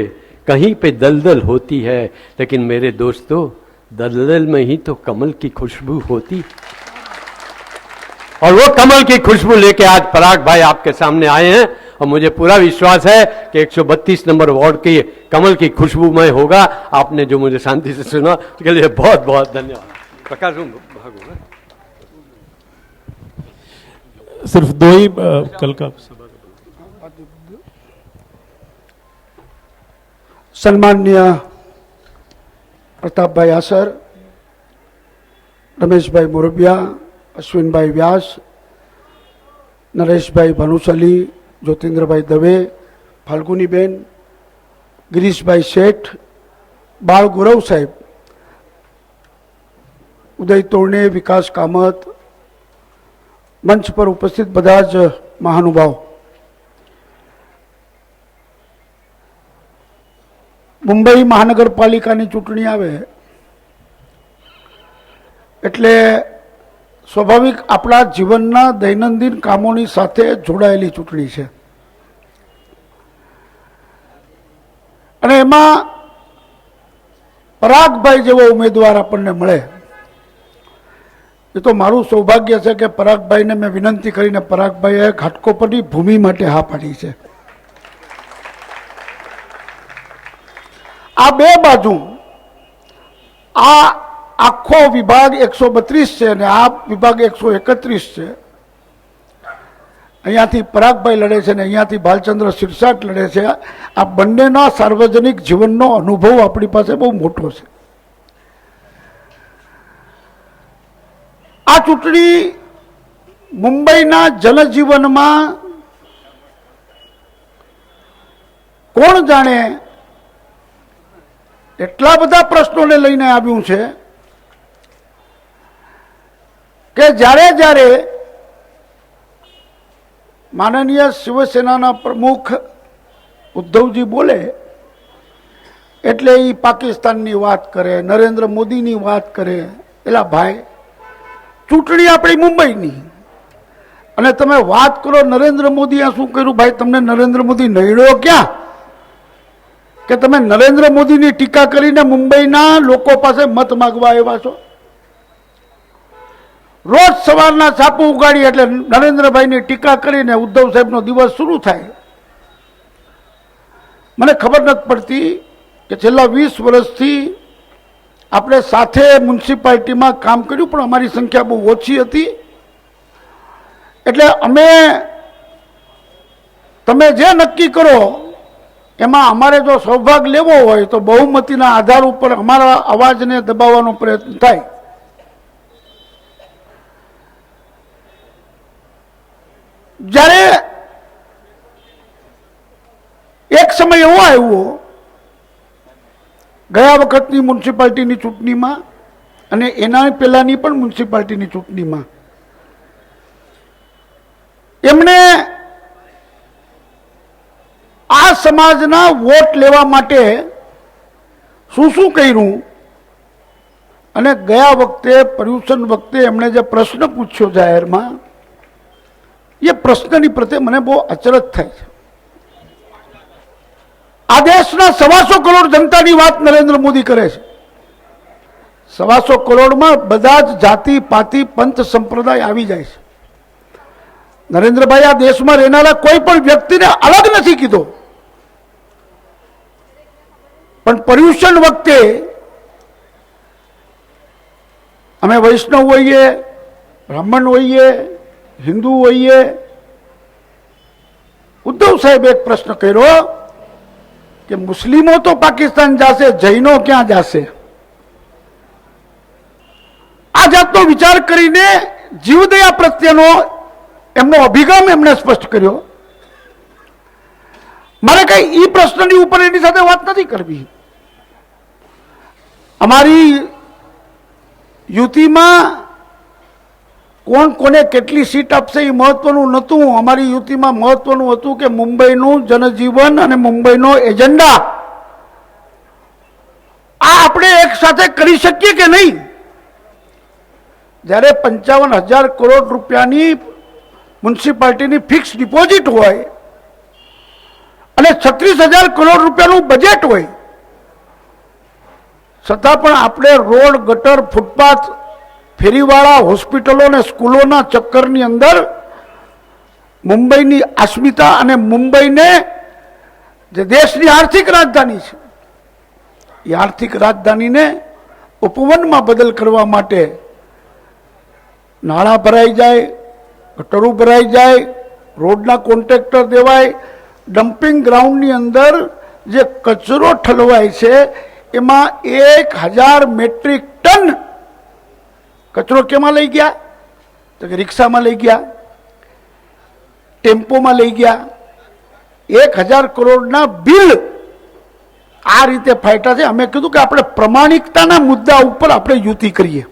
कहीं पे दलदल होती है, लेकिन मेरे दोस्तों दलदल में ही तो कमल की खुशबू होती। और वो कमल की खुशबू लेके आज पराग भाई आपके सामने आए हैं, और मुझे पूरा विश्वास है कि 132 नंबर वार्ड की कमल की खुशबूमय होगा। आपने जो मुझे शांति से सुना उसके लिए बहुत बहुत धन्यवाद। प्रकाश भागो, सिर्फ 2 ही कल का सन्माननीय प्रतापभाई आसर, रमेशभाई मोरबिया, अश्विनभाई व्यास, नरेशभाई भानुशाली, ज्योतिन्द्रभाई दवे, फाल्गुनीबेन, गिरीशभाई शेठ, बाळ गुरव साहेब, उदय तोरणे, विकास कामत, मंच पर उपस्थित બધા જ મહાનુભાવ, મુંબઈ મહાનગરપાલિકાની ચૂંટણી આવે એટલે સ્વાભાવિક આપણા જીવનના દૈનંદિન કામોની સાથે જોડાયેલી ચૂંટણી છે અને એમાં પરાગભાઈ જેવો ઉમેદવાર આપણને મળે એ તો મારું સૌભાગ્ય છે કે પરાગભાઈને મેં વિનંતી કરીને પરાગભાઈએ ઘાટકોપરની ભૂમિ માટે હા પાડી છે। આ બે બાજુ આ આખો વિભાગ 132 છે અને આ વિભાગ 131 છે। અહીંયાથી પરાગભાઈ લડે છે અને અહીંયાથી ભાલચંદ્ર સિરસાટ લડે છે। આ બંનેના સાર્વજનિક જીવનનો અનુભવ આપણી પાસે બહુ મોટો છે। આ ચૂંટણી મુંબઈના જનજીવનમાં કોણ જાણે એટલા બધા પ્રશ્નોને લઈને આવ્યું છે કે જ્યારે જ્યારે માનનીય શિવસેનાના પ્રમુખ ઉદ્ધવજી બોલે એટલે એ પાકિસ્તાનની વાત કરે, નરેન્દ્ર મોદીની વાત કરે। એલા ભાઈ, ચૂંટણી આપણી મુંબઈની અને તમે વાત કરો નરેન્દ્ર મોદીએ શું કર્યું? ભાઈ, તમને નરેન્દ્ર મોદી નડ્યો ક્યાં કે તમે નરેન્દ્ર મોદીની ટીકા કરીને મુંબઈના લોકો પાસે મત માગવા આવ્યા છો? રોજ સવારના છાપું ઉગાડી એટલે નરેન્દ્રભાઈની ટીકા કરીને ઉદ્ધવ સાહેબનો દિવસ શરૂ થાય। મને ખબર નથી પડતી કે છેલ્લા 20 વર્ષથી આપણે સાથે મ્યુનિસિપાલિટીમાં કામ કર્યું, પણ અમારી સંખ્યા બહુ ઓછી હતી એટલે અમે તમે જે નક્કી કરો એમાં અમારે જો સૌભાગ લેવો હોય તો બહુમતીના આધાર ઉપર અમારા અવાજને દબાવવાનો પ્રયત્ન થાય। જ્યારે એક સમય એવો આવ્યો ગયા વખતની મ્યુનિસિપાલિટીની ચૂંટણીમાં અને એના પહેલાની પણ મ્યુનિસિપાલિટીની ચૂંટણીમાં એમણે આ સમાજના વોટ લેવા માટે શું શું કર્યું અને ગયા વખતે પર્યુષણ વખતે એમણે જે પ્રશ્ન પૂછ્યો જાહેરમાં એ પ્રશ્નની પ્રત્યે મને બહુ અચરજ થાય છે। આ દેશના 125 કરોડ જનતાની વાત નરેન્દ્ર મોદી કરે છે। 125 કરોડમાં બધા જ જાતિ પાતિ પંથ સંપ્રદાય આવી જાય છે। નરેન્દ્રભાઈ આ દેશમાં રહેનારા કોઈ પણ વ્યક્તિને અલગ નથી કીધો, પણ પર્યુષણ વખતે અમે વૈષ્ણવ હોઈએ, બ્રાહ્મણ હોઈએ, હિન્દુ હોઈએ, ઉદ્ધવ સાહેબ એક પ્રશ્ન કર્યો કે મુસ્લિમો તો પાકિસ્તાન જાશે, જૈનો ક્યાં જાશે? આ જાતનો વિચાર કરીને જીવદયા પ્રત્યેનો એમનો અભિગમ એમણે સ્પષ્ટ કર્યો મારે કઈ ઈ પ્રશ્નની ઉપર એની સાથે વાત નથી કરવી. અમારી યુતિમાં કોણ કોને કેટલી સીટ આપશે એ મહત્વનું નહોતું. અમારી યુતિમાં મહત્વનું હતું કે મુંબઈનું જનજીવન અને મુંબઈનો એજન્ડા આ આપણે એક સાથે કરી શકીએ કે નહીં. જ્યારે 55,000 કરોડ રૂપિયાની મ્યુનિસિપાલિટીની ફિક્સ ડિપોઝિટ હોય અને 36,000 કરોડ રૂપિયાનું બજેટ હોય, છતાં પણ આપણે રોડ, ગટર, ફૂટપાથ, ફેરીવાળા, હોસ્પિટલો અને સ્કૂલોના ચક્કરની અંદર મુંબઈની અસ્મિતા અને મુંબઈને જે દેશની આર્થિક રાજધાની છે એ આર્થિક રાજધાનીને ઉપવનમાં બદલ કરવા માટે નાણાં ભરાઈ જાય, ગટરો ભરાઈ જાય, રોડના કોન્ટ્રાક્ટર દેવાય, ડમ્પિંગ ગ્રાઉન્ડની અંદર જે કચરો ઠલવાય છે એમાં 1,000 મેટ્રિક ટન કચરો કેમાં લઈ ગયા? તો કે રિક્ષામાં લઈ ગયા, ટેમ્પોમાં લઈ ગયા. 1,000 કરોડના બિલ આ રીતે ફાટ્યા છે. અમે કીધું કે આપણે પ્રમાણિકતાના મુદ્દા ઉપર આપણે યુતિ કરીએ.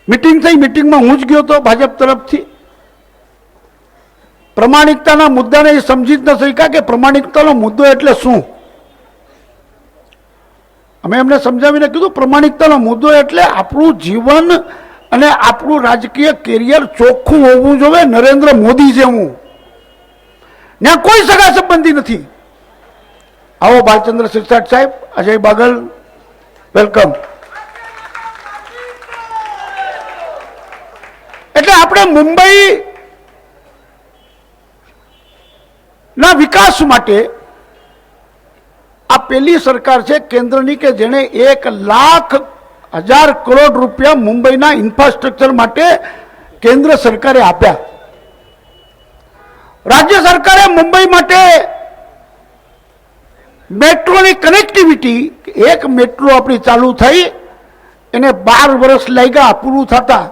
મીટિંગ થઈ, મીટિંગમાં હું જ ગયો હતો ભાજપ તરફથી. પ્રમાણિકતાના મુદ્દાને એ સમજી જ ન શક્યા કે પ્રમાણિકતાનો મુદ્દો એટલે શું. અમે એમને સમજાવીને કીધું પ્રમાણિકતાનો મુદ્દો એટલે આપણું જીવન અને આપણું રાજકીય કેરિયર ચોખ્ખું હોવું જોઈએ. નરેન્દ્ર મોદી જેવું ત્યાં કોઈ સગા સંબંધી નથી. આવો બાલચંદ્ર સિરસાટ સાહેબ, અજય બાગલ, વેલકમ. એટલે આપણે મુંબઈ ના વિકાસ માટે આ પહેલી સરકાર છે કેન્દ્રની કે જેણે 1,00,000 કરોડ રૂપિયા મુંબઈના ઇન્ફ્રાસ્ટ્રક્ચર માટે કેન્દ્ર સરકારે આપ્યા. રાજ્ય સરકારે મુંબઈ માટે મેટ્રોની કનેક્ટિવિટી, એક મેટ્રો આપણી ચાલુ થઈ એને 12 વર્ષ લાગ્યા પૂરું થતા,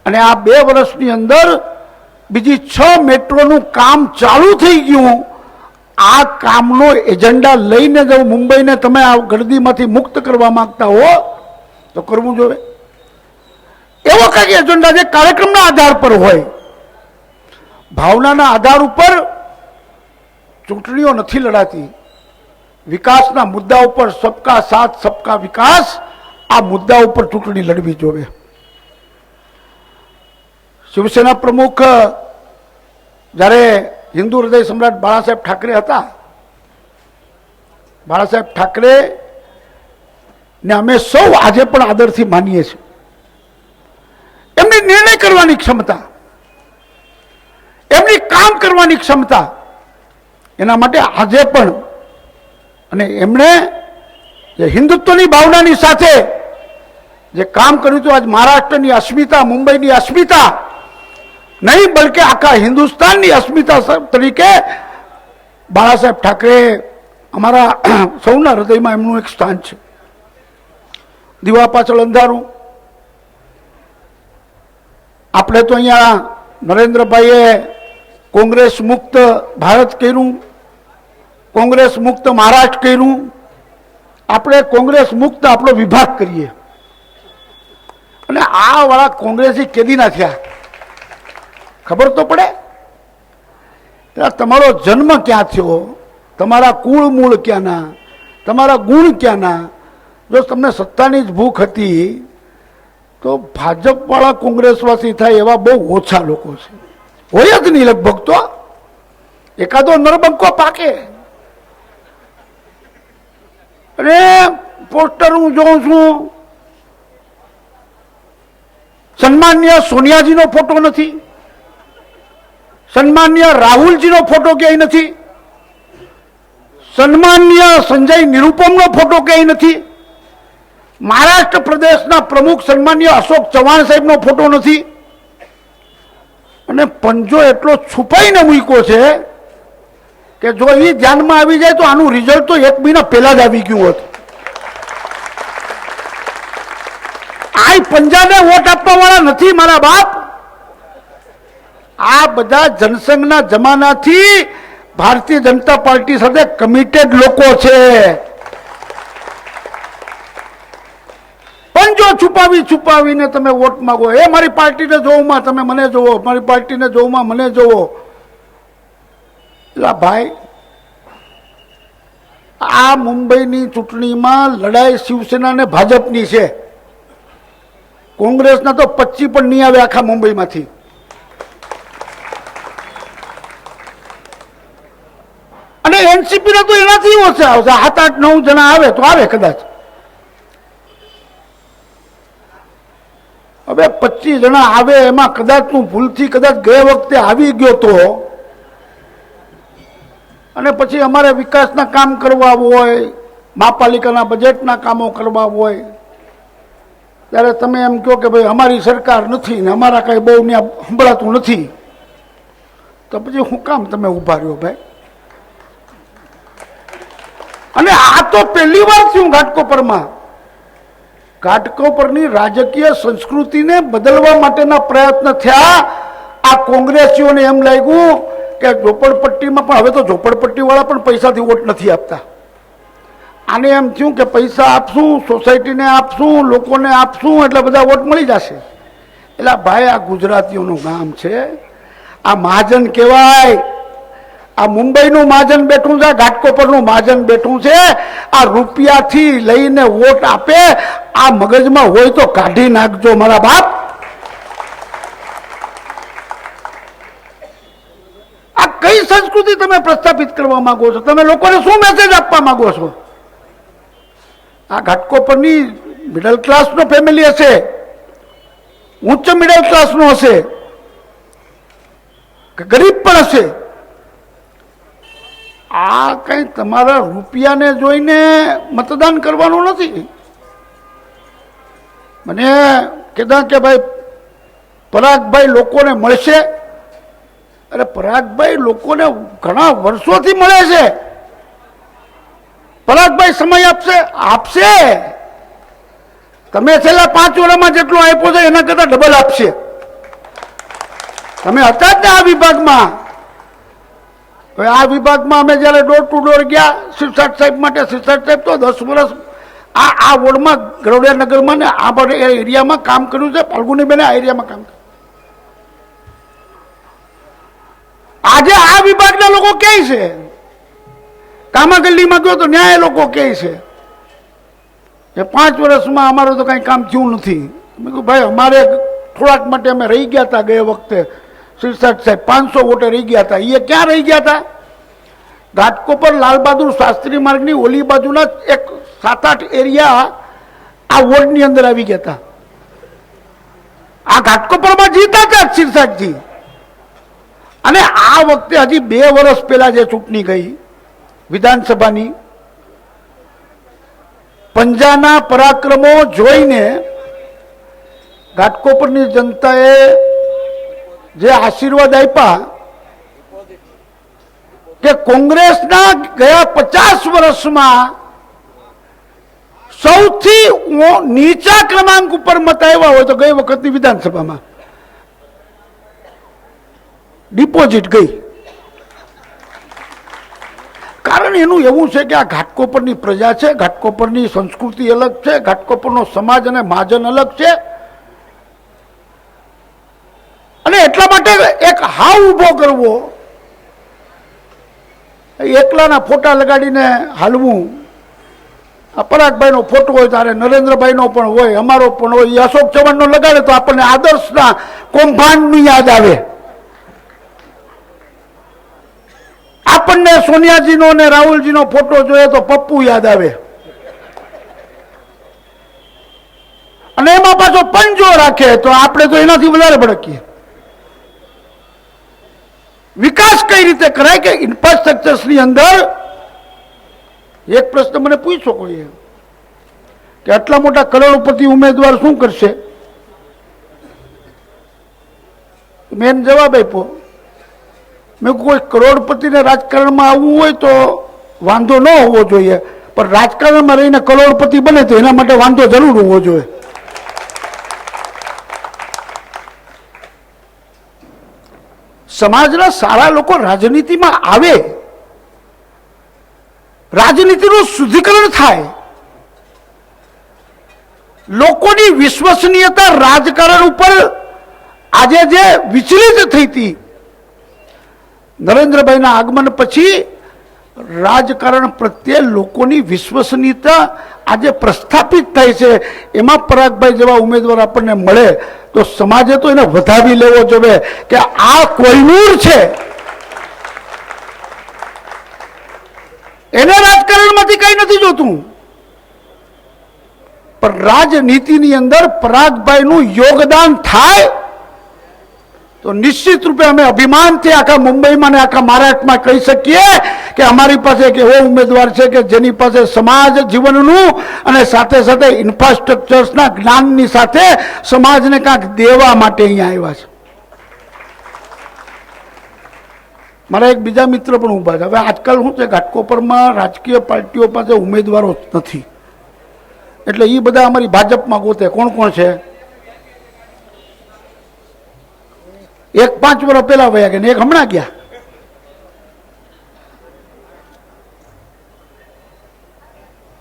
અને આ 2 વર્ષની અંદર બીજી 6 મેટ્રોનું કામ ચાલુ થઈ ગયું. આ કામનો એજન્ડા લઈને જો મુંબઈને તમે આ ગર્દીમાંથી મુક્ત કરવા માંગતા હો તો કરવું જોઈએ. એવો કંઈક એજન્ડા જે કાર્યક્રમના આધાર પર હોય, ભાવનાના આધાર ઉપર ચૂંટણીઓ નથી લડાતી. વિકાસના મુદ્દા ઉપર સબકા સાથ સબકા વિકાસ, આ મુદ્દા ઉપર ચૂંટણી લડવી જોઈએ. શિવસેના પ્રમુખ જ્યારે હિન્દુ હૃદય સમ્રાટ બાળાસાહેબ ઠાકરે હતા, બાળાસાહેબ ઠાકરે ને અમે સૌ આજે પણ આદરથી માનીએ છીએ. એમની નિર્ણય કરવાની ક્ષમતા, એમની કામ કરવાની ક્ષમતા, એના માટે આજે પણ, અને એમણે જે હિન્દુત્વની ભાવનાની સાથે જે કામ કર્યું હતું, આજ મહારાષ્ટ્રની અસ્મિતા, મુંબઈની અસ્મિતા નહીં બલકે આખા હિન્દુસ્તાનની અસ્મિતા તરીકે બાળાસાહેબ ઠાકરે અમારા સૌના હૃદયમાં એમનું એક સ્થાન છે. દીવા પાછળ અંધારું. આપણે તો અહીંયા નરેન્દ્રભાઈએ કોંગ્રેસ મુક્ત ભારત કર્યું, કોંગ્રેસ મુક્ત મહારાષ્ટ્ર કર્યું. આપણે કોંગ્રેસ મુક્ત આપણો વિભાગ કરીએ. અને આ વાળા કોંગ્રેસી કેદીના થયા ખબર તો પડે. તમારો જન્મ ક્યાં થયો, તમારા કુળ મૂળ ક્યાંના, તમારા ગુણ ક્યાંના. જો તમને સત્તાની જ ભૂખ હતી તો ભાજપ વાળા કોંગ્રેસવાસી થાય એવા બહુ ઓછા લોકો છે. હોય જ નહીં લગભગ. તો એકાદો નરબંકો પાકે. અને પોસ્ટર હું જોઉં છું, સન્માનીય સોનિયાજીનો ફોટો નથી, સન્માનીય રાહુલજીનો ફોટો ક્યાંય નથી, સન્માનીય સંજય નિરુપમનો ફોટો ક્યાંય નથી, મહારાષ્ટ્ર પ્રદેશના પ્રમુખ સન્માનીય અશોક ચૌહાણ સાહેબનો ફોટો નથી. અને પંજો એટલો છુપાઈને મૂક્યો છે કે જો એ ધ્યાનમાં આવી જાય તો આનું રિઝલ્ટ તો 1 મહિના પહેલા જ આવી ગયું હતું. આ પંજાબે વોટ આપવા વાળા નથી મારા બાપ. આ બધા જનસંઘના જમાનાથી ભારતીય જનતા પાર્ટી સાથે કમિટેડ લોકો છે. પણ જો છુપાવીને તમે વોટ માંગો, એ મારી પાર્ટીને જોવામાં તમે મને જોવો, મારી પાર્ટીને જોવામાં મને જોવો. એટલે ભાઈ, આ મુંબઈની ચૂંટણીમાં લડાઈ શિવસેના અને ભાજપની છે. કોંગ્રેસના તો 25 પણ નહીં આવે આખા મુંબઈમાંથી. અને એનસીપી ના તો એનાથી ઓછા આવશે, 7, 8, 9 જણા આવે તો આવે કદાચ. હવે 25 જણા આવે એમાં કદાચ તું ભૂલથી કદાચ ગયા વખતે આવી ગયો તો, અને પછી અમારે વિકાસના કામ કરવા હોય, મહાપાલિકાના બજેટના કામો કરવા હોય, ત્યારે તમે એમ કહો કે ભાઈ અમારી સરકાર નથી ને અમારા કઈ બહુ ત્યાં સંભળાતું નથી, તો પછી હું કામ તમે ઉભા રહ્યો ભાઈ? અને આ તો પહેલી વાર થયું ઘાટકોપરની રાજકીય સંસ્કૃતિને બદલવા માટેના પ્રયત્ન થયા. આ કોંગ્રેસીઓને એમ લાગ્યું કે ઝોપડપટ્ટીમાં પણ હવે તો ઝોપડપટ્ટીવાળા પણ પૈસાથી વોટ નથી આપતા. આને એમ થયું કે પૈસા આપશું, સોસાયટીને આપશું, લોકોને આપશું એટલે બધા વોટ મળી જશે. એટલે ભાઈ, આ ગુજરાતીઓનું ગામ છે, આ મહાજન કહેવાય. આ મુંબઈનું મહાજન બેઠું છે, ઘાટકોપરનું મહાજન બેઠું છે. આ રૂપિયાથી લઈને વોટ આપે, આ મગજમાં હોય તો કાઢી નાખજો મારા બાપ. આ કઈ સંસ્કૃતિ તમે પ્રસ્થાપિત કરવા માંગો છો? તમે લોકોને શું મેસેજ આપવા માંગો છો? આ ઘાટકોપરની મિડલ ક્લાસનો ફેમિલી હશે, ઉચ્ચ મિડલ ક્લાસનો હશે, કે ગરીબ પણ હશે. આ કઈ તમારા રૂપિયાને જોઈને મતદાન કરવાનું નથી. મને કીધા કે ભાઈ પરાગભાઈ લોકોને મળશે. અરે પરાગભાઈ લોકોને ઘણા વર્ષોથી મળે છે. પરાગભાઈ સમય આપશે. તમે છેલ્લા 5 વર્ષમાં જેટલો આપ્યો છે એના કરતા ડબલ આપશે. તમે હતા જ ને આ વિભાગમાં. હવે આ વિભાગમાં અમે જયારે ડોર ટુ ડોર ગયા શિરસાટ સાહેબ માટે, શિરસાટ સાહેબ તો 10 વર્ષ આ વોર્ડમાં ગરોડિયા નગરમાં ને આ બધા એરિયામાં કામ કર્યું છે. ફાલ્ગુનીબેને આ એરિયામાં કામ કર્યું. આજે આ વિભાગના લોકો કહે છે, કામાગલ્લીમાં ગયો તો ન્યાય લોકો કહે છે કે 5 વર્ષમાં અમારું તો કઈ કામ થયું નથી. મેં કહ્યું ભાઈ, અમારે થોડાક માટે અમે રહી ગયા હતા ગયા વખતે. શિરસાટ સાહેબ 500 વોટે રહી ગયા હતા. એ ક્યાં રહી ગયા હતા? ઘાટકોપર લાલ બહાદુર શાસ્ત્રી માર્ગની ઓલી બાજુના એક 7-8 એરિયા આ વોર્ડની અંદર આવી ગયા હતા. આ ઘાટકોપરમાં જીતા હતા શિરસાટજી. અને આ વખતે હજી 2 વર્ષ પહેલા જે ચૂંટણી ગઈ વિધાનસભાની, પંજાના પરાક્રમો જોઈને ઘાટકોપરની જનતાએ જે આશીર્વાદ આપ્યા કે કોંગ્રેસના ગયા 50 વર્ષમાં સૌથી નીચા ક્રમાંક ઉપર મત આવ્યા હોય તો ગઈ વખતની વિધાનસભામાં ડિપોઝિટ ગઈ. કારણ એનું એવું છે કે આ ઘાટકોપરની પ્રજા છે, ઘાટકોપરની સંસ્કૃતિ અલગ છે, ઘાટકોપરનો સમાજ અને મહાજન અલગ છે. અને એટલા માટે એક હાવ ઉભો કરવો, એકલાના ફોટા લગાડીને હાલવું. આ પરાગભાઈનો ફોટો હોય ત્યારે નરેન્દ્રભાઈનો પણ હોય, અમારો પણ હોય. અશોક ચૌહાણનો લગાડે તો આપણને આદર્શના કૌભાંડની યાદ આવે. આપણને સોનિયાજીનો અને રાહુલજીનો ફોટો જોઈએ તો પપ્પુ યાદ આવે. અને એમાં પાછો પંજો રાખે તો આપણે તો એનાથી વધારે ભડકીએ. વિકાસ કઈ રીતે કરાય કે ઇન્ફ્રાસ્ટ્રક્ચર્સની અંદર? એક પ્રશ્ન મને પૂછો કોઈએ કે આટલા મોટા કરોડપતિ ઉમેદવાર શું કરશે? મેં જવાબ આપ્યો, મેં કોઈ કરોડપતિને રાજકારણમાં આવવું હોય તો વાંધો ન હોવો જોઈએ, પણ રાજકારણમાં રહીને કરોડપતિ બને તો એના માટે વાંધો જરૂર હોવો જોઈએ. સમાજના સારા લોકો રાજનીતિમાં આવે, રાજનીતિનું શુદ્ધિકરણ થાય, લોકોની વિશ્વસનીયતા રાજકારણ ઉપર આજે જે વિચલિત થઈ હતી, નરેન્દ્રભાઈના આગમન પછી રાજકારણ પ્રત્યે લોકોની વિશ્વસનીયતા આજે પ્રસ્થાપિત થાય છે. એમાં પરાગભાઈ જેવા ઉમેદવાર આપણને મળે તો સમાજે તો એને વધાવી લેવો જોઈએ કે આ કોહિનૂર છે. એને રાજકારણમાંથી કઈ નથી જોતું, પણ રાજનીતિની અંદર પરાગભાઈનું યોગદાન થાય તો નિશ્ચિત રૂપે અમે અભિમાનથી આખા મુંબઈમાં અને આખા મહારાષ્ટ્રમાં કહી શકીએ કે અમારી પાસે એક એવો ઉમેદવાર છે કે જેની પાસે સમાજ જીવનનું અને સાથે સાથે ઇન્ફ્રાસ્ટ્રક્ચર્સના જ્ઞાનની સાથે સમાજને કાંઈક દેવા માટે અહીંયા આવ્યા છે. મારા એક બીજા મિત્ર પણ ઊભા છે. હવે આજકાલ શું છે, ઘાટકોપરમાં રાજકીય પાર્ટીઓ પાસે ઉમેદવારો જ નથી, એટલે એ બધા અમારી ભાજપમાં ગોતે. કોણ કોણ છે? એક 5 વર્ષ પહેલા વયા ગયા ને એક હમણાં ગયા.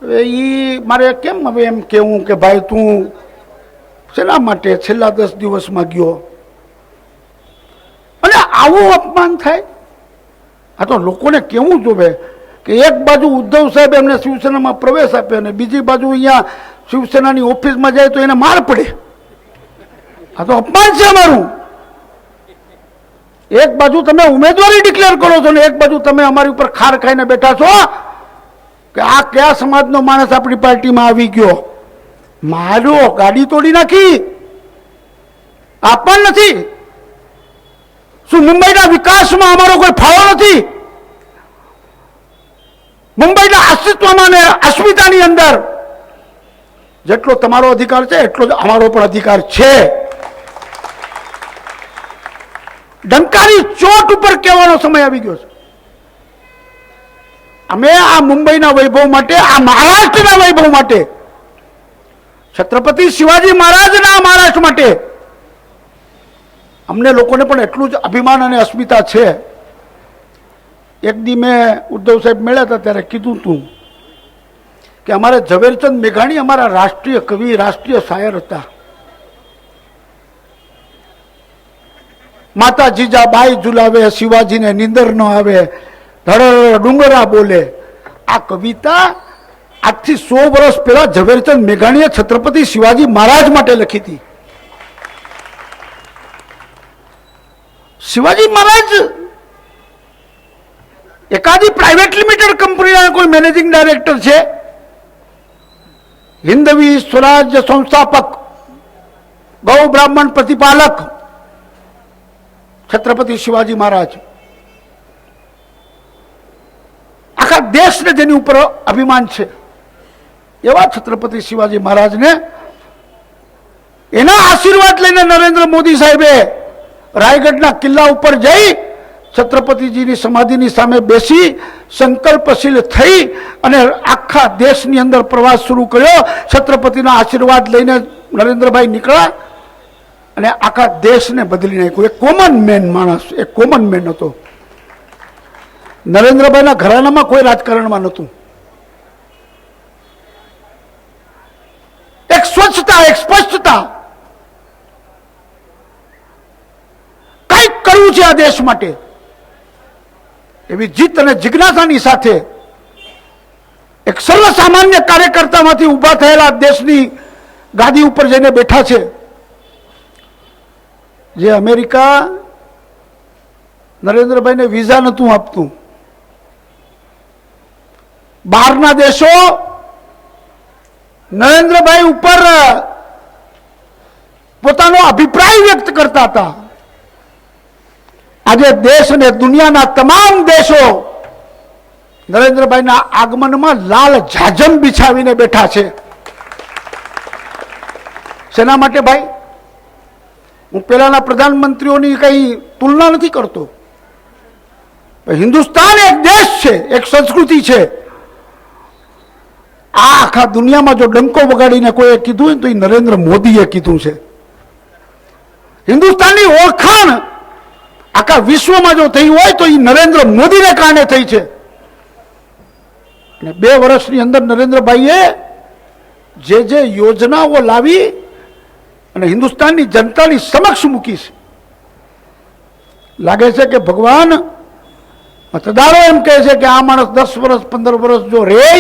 હવે ઈ મારે કેમ હવે એમ કેવું કે ભાઈ તું શેના માટે છેલ્લા 10 દિવસમાં ગયો? અને આવું અપમાન થાય? આ તો લોકોને કેવું જોવે કે એક બાજુ ઉદ્ધવ સાહેબ એમને શિવસેનામાં પ્રવેશ આપ્યો અને બીજી બાજુ અહીંયા શિવસેનાની ઓફિસમાં જાય તો એને માર પડે. આ તો અપમાન છે અમારું. એક બાજુ તમે ઉમેદવારી ડિક્લેર કરો છો ને એક બાજુ તમે અમારી ઉપર ખાર ખાઈને બેઠા છો કે આ કયા સમાજનો માણસ આપણી પાર્ટીમાં આવી ગયો. મારો ગાડી તોડી નાખી. આપણ નથી. શું મુંબઈના વિકાસમાં અમારો કોઈ ફાળો નથી? મુંબઈના અસ્તિત્વમાં અને અસ્મિતાની અંદર જેટલો તમારો અધિકાર છે એટલો જ અમારો પણ અધિકાર છે. ડંકાની ચોટ ઉપર કહેવાનો સમય આવી ગયો છે. અમે આ મુંબઈના વૈભવ માટે, આ મહારાષ્ટ્રના વૈભવ માટે, છત્રપતિ શિવાજી મહારાજના મહારાષ્ટ્ર માટે અમને લોકોને પણ એટલું જ અભિમાન અને અસ્મિતા છે. એક દી મેં ઉદ્ધવ સાહેબ મળ્યા હતા ત્યારે કીધું હતું કે અમારે ઝવેરચંદ મેઘાણી અમારા રાષ્ટ્રીય કવિ, રાષ્ટ્રીય શાયર હતા. માતા જીજાબાઈ ઝુલાવે, શિવાજીને નીંદર ન આવે, ધડ ડુંગરા બોલે. આ કવિતા આજથી 100 વર્ષ પહેલા ઝવેરચંદ મેઘાણીએ છત્રપતિ શિવાજી મહારાજ માટે લખી હતી. શિવાજી મહારાજ એકાદી પ્રાઇવેટ લિમિટેડ કંપનીના કોઈ મેનેજિંગ ડાયરેક્ટર છે, હિન્દવી સ્વરાજ્ય સંસ્થાપક, ગૌ બ્રાહ્મણ પ્રતિપાલક છત્રપતિ શિવાજી મહારાજ. આખા દેશને જેની ઉપર અભિમાન છે એવા છત્રપતિ શિવાજી મહારાજને એના આશીર્વાદ લઈને નરેન્દ્ર મોદી સાહેબે રાયગઢના કિલ્લા ઉપર જઈ છત્રપતિજીની સમાધિની સામે બેસી સંકલ્પશીલ થઈ અને આખા દેશની અંદર પ્રવાસ શરૂ કર્યો. છત્રપતિના આશીર્વાદ લઈને નરેન્દ્રભાઈ નીકળ્યા અને આખા દેશને બદલી નાખ્યું. એક કોમન મેન માણસ, એક કોમન મેન હતો. નરેન્દ્રભાઈના ઘરાનામાં કોઈ રાજકારણમાં નહોતું. એક સ્વચ્છતા, એક સ્પષ્ટતા, કંઈક કરવું છે આ દેશ માટે એવી જીત અને જિજ્ઞાસાની સાથે એક સર્વસામાન્ય કાર્યકર્તામાંથી ઉભા થયેલા દેશની ગાદી ઉપર જઈને બેઠા છે. જે અમેરિકા નરેન્દ્રભાઈને વિઝા નહોતું આપતું, બહારના દેશો નરેન્દ્રભાઈ ઉપર પોતાનો અભિપ્રાય વ્યક્ત કરતા હતા. આજે દેશ અને દુનિયાના તમામ દેશો નરેન્દ્રભાઈના આગમનમાં લાલ જાજમ બિછાવીને બેઠા છે. શેના માટે ભાઈ? હું પહેલાના પ્રધાનમંત્રીઓની કઈ તુલના નથી કરતો. હિન્દુસ્તાન એક દેશ છે, એક સંસ્કૃતિ છે. આ આખા દુનિયામાં જો ડંકો વગાડીને કોઈએ કીધું હોય તો એ નરેન્દ્ર મોદીએ કીધું છે. હિન્દુસ્તાનની ઓળખાણ આખા વિશ્વમાં જો થઈ હોય તો એ નરેન્દ્ર મોદીને કારણે થઈ છે. અને 2 વર્ષની અંદર નરેન્દ્રભાઈએ જે યોજનાઓ લાવી અને હિન્દુસ્તાનની જનતાની સમક્ષ મૂકી છે, લાગે છે કે ભગવાન મતદારો એમ કહે છે કે આ માણસ 10 વર્ષ 15 વર્ષ જો રહે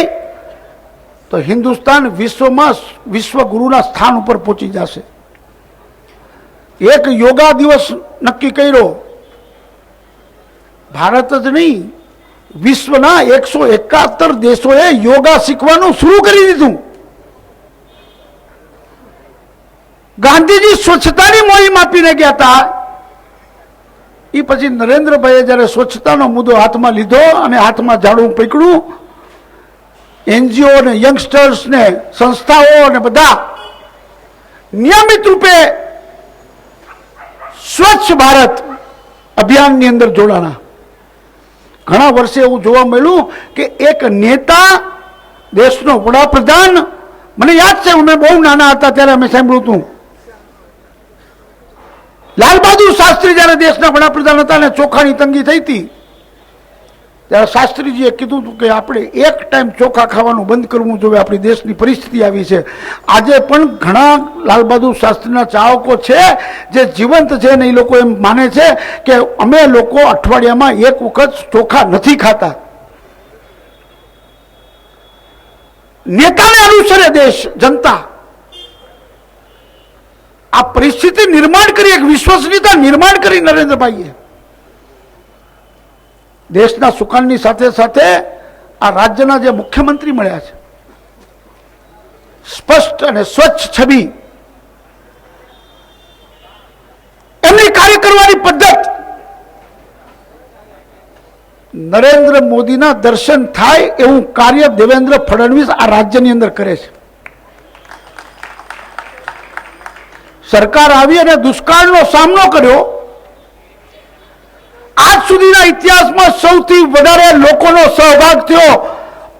તો હિન્દુસ્તાન વિશ્વમાં વિશ્વગુરુના સ્થાન ઉપર પહોંચી જશે. એક યોગા દિવસ નક્કી કર્યો. ભારત જ નહીં, વિશ્વના 171 દેશોએ યોગા શીખવાનું શરૂ કરી દીધું. ગાંધીજી સ્વચ્છતાની મોહિમ આપીને ગયા હતા. એ પછી નરેન્દ્રભાઈએ જ્યારે સ્વચ્છતાનો મુદ્દો હાથમાં લીધો અને હાથમાં ઝાડુ પકડ્યું, એનજીઓ ને યંગસ્ટર્સ ને સંસ્થાઓ અને બધા નિયમિત રૂપે સ્વચ્છ ભારત અભિયાનની અંદર જોડાણા. ઘણા વર્ષે એવું જોવા મળ્યું કે એક નેતા, દેશનો વડાપ્રધાન, મને યાદ છે અમે બહુ નાના હતા ત્યારે અમે સાંભળ્યું હતું, લાલ બહાદુર શાસ્ત્રી જ્યારે દેશના વડાપ્રધાન હતા અને ચોખાની તંગી થઈ હતી ત્યારે શાસ્ત્રીજીએ કીધું હતું કે આપણે એક ટાઈમ ચોખા ખાવાનું બંધ કરવું જોઈએ, આપણી દેશની પરિસ્થિતિ આવી છે. આજે પણ ઘણા લાલ બહાદુર શાસ્ત્રીના ચાહકો છે જે જીવંત છે ને એ લોકો એમ માને છે કે અમે લોકો અઠવાડિયામાં એક વખત ચોખા નથી ખાતા. નેતાને અનુસરે દેશ, જનતા. આ પરિસ્થિતિ નિર્માણ કરી, એક વિશ્વસનીયતા નિર્માણ કરી નરેન્દ્રભાઈએ. દેશના સુકાનની સાથે સાથે આ રાજ્યના જે મુખ્યમંત્રી મળ્યા છે, સ્પષ્ટ અને સ્વચ્છ છબી, એમની કાર્ય કરવાની પદ્ધત, નરેન્દ્ર મોદીના દર્શન થાય એવું કાર્ય દેવેન્દ્ર ફડણવીસ આ રાજ્યની અંદર કરે છે. સરકાર આવી અને દુષ્કાળનો સામનો કર્યો. આજ સુધીના ઇતિહાસમાં સૌથી વધારે લોકોનો સહભાગ થયો.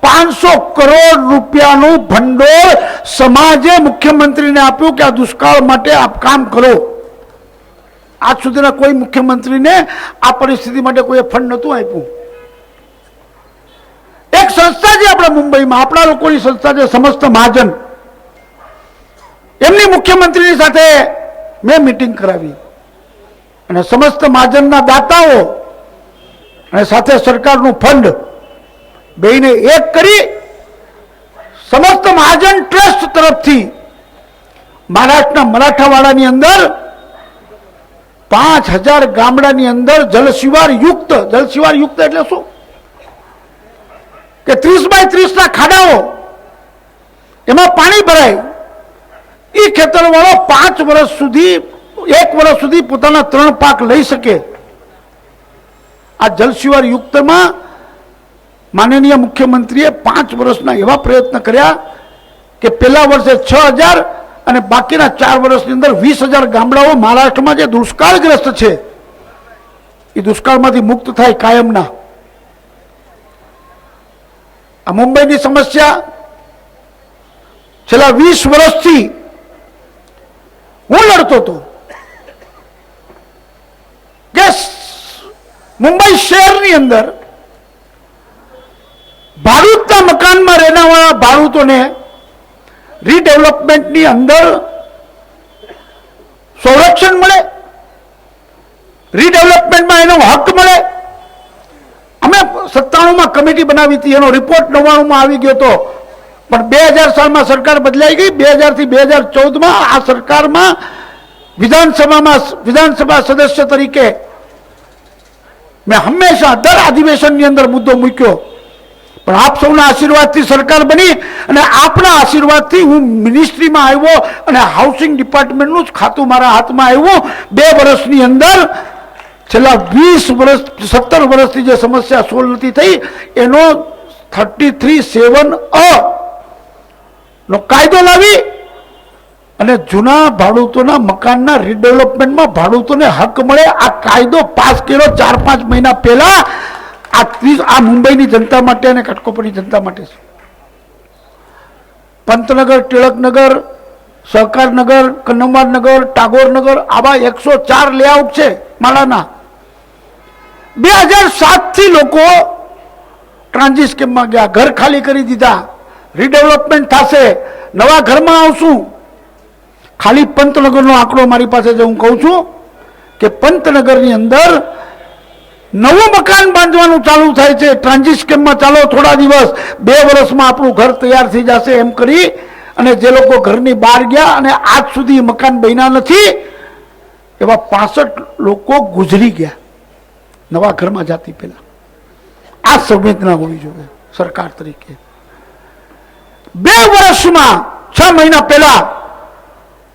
500 કરોડ રૂપિયાનું ભંડોળ સમાજે મુખ્યમંત્રીને આપ્યું કે આ દુષ્કાળ માટે આપ કામ કરો. આજ સુધીના કોઈ મુખ્યમંત્રીને આ પરિસ્થિતિ માટે કોઈ ફંડ નહોતું આપ્યું. એક સંસ્થા છે આપણા મુંબઈમાં, આપણા લોકોની સંસ્થા છે સમસ્ત મહાજન, એમની મુખ્યમંત્રીની સાથે મેં મીટિંગ કરાવી અને સમસ્ત મહાજનના દાતાઓ અને સાથે સરકારનું ફંડ બેને એક કરી સમસ્ત મહાજન ટ્રસ્ટ તરફથી મહારાષ્ટ્રના મરાઠાવાડાની અંદર 5000 ગામડાની અંદર જલશિવાર યુક્ત એટલે શું કે 30 બાય 30 ના ખાડાઓ, એમાં પાણી ભરાય. એ ખેતરવાળો 1 વર્ષ સુધી પોતાના 3 પાક લઈ શકે. આ જલશિવાર યુક્તમાં માનનીય મુખ્યમંત્રીએ 5 વર્ષના એવા પ્રયત્ન કર્યા કે પહેલા વર્ષે 6000 અને બાકીના 4 વર્ષની અંદર 20000 ગામડાઓ મહારાષ્ટ્રમાં જે દુષ્કાળગ્રસ્ત છે એ દુષ્કાળમાંથી મુક્ત થાય કાયમના. આ મુંબઈની સમસ્યા છેલ્લા 20 વર્ષથી હું લડતો હતો કે મુંબઈ શહેરની અંદર ભાડૂતના મકાનમાં રહેનારા ભાડૂતોને રીડેવલપમેન્ટની અંદર સંરક્ષણ મળે, રીડેવલપમેન્ટમાં એનો હક મળે. અમે 97માં કમિટી બનાવી હતી, એનો રિપોર્ટ 99માં આવી ગયો હતો, પણ 2000 સાલમાં સરકાર બદલાઈ ગઈ. 2000 થી 2014માં આ સરકારમાં વિધાનસભા સદસ્ય તરીકે મેં હંમેશા દર અધિવેશનની અંદર મુદ્દો મૂક્યો. પણ આપ સૌના આશીર્વાદથી સરકાર બની અને આપના આશીર્વાદથી હું મિનિસ્ટ્રીમાં આવ્યો અને હાઉસિંગ ડિપાર્ટમેન્ટનું જ ખાતું મારા હાથમાં આવ્યું. 2 વર્ષની અંદર છેલ્લા 17 વર્ષથી જે સમસ્યા સોલ્વ નથી થઈ એનો 33(7)A નો કાયદો લાવી અને જૂના ભાડૂતોના મકાનના રીડેવલપમેન્ટમાં ભાડૂતોને હક મળે આ કાયદો પાસ કર્યો 4-5 મહિના પહેલા. આ મુંબઈની જનતા માટે અને કટકોપરની જનતા માટે છે. પંતનગર, ટિળકનગર, સહકારનગર, કન્નમવારનગર, ટાગોરનગર આવા 104 લેઆઉટ છે માળાના. 2007 થી લોકો ટ્રાન્ઝિટ સ્કીમમાં ગયા, ઘર ખાલી કરી દીધા, રીડેવલપમેન્ટ થશે, નવા ઘરમાં આવશું. ખાલી પંતનગરનો આંકડો મારી પાસે છે, હું કહું છું કે પંતનગરની અંદર નવું મકાન બાંધવાનું ચાલુ થાય છે. ટ્રાન્ઝિટ સ્કીમમાં ચાલો થોડા દિવસ, 2 વર્ષમાં આપણું ઘર તૈયાર થઈ જશે એમ કરી અને જે લોકો ઘરની બહાર ગયા અને આજ સુધી મકાન બન્યા નથી એવા 65 લોકો ગુજરી ગયા નવા ઘરમાં જાતી પહેલા. આ સંવેદના હોવી જોઈએ સરકાર તરીકે. 2 વર્ષમાં 6 મહિના પહેલા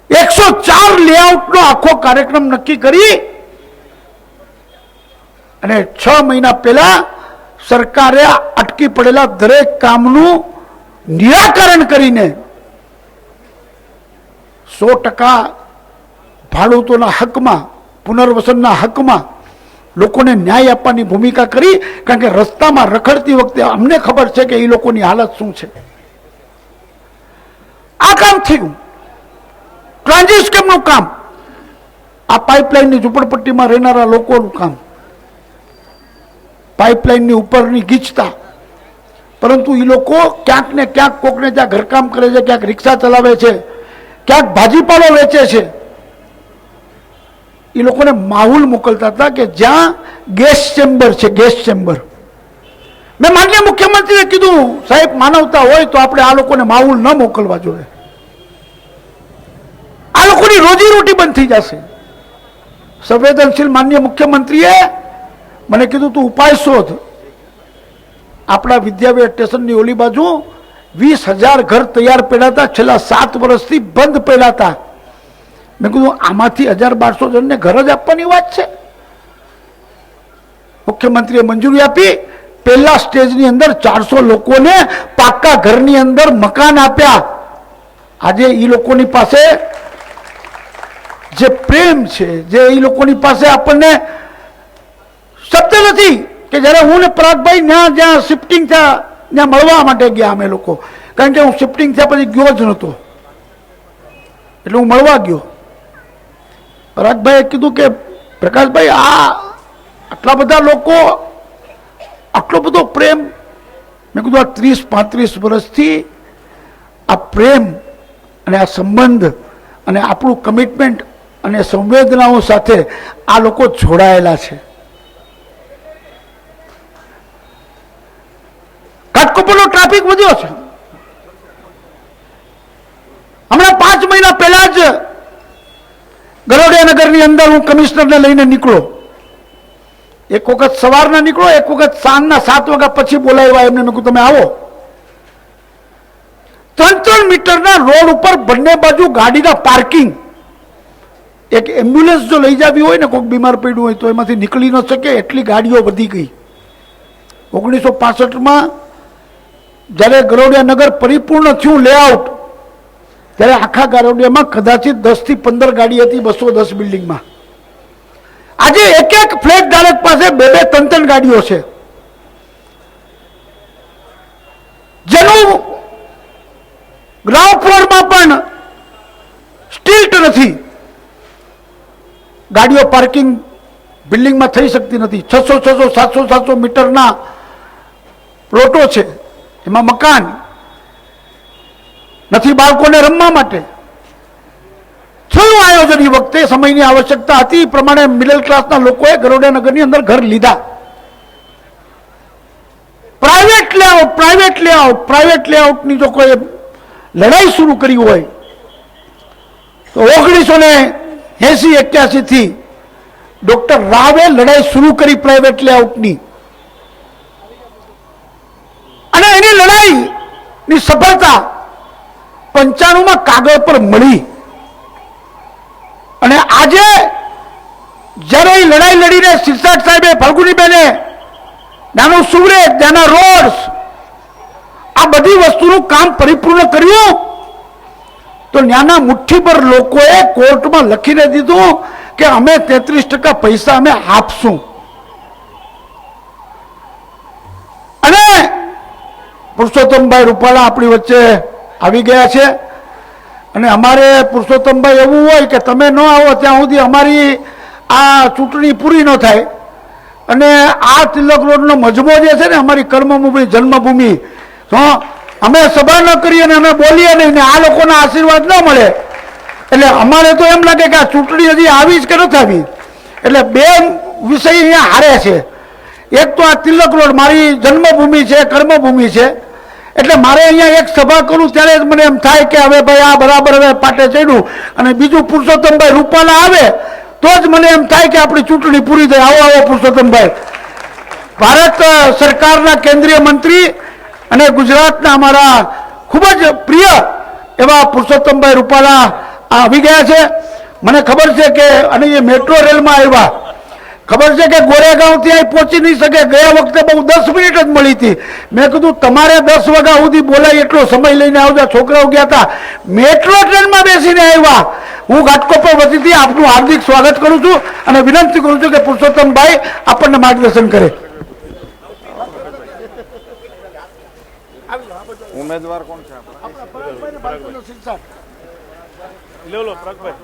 104 લેઆઉટનો આખો કાર્યક્રમ નક્કી કરી અને 6 મહિના પહેલા સરકારે અટકી પડેલા દરેક કામનું નિરાકરણ કરીને 100% ભાડૂતોના હકમાં, પુનર્વસનના હકમાં લોકોને ન્યાય આપવાની ભૂમિકા કરી. કારણ કે રસ્તામાં રખડતી વખતે અમને ખબર છે કે એ લોકોની હાલત શું છે. આ કામ થયું, ટ્રાન્ઝિટ સ્કીમનું કામ, આ પાઇપલાઇનની ઝૂંપડપટ્ટીમાં રહેનારા લોકોનું કામ, પાઇપલાઇનની ઉપરની ગીચતા. પરંતુ એ લોકો ક્યાંક ને ક્યાંક કોકને ત્યાં ઘરકામ કરે છે, ક્યાંક રિક્ષા ચલાવે છે, ક્યાંક ભાજીપાલો વેચે છે. એ લોકોને માહુલ મોકલતા હતા કે જ્યાં ગેસ ચેમ્બર છે, ગેસ ચેમ્બર. મેં માનનીય મુખ્યમંત્રીએ કીધું, સાહેબ માનવતા હોય તો આપણે આ લોકોને માહુલ ન મોકલવા જોઈએ. આ લોકોની રોજીરોટી બંધ થઈ જશે. સંવેદનશીલ માનનીય મુખ્યમંત્રીએ મને કીધું તું ઉપાય શોધ. આપણા વિદ્યાપીઠ સ્ટેશનની ઓલી બાજુ 20,000 ઘર તૈયાર પડ્યા હતા, છેલ્લા 7 વર્ષથી બંધ પડ્યા હતા. મેં કીધું આમાંથી 1,200 જણને ઘર જ આપવાની વાત છે. મુખ્યમંત્રીએ મંજૂરી આપી. પહેલા સ્ટેજની અંદર 400 લોકોને પાક્કા ઘરની અંદર મકાન આપ્યા. આજે એ લોકોની પાસે જે પ્રેમ છે, જે એ લોકોની પાસે આપણને શબ્દ નથી કે જ્યારે હું ને પરાગભાઈ જ્યાં શિફ્ટિંગ થયા ત્યાં મળવા માટે ગયા અમે લોકો. કારણ કે હું શિફ્ટિંગ થયા પછી ગયો જ નહોતો, એટલે હું મળવા ગયો. પરાગભાઈએ કીધું કે પ્રકાશભાઈ આટલા બધા લોકો, આટલો બધો પ્રેમ. મેં કીધું આ 30-35 વર્ષથી આ પ્રેમ અને આ સંબંધ અને આપણું કમિટમેન્ટ અને સંવેદનાઓ સાથે આ લોકો જોડાયેલા છે. ઘાટકોપરનો ટ્રાફિક વધ્યો છે. હમણાં 5 મહિના પહેલા જ ગરોડિયા નગરની અંદર હું કમિશનરને લઈને નીકળો. એક વખત સવારના નીકળો, એક વખત સાંજના 7 વાગ્યા પછી બોલાવ્યા એમને. મેં કીધું તમે આવો. 3 મીટરના રોડ ઉપર બંને બાજુ ગાડીના પાર્કિંગ. એક એમ્બ્યુલન્સ જો લઈ જાવી હોય ને, કોઈક બીમાર પડ્યું હોય તો એમાંથી નીકળી ન શકે એટલી ગાડીઓ વધી ગઈ. 1965માં જ્યારે ગરોડિયા નગર પરિપૂર્ણ થયું લેઆઉટ, ત્યારે આખા ગરોડિયામાં કદાચિત 10 થી 15 ગાડી હતી 210 બિલ્ડિંગમાં. આજે એક ફ્લેટ ધારક પાસે 2-3 ગાડીઓ છે, જેનું ગ્રાઉન્ડ ફ્લોરમાં પણ સ્ટીલ્ટ નથી. ગાડીઓ પાર્કિંગ બિલ્ડિંગમાં થઈ શકતી નથી. 600, 700 મીટરના પ્લોટો છે, એમાં મકાન નથી બાળકોને રમવા માટે. થયું આયોજન એ વખતે, સમયની આવશ્યકતા હતી, એ પ્રમાણે મિડલ ક્લાસના લોકોએ ગરોડિયા નગરની અંદર ઘર લીધા. પ્રાઇવેટ લેઆઉટની જો કોઈ લડાઈ શરૂ કરી હોય તો 1980-81 થી ડોક્ટર રાવે લડાઈ શરૂ કરી પ્રાઇવેટ લેઆઉટની. અને એની લડાઈની સફળતા 95માં કાગળ પર મળી. અને આજે જ્યારે એ લડાઈ લડીને સિરસાટ સાહેબે, ફાલ્ગુનીબેને નાનું સુવરેજ, ત્યાંના રોડ્સ, આ બધી વસ્તુનું કામ પરિપૂર્ણ કર્યું તો ત્યાંના મુઠ્ઠીભર લોકોએ કોર્ટમાં લખીને દીધું કે અમે 33% પૈસા અમે આપશું. અને પુરુષોત્તમભાઈ રૂપાલા આપણી વચ્ચે આવી ગયા છે. અને અમારે પુરુષોત્તમભાઈ એવું હોય કે તમે ન આવો ત્યાં સુધી અમારી આ ચૂંટણી પૂરી ન થાય. અને આ તિલક રોડનો મજબો જે છે ને અમારી કર્મભૂમિ જન્મભૂમિ, તો અમે સભા ન કરીએ ને અમે બોલીએ નહીં ને આ લોકોના આશીર્વાદ ન મળે એટલે અમારે તો એમ લાગે કે આ ચૂંટણી હજી આવી જ કે નથી આવી. એટલે બે વિષય અહીંયા હારે છે. એક તો આ તિલક રોડ મારી જન્મભૂમિ છે, કર્મભૂમિ છે, એટલે મારે અહીંયા એક સભા કરું ત્યારે જ મને એમ થાય કે હવે ભાઈ આ બરાબર હવે પાટે ચડ્યું. અને બીજું પુરુષોત્તમભાઈ રૂપાલા આવે તો જ મને એમ થાય કે આપણી ચૂંટણી પૂરી થાય. આવો આવો પુરુષોત્તમભાઈ, ભારત સરકારના કેન્દ્રીય મંત્રી અને ગુજરાતના અમારા ખૂબ જ પ્રિય એવા પુરુષોત્તમભાઈ રૂપાલા આવી ગયા છે. મને ખબર છે કે અને એ મેટ્રો રેલમાં આવ્યા, ખબર છે કે ગોરેગાંવથી અહીં પહોંચી નહીં શકે. ગયા વખતે બહુ 10 મિનિટ જ મળી હતી. મેં કીધું તમારે 10 વાગ્યા સુધી બોલાય એટલો સમય લઈને આવજો. છોકરાઓ ગયા હતા, મેટ્રો ટ્રેનમાં બેસીને આવ્યા. હું ઘાટકોપર વતીથી આપનું હાર્દિક સ્વાગત કરું છું અને વિનંતી કરું છું કે પુરુષોત્તમભાઈ આપણને માર્ગદર્શન કરે. ઉમેદવાર કોણ છે લો પરાગભાઈ.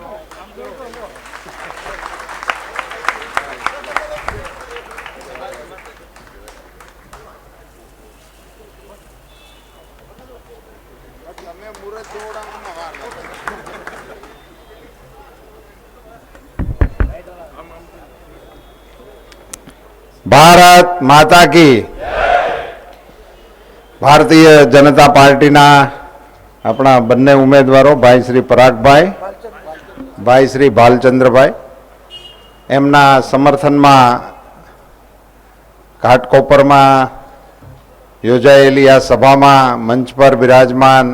ભારત માતા કી. ભારતીય જનતા પાર્ટીના આપણા બંને ઉમેદવારો ભાઈ શ્રી પરાગભાઈ, ભાઈ શ્રી ભાલચંદ્રભાઈ, એમના સમર્થનમાં ઘાટકોપરમાં યોજાયેલી આ સભામાં મંચ પર બિરાજમાન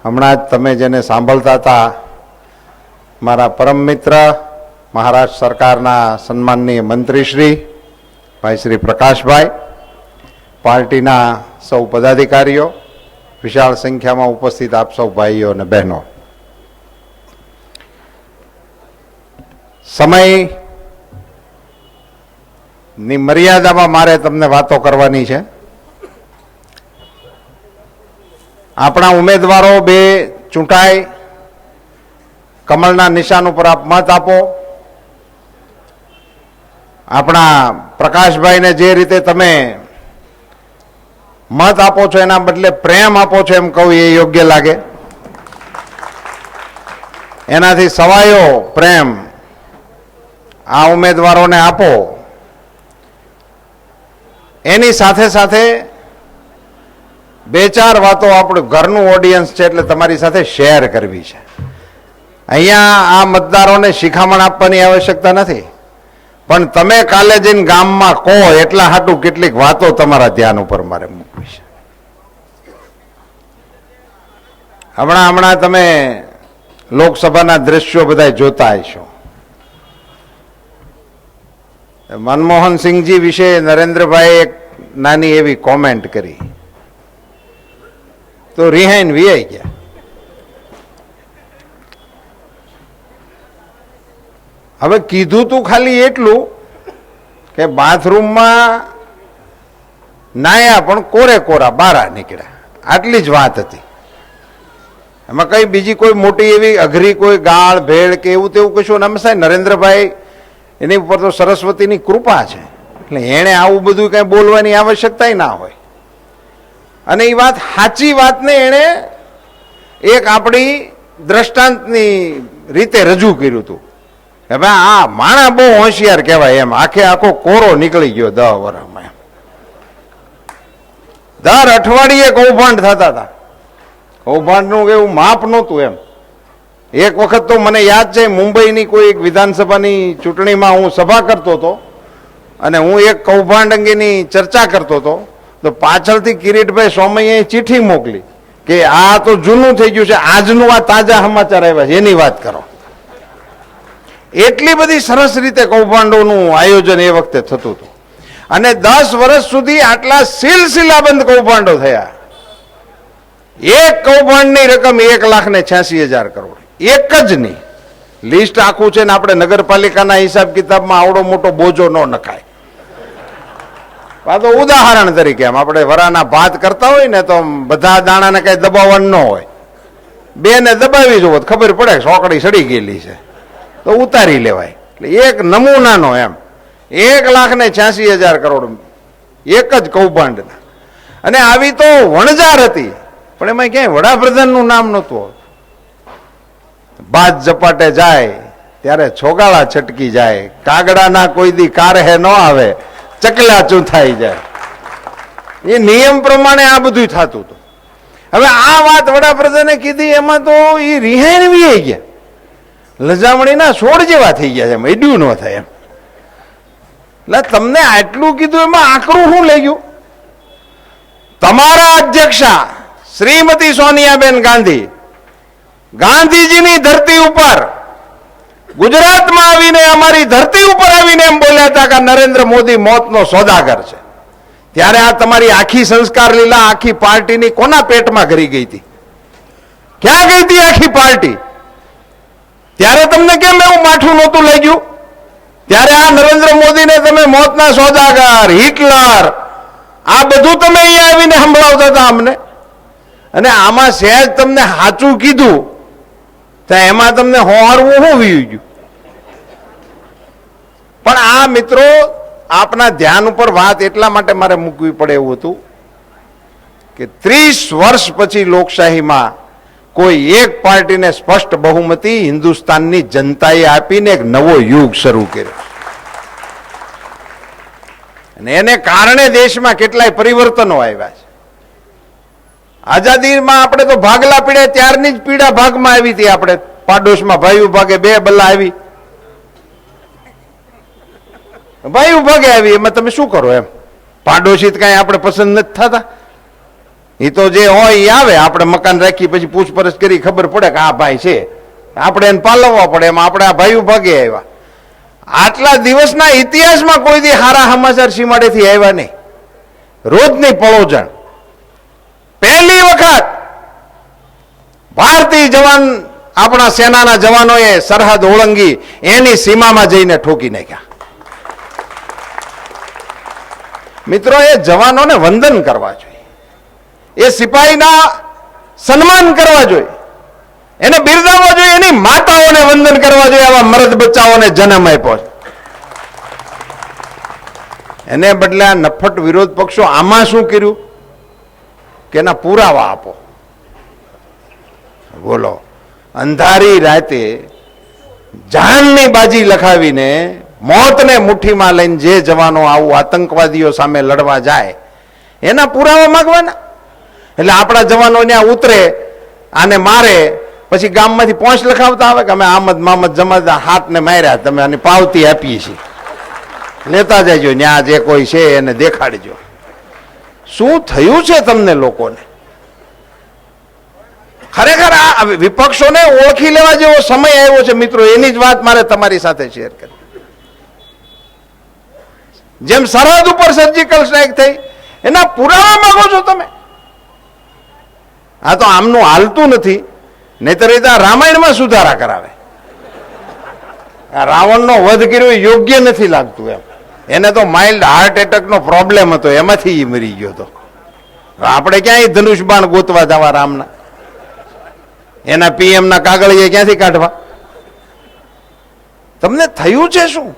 હમણાં જ તમે જેને સાંભળતા હતા મારા પરમ મિત્ર મહારાષ્ટ્ર સરકારના સન્માનનીય મંત્રીશ્રી ભાઈ શ્રી પ્રકાશભાઈ, પાર્ટીના સૌ પદાધિકારીઓ, વિશાળ સંખ્યામાં ઉપસ્થિત આપ સૌ ભાઈઓ અને બહેનો, સમયની મર્યાદામાં મારે તમને વાતો કરવાની છે. આપણા ઉમેદવારો બે ચૂંટાય, કમળના નિશાન ઉપર આપ મત આપો. આપણા પ્રકાશભાઈને જે રીતે તમે મત આપો છો એના બદલે પ્રેમ આપો છો એમ કહું એ યોગ્ય લાગે. એનાથી સવાયો પ્રેમ આ ઉમેદવારોને આપો. એની સાથે સાથે બે ચાર વાતો આપણું ઘરનું ઓડિયન્સ છે એટલે તમારી સાથે શેર કરવી છે. અહીંયા આ મતદારોને શિખામણ આપવાની આવશ્યકતા નથી, પણ તમે કાલે જઈને ગામમાં કહો એટલા હાટું કેટલીક વાતો તમારા ધ્યાન ઉપર મારે મૂકવી છે. હમણાં તમે લોકસભાના દ્રશ્યો બધા જોતા હશો. મનમોહનસિંહજી વિશે નરેન્દ્રભાઈ એક નાની એવી કોમેન્ટ કરી તો રિહાઈન વિયાઈ ગયા. હવે કીધું તું ખાલી એટલું કે બાથરૂમમાં નાયા પણ કોરે કોરા બારા નીકળ્યા, આટલી જ વાત હતી. એમાં કઈ બીજી કોઈ મોટી એવી અઘરી કોઈ ગાળ ભેળ કે એવું તેવું કશું નામ સાહેબ નરેન્દ્રભાઈ એની ઉપર તો સરસ્વતીની કૃપા છે એટલે એણે આવું બધું કઈ બોલવાની આવશ્યકતા ના હોય. અને એ વાત સાચી વાતને એણે એક આપણી દ્રષ્ટાંતની રીતે રજૂ કર્યું હતું કે ભાઈ આ માણા બહુ હોશિયાર કહેવાય એમ. આખો કોરો નીકળી ગયો 10 વર્ષમાં એમ. દર અઠવાડિયે કૌભાંડ થતા હતા. કૌભાંડનું એવું માપ નહોતું એમ. એક વખત તો મને યાદ છે મુંબઈની કોઈ એક વિધાનસભાની ચૂંટણીમાં હું સભા કરતો હતો અને હું એક કૌભાંડ અંગેની ચર્ચા કરતો હતો તો પાછળથી કિરીટભાઈ સોમૈયાએ ચિઠ્ઠી મોકલી કે આ તો જૂનું થઈ ગયું છે, આજનું આ તાજા સમાચાર આવ્યા છે એની વાત કરો. એટલી બધી સરસ રીતે કૌભાંડોનું આયોજન એ વખતે થતું હતું અને 10 વર્ષ સુધી આટલા સિલસિલાબંધ કૌભાંડો થયા. એક કૌભાંડની રકમ 1,86,000 કરોડ, એક જ નહીં. લિસ્ટ આખું છે ને આપણે નગરપાલિકાના હિસાબ કિતાબમાં આવડો મોટો બોજો ન નખાય. આ તો ઉદાહરણ તરીકે આમ આપણે વરાના ભાત કરતા હોય ને તો બધા દાણાને કઈ દબાવવાનું ન હોય, બે ને દબાવી જવો ખબર પડે સોકડી સડી ગયેલી છે તો ઉતારી લેવાય. એટલે એક નમૂનાનો એમ 1,86,000 કરોડ એક જ કૌભાંડના. અને આવી તો વણઝાર હતી, પણ એમાં ક્યાંય વડાપ્રધાનનું નામ નહોતું. બાજ ઝપાટે જાય ત્યારે છોગાળા છટકી જાય, કાગડાના કોઈ દી કારહે ન આવે, ચકલા ચૂંથાઈ જાય. એ નિયમ પ્રમાણે આ બધું થતું હતું. હવે આ વાત વડાપ્રધાને કીધી એમાં તો એ રિહાઈને વી ગયા, લજામણીના છોડ જેવા થઈ ગયા છે, એમ એડ્યું ન થાય એમ. એટલે તમને આટલું કીધું એમાં આકરું શું લઈ ગયું? તમારા અધ્યક્ષા શ્રીમતી સોનિયાબેન ગાંધી ગાંધીજીની ધરતી ઉપર ગુજરાતમાં આવીને અમારી ધરતી ઉપર આવીને એમ બોલ્યા હતા કે નરેન્દ્ર મોદી મોતનો સોદાગર છે. ત્યારે આ તમારી આખી સંસ્કાર લીલા આખી પાર્ટીની કોના પેટમાં ઘરી ગઈ હતી? ક્યાં ગઈ હતી આખી પાર્ટી? ત્યારે તમને કેમ એવું માઠું નહોતું લઈ ગયું? ત્યારે આ નરેન્દ્ર મોદીને તમે મોતના સોદાગર, હિટલર, આ બધું તમે અહીંયા આવીને સંભળાવતા હતા અમને. અને આમાં સહેજ તમને સાચું કીધું તો એમાં તમને હોરવું શું વી ગયું? પણ આ મિત્રો આપના ધ્યાન ઉપર વાત એટલા માટે મારે મૂકવી પડે એવું હતું કે 30 વર્ષ પછી લોકશાહીમાં કોઈ એક પાર્ટીને સ્પષ્ટ બહુમતી હિન્દુસ્તાનની જનતાએ આપીને એક નવો યુગ શરૂ કર્યો. અને એને કારણે દેશમાં કેટલાય પરિવર્તનો આવ્યા છે. આઝાદીમાં આપણે તો ભાગલા પીડ્યા ત્યારની જ પીડા ભાગમાં આવી હતી. આપણે પાડોશમાં ભાઈ ભાગે 2 બલ્લા આવી, ભાઈ ભાગે આવી, એમાં તમે શું કરો એમ? પાડોશી કઈ આપણે પસંદ નથી થતા. એ તો જે હોય એ આવે, આપણે મકાન રાખી પછી પૂછપરછ કરી ખબર પડે કે આ ભાઈ છે, આપણે એને પાલવવા પડે. એમાં આપણે આ ભાઈ ભાગે આવ્યા. આટલા દિવસના ઇતિહાસમાં કોઈ દી હારા સમાચાર સીમાડેથી આવ્યા નહીં. રોજની પળોજણ. પહેલી વખત ભારતીય જવાન, આપણા સેનાના જવાનોએ સરહદ ઓળંગી એની સીમામાં જઈને ઠોકી નાખ્યા. મિત્રો, એ જવાનોને વંદન કરવા જોઈએ, એ સિપાહીના સન્માન કરવા જોઈએ, એને બિરદાવવા જોઈએ, એની માતાઓને વંદન કરવા જોઈએ. આવા મરદ બચ્ચાઓને જન્મ આપ્યો છે. એને બદલે આ નફટ વિરોધ પક્ષો આમાં શું કર્યું કે એના પુરાવા આપો. બોલો, અંધારી રાતે જાનની બાજી લખાવીને મોતને મુઠ્ઠીમાં લઈને જે જવાનો આવું આતંકવાદીઓ સામે લડવા જાય એના પુરાવા માંગવાના. એટલે આપણા જવાનો ત્યાં ઉતરે, આને મારે, પછી ગામમાંથી પોંચ લખાવતા આવે કે અમે આમદ મામદ જમાદાર હાથને માર્યા, તમે આની પાવતી આપીએ છીએ, લેતા જજો, ત્યાં જે કોઈ છે એને દેખાડજો. શું થયું છે તમને લોકોને? ખરેખર આ વિપક્ષોને ઓળખી લેવા જેવો સમય આવ્યો છે મિત્રો. એની જ વાત મારે તમારી સાથે શેર કરી. જેમ સરહદ ઉપર સર્જિકલ સ્ટ્રાઇક થઈ, એના પુરાવા માંગો છો તમે? આ તો આમનું હાલતું નથી. નહીતર એ રામાયણમાં સુધારા કરાવે. આ રાવણનો વધ કર્યો યોગ્ય નથી લાગતું એમ. એને તો માઇલ્ડ હાર્ટ એટેકનો પ્રોબ્લેમ હતો, એમાંથી એ મરી ગયો હતો. આપણે ક્યાંય ધનુષ બાણ ગોતવા જવા રામના? એના પીએમના કાગળિયે ક્યાંથી કાઢવા? તમને થયું છે શું?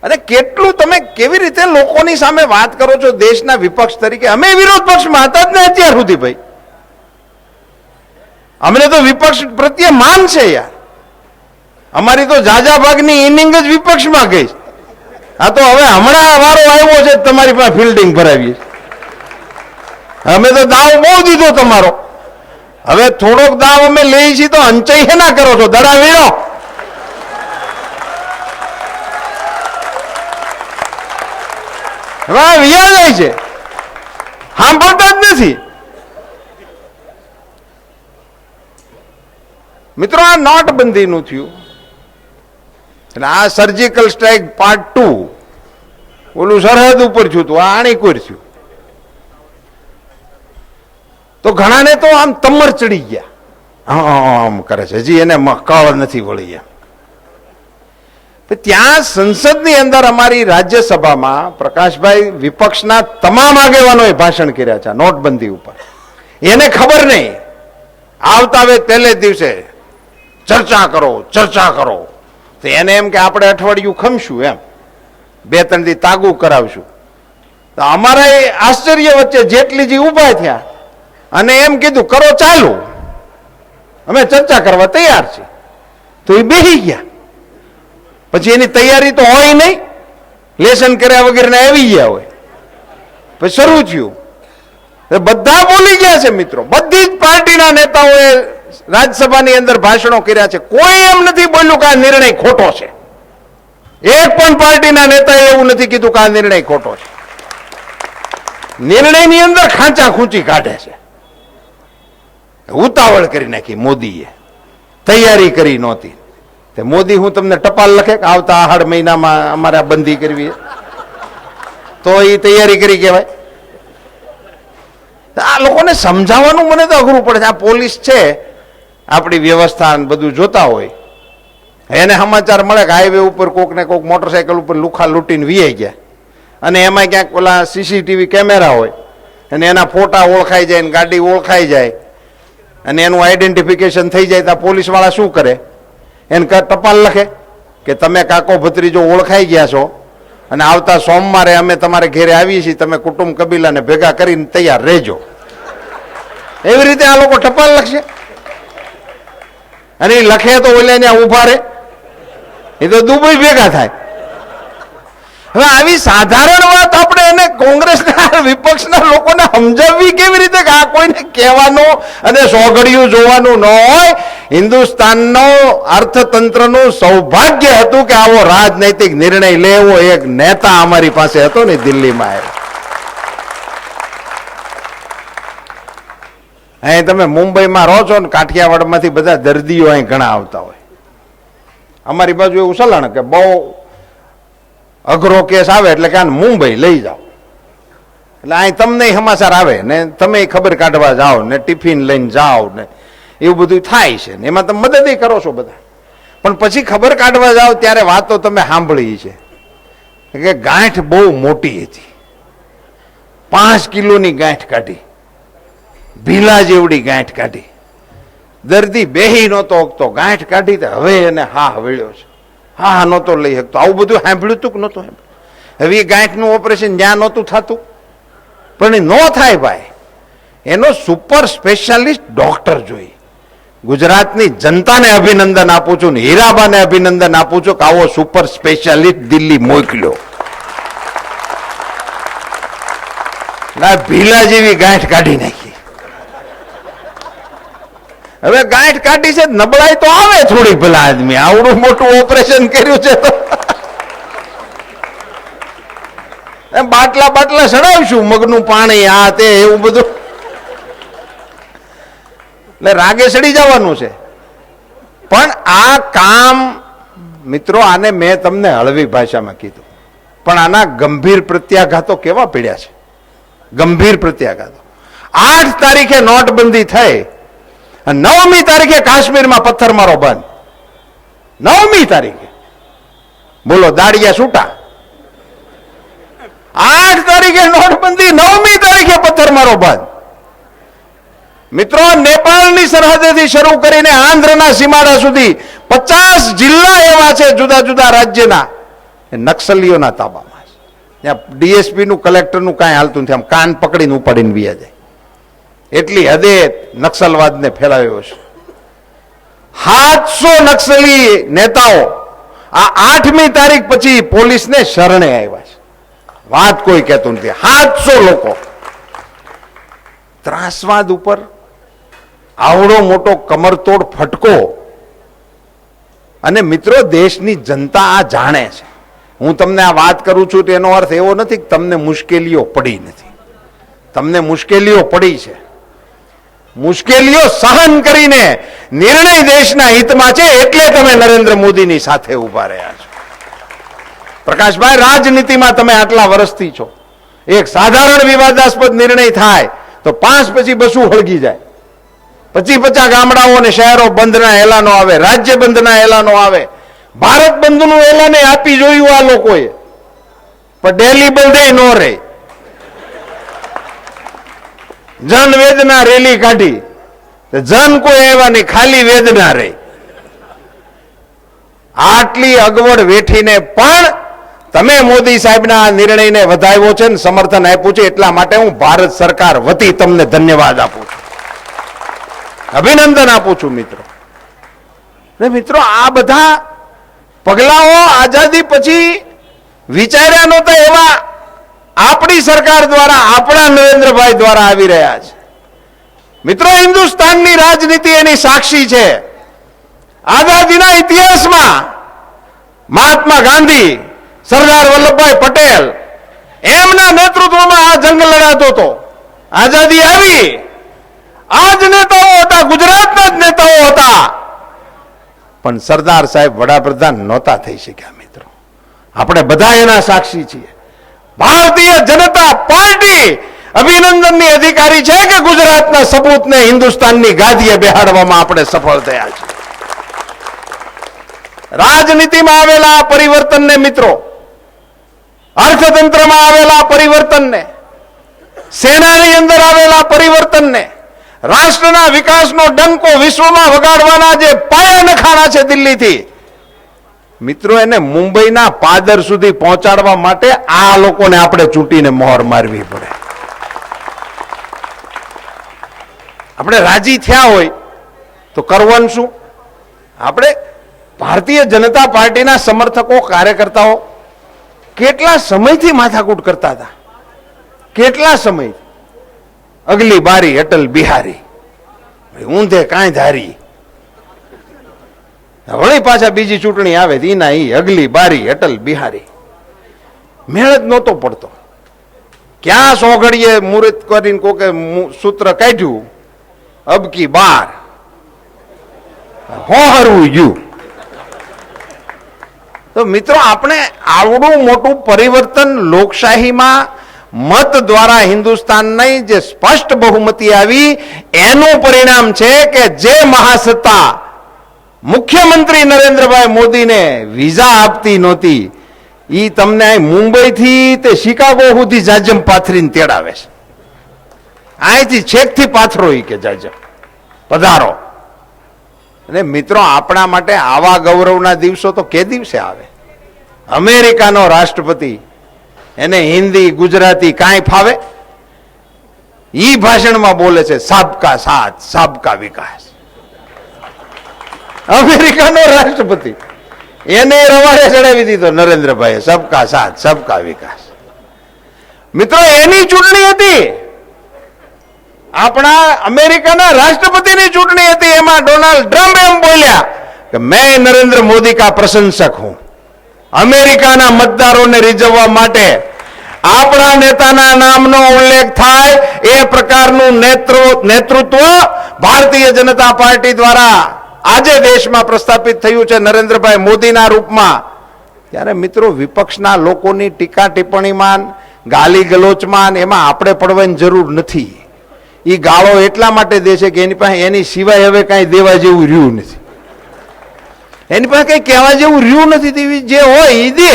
અને કેટલું તમે કેવી રીતે લોકોની સામે વાત કરો છો દેશના વિપક્ષ તરીકે? અમે વિરોધ પક્ષમાં હતા જ ને અત્યાર સુધી ભાઈ. અમને તો વિપક્ષ પ્રત્યે માન છે યાર. અમારી તો જાજા ભાગની ઇનિંગ જ વિપક્ષમાં ગઈ. આ તો હવે હમણાં વારો આવ્યો છે તમારી પાસે ફિલ્ડિંગ ભરાવીએ. અમે તો દાવ બહુ દીધો તમારો. હવે થોડોક દાવ અમે લઈએ છીએ તો અંચઈ હેના કરો છો? દડા વીણો. હવે વિયા જાય છે, સાંભળતા જ નથી. મિત્રો, આ નોટબંધીનું થયું, એટલે આ સર્જિકલ સ્ટ્રાઇક પાર્ટ 2, ઓલું સરહદ ઉપર થયું હતું, આ આણીકોર થયું. તો ઘણાને તો આમ તમર ચડી ગયા, આમ કરે છે, હજી એને કળ નથી વળી એમ. ત્યાં સંસદની અંદર અમારી રાજ્યસભામાં પ્રકાશભાઈ વિપક્ષના તમામ આગેવાનોએ ભાષણ કર્યા છે નોટબંધી ઉપર. એને ખબર નહીં, આવતા આવે પહેલે દિવસે ચર્ચા કરો ચર્ચા કરો, તો એને એમ કે આપણે અઠવાડિયું ખમશું એમ. 2-3 દી તાગુ કરાવશું. તો અમારા એ આશ્ચર્ય વચ્ચે જેટલીજી ઊભા થયા અને એમ કીધું કરો ચાલુ, અમે ચર્ચા કરવા તૈયાર છીએ. તો એ બેસી ગયા. પછી એની તૈયારી તો હોય નહીં, લેસન કર્યા વગર આવી ગયા હોય. પછી શરૂ થયું. બધા બોલી ગયા છે મિત્રો, બધી જ પાર્ટીના નેતાઓએ રાજ્યસભાની અંદર ભાષણો કર્યા છે. કોઈ એમ નથી બોલ્યું કે આ નિર્ણય ખોટો છે. એક પણ પાર્ટીના નેતાએ એવું નથી કીધું કે આ નિર્ણય ખોટો છે. નિર્ણયની અંદર ખાંચા ખૂંચી કાઢે છે. ઉતાવળ કરી નાખી મોદીએ, તૈયારી કરી નહોતી. તે મોદી હું તમને ટપાલ લખે કે આવતા આહાડ મહિનામાં અમારે આ બંધી કરવી, તો એ તૈયારી કરી કહેવાય? આ લોકોને સમજાવવાનું મને તો અઘરું પડે છે. આ પોલીસ છે આપણી વ્યવસ્થા બધું જોતા હોય, એને સમાચાર મળે કે હાઈવે ઉપર કોક ને કોક મોટરસાયકલ ઉપર લુખા લૂંટીને વીઆઈ ગયા, અને એમાં ક્યાંક ઓલા સીસીટીવી કેમેરા હોય અને એના ફોટા ઓળખાઈ જાય ને ગાડી ઓળખાઈ જાય અને એનું આઈડેન્ટિફિકેશન થઈ જાય તો પોલીસવાળા શું કરે? એને ટપાલ લખે કે તમે કાકો ભત્રીજો ઓળખાઈ ગયા છો અને આવતા સોમવારે અમે તમારે ઘેરે આવીએ છીએ, તમે કુટુંબ કબીલાને ભેગા કરીને તૈયાર રહેજો. એવી રીતે આ લોકો ટપાલ લખશે અને એ લખે તો ઓલે ત્યાં ઉભા રહે, એ તો દુબઈ ભેગા થાય. હવે આવી સાધારણ વાત આપણે એને કોંગ્રેસના વિપક્ષના લોકોને સમજાવવી કેવી રીતે કે આ કોઈને કહેવાનો અને સોગડિયું જોવાનું ન હોય? હિન્દુસ્તાનનો અર્થતંત્રનું સૌભાગ્ય હતું કે આવો રાજનૈતિક નિર્ણય લેવો એક નેતા અમારી પાસે હતો ને દિલ્હીમાં. અહીં તમે મુંબઈમાં રહો છો ને, કાઠિયાવાડમાંથી બધા દર્દીઓ અહીં ઘણા આવતા હોય. અમારી બાજુ એવું ચલણ કે બહુ અઘરો કેસ આવે એટલે કે મુંબઈ લઈ જાઓ, એટલે અહીં તમને સમાચાર આવે ને તમે ખબર કાઢવા જાઓ ને ટિફિન લઈને જાઓ ને એવું બધું થાય છે ને એમાં તમે મદદ કરો છો બધા. પણ પછી ખબર કાઢવા જાઓ ત્યારે વાતો તમે સાંભળી છે કે ગાંઠ બહુ મોટી હતી, 5 કિલોની ગાંઠ કાઢી, ભીલા જેવડી ગાંઠ કાઢી, દર્દી બેહી નહોતો શકતો, ગાંઠ કાઢી તો હવે એને હા વળ્યો છે, હા નહોતો લઈ શકતો. આવું બધું સાંભળ્યું તું કે નહોતું સાંભળ્યું? હવે એ ગાંઠનું ઓપરેશન જ્યાં નહોતું થતું, પણ એ ન થાય ભાઈ, એનો સુપર સ્પેશિયાલિસ્ટ ડોક્ટર જોઈએ. ગુજરાતની જનતાને અભિનંદન આપું છું ને હીરાબાને અભિનંદન આપું છું કે આવો સુપર સ્પેશિયાલિસ્ટ દિલ્હી મોકલ્યો. ભીલા જેવી ગાંઠ કાઢી નાખી. હવે ગાંઠ કાઢી છે, નબળાઈ તો આવે થોડી, ભલા આદમી આવડું મોટું ઓપરેશન કર્યું છે તો બાટલા બાટલા ચડાવશું, મગનું પાણી આ તે એવું બધું, એટલે રાગે ચડી જવાનું છે. પણ આ કામ મિત્રો, આને મેં તમને હળવી ભાષામાં કીધું, પણ આના ગંભીર પ્રત્યાઘાતો કેવા પડ્યા છે, ગંભીર પ્રત્યાઘાતો. 8 તારીખે નોટબંધી થઈ, 9મી તારીખે કાશ્મીરમાં પથ્થરમારો બંધ. 9મી તારીખે બોલો, દાડિયા છૂટા. 8 તારીખે નોટબંધી, 9મી તારીખે પથ્થરમારો બંધ. મિત્રો, નેપાળની સરહદેથી શરૂ કરીને આંધ્રના સીમાડા સુધી 50 જિલ્લા એવા છે જુદા જુદા રાજ્યના, નક્સલીઓના તાબામાં છે. ત્યાં ડીએસપી નું, કલેક્ટરનું કાંઈ હાલતું નથી, આમ કાન પકડીને ઉપાડીને વ્યા જાય. એટલી હદે નક્સલવાદને ફેલાવ્યો છે. 700 નક્સલી નેતાઓ આ 8મી તારીખ પછી પોલીસને શરણે આવ્યા છે. વાત કોઈ કહેતું નથી. 700 લોકો ત્રાસવાદ ઉપર આવડો મોટો કમરતોડ ફટકો. અને મિત્રો, દેશની જનતા આ જાણે છે. હું તમને આ વાત કરું છું તેનો અર્થ એવો નથી કે તમને મુશ્કેલીઓ પડી નથી. તમને મુશ્કેલીઓ પડી છે. મુશ્કેલીઓ સહન કરીને નિર્ણય દેશના હિતમાં છે, એટલે તમે નરેન્દ્ર મોદીની સાથે ઉભા રહ્યા છો. પ્રકાશભાઈ, રાજનીતિમાં તમે આટલા વર્ષથી છો. એક સાધારણ વિવાદાસ્પદ નિર્ણય થાય તો 5 પછી બસું હળગી જાય, 50 ગામડાઓ અને શહેરો બંધના એલાનો આવે, રાજ્ય બંધના એલાનો આવે. ભારત બંધનું એલાન આપી જોયું આ લોકોએ, પણ દિલ્હી બંધે ન રહે. જન વેદના રેલી કાઢી, જન કોઈ એવા નહીં, ખાલી વેદના રહી. આટલી અગવડ વેઠીને પણ તમે મોદી સાહેબના આ નિર્ણયને વધાવ્યો છે ને સમર્થન આપ્યું છે, એટલા માટે હું ભારત સરકાર વતી તમને ધન્યવાદ આપું છું, અભિનંદન આપું છું મિત્રો. ને મિત્રો, આ બધા પગલાઓ આઝાદી પછી વિચાર્યા નહોતા એવા આપણી સરકાર દ્વારા, આપણા નરેન્દ્રભાઈ દ્વારા આવી રહ્યા છે. મિત્રો, હિન્દુસ્તાનની રાજનીતિ એની સાક્ષી છે. આઝાદીના ઇતિહાસમાં મહાત્મા ગાંધી, સરદાર વલ્લભભાઈ પટેલ એમના નેતૃત્વમાં આ જંગ લડાતો હતો. આઝાદી આવી, આ જ નેતાઓ હતા, ગુજરાતના જ નેતાઓ હતા, પણ સરદાર સાહેબ વડાપ્રધાન નહોતા થઈ શક્યા. મિત્રો, આપણે બધા એના સાક્ષી છીએ. ભારતીય જનતા પાર્ટી અભિનંદનની અધિકારી છે કે ગુજરાતના સપૂતને હિન્દુસ્તાનની ગાદીએ બેહાડવામાં આપણે સફળ થયા છે. રાજનીતિમાં આવેલા પરિવર્તનને મિત્રો, અર્થતંત્રમાં આવેલા પરિવર્તનને, સેનાની અંદર આવેલા પરિવર્તનને, રાષ્ટ્રના વિકાસનો ડંકો વિશ્વમાં વગાડવાના જે પાયા નખાણા છે દિલ્હીથી, મિત્રો એને મુંબઈના પાદર સુધી પહોંચાડવા માટે આ લોકોને આપણે ચૂંટીને મોહર મારવી પડે. આપણે રાજી થયા હોય તો કરવાનું શું? આપણે ભારતીય જનતા પાર્ટીના સમર્થકો, કાર્યકર્તાઓ કેટલા સમયથી માથાકૂટ કરતા હતા, કેટલા સમય. અગલી બારી અટલ બિહારી, ઊંધે કાંઈ ધારી. વળી પાછા બીજી ચૂંટણી આવે એના અગલી બારી અટલ બિહારી. મેળ જ નહોતો પડતો. ક્યાં સોઘડીએ મુહૂર્ત કરીને કોકે સૂત્ર કાઢ્યું, અબકી બાર હોહરવું ગયું. તો મિત્રો, આપણે આવડું મોટું પરિવર્તન લોકશાહીમાં મત દ્વારા હિન્દુસ્તાનની જે સ્પષ્ટ બહુમતી આવી એનું પરિણામ છે કે જે મહાસત્તા મુખ્યમંત્રી નરેન્દ્રભાઈ મોદીને વિઝા આપતી નહોતી, એ તમને મુંબઈથી તે શિકાગો સુધી જાજમ પાથરીને તેડાવે છે. અહીંથી છેકથી પાથરો કે જાજમ પધારો. અને મિત્રો, આપણા માટે આવા ગૌરવના દિવસો તો કે દિવસે આવે. અમેરિકાનો રાષ્ટ્રપતિ, એને હિન્દી ગુજરાતી કાંઈ ફાવે? ઈ ભાષણમાં બોલે છે સબકા સાથ સબકા વિકાસ. અમેરિકાનો રાષ્ટ્રપતિ, એને રવાડે ચડાવી દીધો નરેન્દ્રભાઈએ, સબકા સાથ સબકા વિકાસ. મિત્રો, એની ચૂંટણી હતી, આપણા અમેરિકાના રાષ્ટ્રપતિની ચૂંટણી હતી. એમાં ડોનાલ્ડ ટ્રમ્પ એમ બોલ્યા કે મેં નરેન્દ્ર મોદી કા પ્રશંસક હું. અમેરિકાના મતદારોને રીઝવવા માટે આપણા નેતાના નામનો ઉલ્લેખ થાય એ પ્રકારનું નેતૃત્વ ભારતીય જનતા પાર્ટી દ્વારા આજે દેશમાં પ્રસ્થાપિત થયું છે નરેન્દ્રભાઈ મોદીના રૂપમાં. ત્યારે મિત્રો, વિપક્ષના લોકોની ટીકા ટિપ્પણીમાં, ગાલી ગલોચમાં એમાં આપણે પડવાની જરૂર નથી. એ ગાળો એટલા માટે દે છે કે એની પાસે એની સિવાય હવે કાંઈ દેવા જેવું રહ્યું નથી, એની પાસે કંઈ કહેવા જેવું રહ્યું નથી. જે હોય એ દે,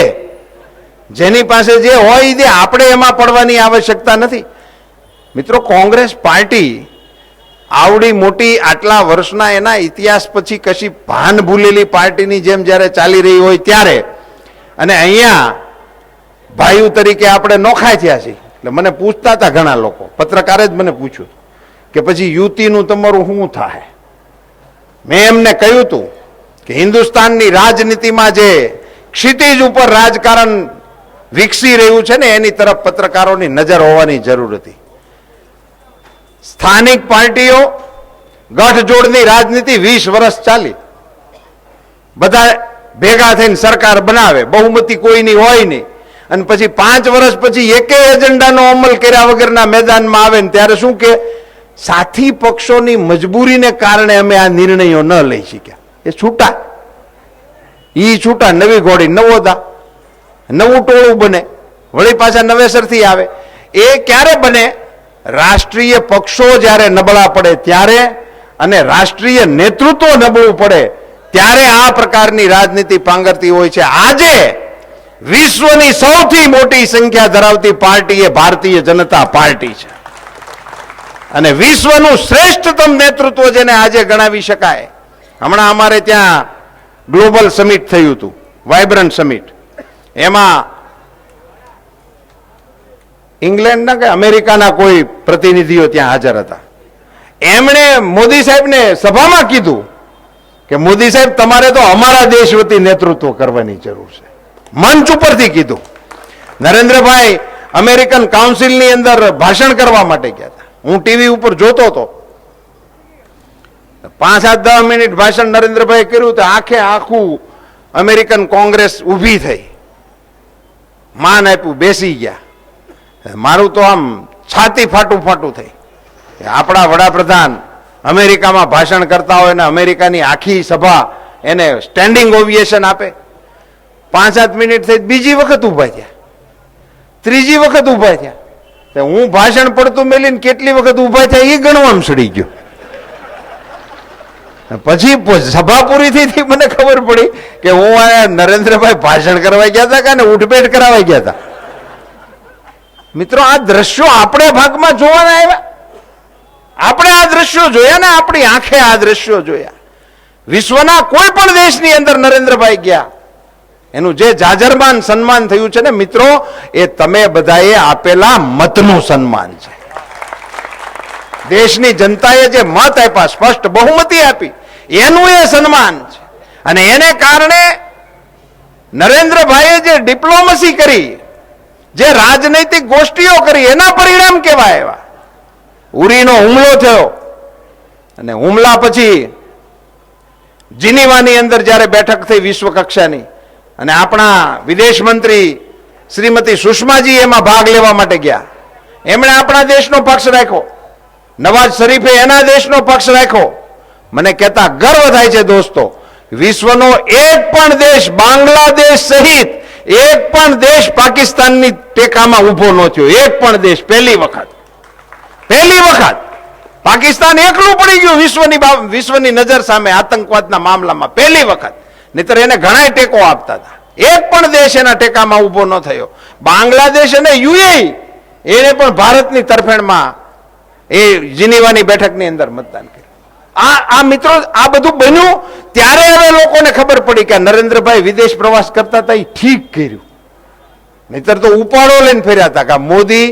જેની પાસે જે હોય એ દે, આપણે એમાં પડવાની આવશ્યકતા નથી. મિત્રો, કોંગ્રેસ પાર્ટી આવડી મોટી આટલા વર્ષના એના ઇતિહાસ પછી કશી ભાન ભૂલેલી પાર્ટીની જેમ જ્યારે ચાલી રહી હોય ત્યારે, અને અહીંયા ભાઈઓ તરીકે આપણે નોખાઈ થયા છીએ. એટલે મને પૂછતા હતા ઘણા લોકો, પત્રકારે જ મને પૂછ્યું કે પછી યુતિનું તમારું શું થાય? મેં એમને કહ્યું હતું કે હિન્દુસ્તાનની રાજનીતિમાં જે ક્ષિતિજ ઉપર રાજકારણ વિકસી રહ્યું છે ને એની તરફ પત્રકારોની નજર હોવાની જરૂર હતી. સ્થાનિક પાર્ટીઓ ગઠજોડની રાજનીતિ 20 વર્ષ ચાલી, બધા ભેગા થઈને સરકાર બનાવે, બહુમતી કોઈની હોય નહીં, અને પછી 5 વર્ષ પછી એકેય એજન્ડાનો અમલ કર્યા વગરના મેદાનમાં આવે ને ત્યારે શું કે સાથી પક્ષોની મજબૂરીને કારણે અમે આ નિર્ણયો ન લઈ શક્યા. એ છૂટા, નવી ઘોડી નવો દા, નવું ટોળું બને, વળી પાછા નવેસરથી આવે. એ ક્યારે બને? રાષ્ટ્રીય પક્ષો જ્યારે નબળા પડે ત્યારે, અને રાષ્ટ્રીય નેતૃત્વ નબળું પડે ત્યારે આ પ્રકારની રાજનીતિ પાંગરતી હોય છે. આજે વિશ્વની સૌથી મોટી સંખ્યા ધરાવતી પાર્ટી એ ભારતીય જનતા પાર્ટી છે, અને વિશ્વનું શ્રેષ્ઠતમ નેતૃત્વ જેને આજે ગણાવી શકાય. હમણાં અમારે ત્યાં ગ્લોબલ સમિટ થયું હતું, વાઇબ્રન્ટ સમિટ. એમાં ઇંગ્લેન્ડના કે અમેરિકાના કોઈ પ્રતિનિધિઓ ત્યાં હાજર હતા. એમણે મોદી સાહેબને સભામાં કીધું કે મોદી સાહેબ તમારે તો અમારા દેશ વતી નેતૃત્વ કરવાની જરૂર છે. મંચ ઉપરથી કીધું. નરેન્દ્રભાઈ અમેરિકન કાઉન્સિલની અંદર ભાષણ કરવા માટે ગયા હતા. હું ટીવી ઉપર જોતો હતો. 5-10 મિનિટ ભાષણ નરેન્દ્રભાઈ કર્યું તો આખે આખું અમેરિકન કોંગ્રેસ ઊભી થઈ, માન આપ્યું, બેસી ગયા. મારું તો આમ છાતી ફાટું ફાટું થઈ. આપણા વડાપ્રધાન અમેરિકામાં ભાષણ કરતા હોય ને અમેરિકાની આખી સભા એને સ્ટેન્ડિંગ ઓવિએશન આપે. 5-7 મિનિટ થઈ, બીજી વખત ઊભા થયા, ત્રીજી વખત ઊભા થયા. હું ભાષણ પડતું મેલીને કેટલી વખત ઊભા થયા એ ગણવામાં સડી ગયો. પછી સભા પૂરી થઈ મને ખબર પડી કે હું આ નરેન્દ્રભાઈ ભાષણ કરવા ગયા હતા કે ઉઠબેઠ કરાવવા ગયા હતા. મિત્રો, આ દ્રશ્યો આપણે ભાગમાં જોવાના આવ્યા. આપણે આ દ્રશ્યો જોયા ને, આપણી આંખે આ દ્રશ્યો જોયા. વિશ્વના કોઈ પણ દેશની અંદર નરેન્દ્રભાઈ ગયા, એનું જે જાજરમાન સન્માન થયું છે ને મિત્રો, એ તમે બધાએ આપેલા મતનું સન્માન છે. દેશની જનતાએ જે મત આપ્યા, સ્પષ્ટ બહુમતી આપી, એનું એ સન્માન છે. અને એને કારણે નરેન્દ્રભાઈએ જે ડિપ્લોમસી કરી, જે રાજનૈતિક ગોષ્ઠીઓ કરી, એના પરિણામ કેવા આવ્યા. ઉરીનો હુમલો થયો અને હુમલા પછી જીનીવાની અંદર જ્યારે બેઠક થઈ વિશ્વ કક્ષાની, અને આપણા વિદેશ મંત્રી શ્રીમતી સુષ્માજી એમાં ભાગ લેવા માટે ગયા. એમણે આપણા દેશનો પક્ષ રાખ્યો. નવાઝ શરીફે એના દેશનો પક્ષ રાખ્યો. મને કહેતા ગર્વ થાય છે દોસ્તો, વિશ્વનો એક પણ દેશ, બાંગ્લાદેશ સહિત એક પણ દેશ પાકિસ્તાનની ટેકામાં ઉભો ન થયો. એક પણ દેશ. પહેલી વખત પાકિસ્તાન એકલું પડી ગયું વિશ્વની નજર સામે આતંકવાદના મામલામાં. પહેલી વખત. નહીતર એને ઘણા ટેકો આપતા હતા. એક પણ દેશ એના ટેકામાં ઉભો ન થયો. બાંગ્લાદેશ અને યુએઈ એને પણ ભારતની તરફેણમાં એ જીનીવાની બેઠકની અંદર મતદાન કર્યું. આ મિત્રો, આ બધું બન્યું ત્યારે હવે લોકોને ખબર પડી કે નરેન્દ્રભાઈ વિદેશ પ્રવાસ કરતા હતા એ ઠીક કર્યું. નહીતર તો ઉપાડો લઈને ફેર્યા હતા કે મોદી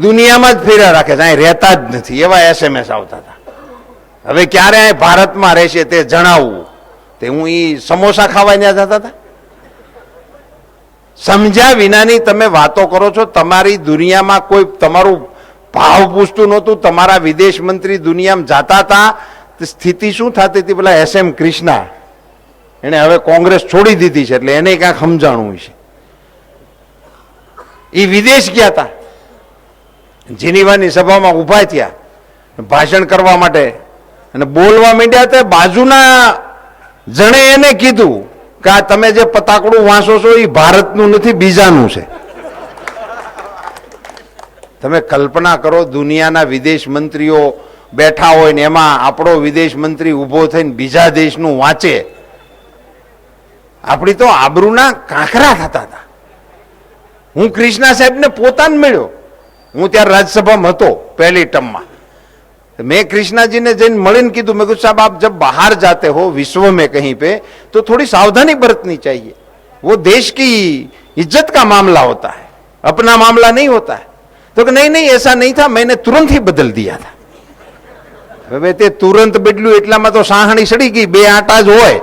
દુનિયામાં જ ફેર્યા રાખે છે, અહીં રહેતા જ નથી, એવા SMS આવતા હતા. હવે ક્યારે અહીં ભારતમાં રહેશે તે જણાવવું. તે હું એ સમોસા ખાવા ત્યાં જતા હતા. સમજ્યા વિનાની તમે વાતો કરો છો. તમારી દુનિયામાં કોઈ તમારું ભાવ પૂછતું નહોતું. તમારા વિદેશ મંત્રી દુનિયામાં જાતા હતા. સ્થિતિ શું થતી હતી? પેલા SM કૃષ્ણા, એને હવે કોંગ્રેસ છોડી દીધી છે એટલે એને ક્યાંક સમજાણું છે. એ વિદેશ ગયા હતા, જીનીવાની સભામાં ઉભા થયા ભાષણ કરવા માટે અને બોલવા માંડ્યા. તે બાજુના જણે એને કીધું કે આ તમે જે પતાકડું વાંચો છો એ ભારતનું નથી, બીજાનું છે. તમે કલ્પના કરો, દુનિયાના વિદેશ મંત્રીઓ બેઠા હોય ને એમાં આપણો વિદેશ મંત્રી ઊભો થઈને બીજા દેશનું વાંચે. આપણી તો આબરૂના કાંકરા થતા હતા. હું કૃષ્ણા સાહેબને પોતાને મળ્યો. હું ત્યારે રાજ્યસભામાં હતો પહેલી ટર્મમાં. मैं कृष्णा जी ने जैन मलिन कीधु, मैं साहब आप जब बाहर जाते हो विश्व में कहीं पे तो थोड़ी सावधानी बरतनी चाहिए. वो देश की इज्जत का मामला होता है, अपना मामला नहीं होता है. तो नहीं नहीं ऐसा नहीं था, मैंने तुरंत ही बदल दिया था. હવે તે તુરંત બદલ્યું એટલામાં તો સાહણી સડી ગઈ, બે આટા જ હોય.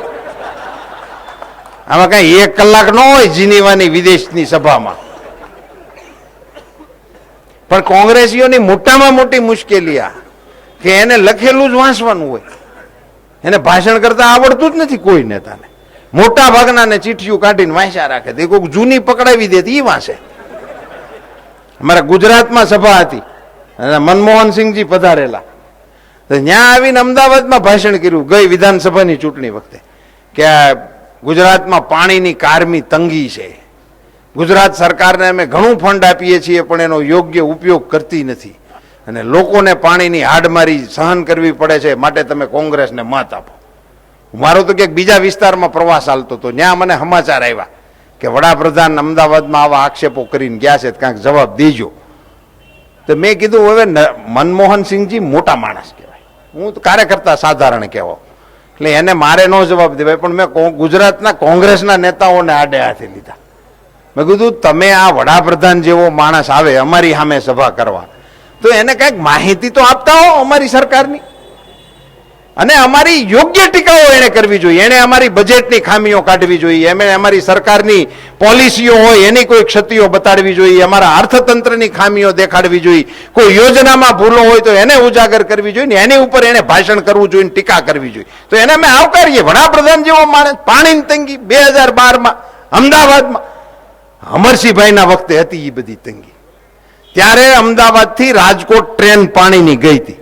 આમાં કઈ 1 કલાક ન હોય જીનીવાની વિદેશની સભામાં. પણ કોંગ્રેસીઓની મોટામાં મોટી મુશ્કેલી આ કે એને લખેલું જ વાંચવાનું હોય, એને ભાષણ કરતા આવડતું જ નથી કોઈ નેતાને. મોટા ભાગનાને ચીઠીઓ કાઢીને વાંચ્યા રાખે. તે કોઈક જૂની પકડાવી દેતી એ વાંચે. અમારા ગુજરાતમાં સભા હતી, મનમોહનસિંહજી પધારેલા. ત્યાં આવીને અમદાવાદમાં ભાષણ કર્યું ગઈ વિધાનસભાની ચૂંટણી વખતે કે ગુજરાતમાં પાણીની કારમી તંગી છે. ગુજરાત સરકારને અમે ઘણું ફંડ આપીએ છીએ પણ એનો યોગ્ય ઉપયોગ કરતી નથી અને લોકોને પાણીની હાડમારી સહન કરવી પડે છે, માટે તમે કોંગ્રેસને મત આપો. મારો તો ક્યાંક બીજા વિસ્તારમાં પ્રવાસ ચાલતો હતો, ત્યાં મને સમાચાર આવ્યા કે વડાપ્રધાન અમદાવાદમાં આવા આક્ષેપો કરીને ગયા છે, કાંઈક જવાબ દેજો. તો મેં કીધું હવે મનમોહનસિંહજી મોટા માણસ કહેવાય, હું કાર્યકર્તા સાધારણ કહેવો, એટલે એને મારે નો જવાબ દેવાય. પણ મેં ગુજરાતના કોંગ્રેસના નેતાઓને આડે હાથે લીધા. મેં કીધું તમે આ વડાપ્રધાન જેવો માણસ આવે અમારી સામે સભા કરવા, તો એને કંઈક માહિતી તો આપતા હો અમારી સરકારની, અને અમારી યોગ્ય ટીકાઓ એને કરવી જોઈએ. એને અમારી બજેટની ખામીઓ કાઢવી જોઈએ, એમણે અમારી સરકારની પોલિસીઓ હોય એની કોઈ ક્ષતિઓ બતાડવી જોઈએ, અમારા અર્થતંત્રની ખામીઓ દેખાડવી જોઈએ, કોઈ યોજનામાં ભૂલો હોય તો એને ઉજાગર કરવી જોઈએ, એની ઉપર એને ભાષણ કરવું જોઈએ, ટીકા કરવી જોઈએ. તો એને અમે આવકારીએ. વડાપ્રધાન જેવો માણસ, પાણીની તંગી 2012માં અમદાવાદમાં અમરસિંહભાઈના વખતે હતી એ બધી તંગી, ત્યારે અમદાવાદથી રાજકોટ ટ્રેન પાણીની ગઈ હતી.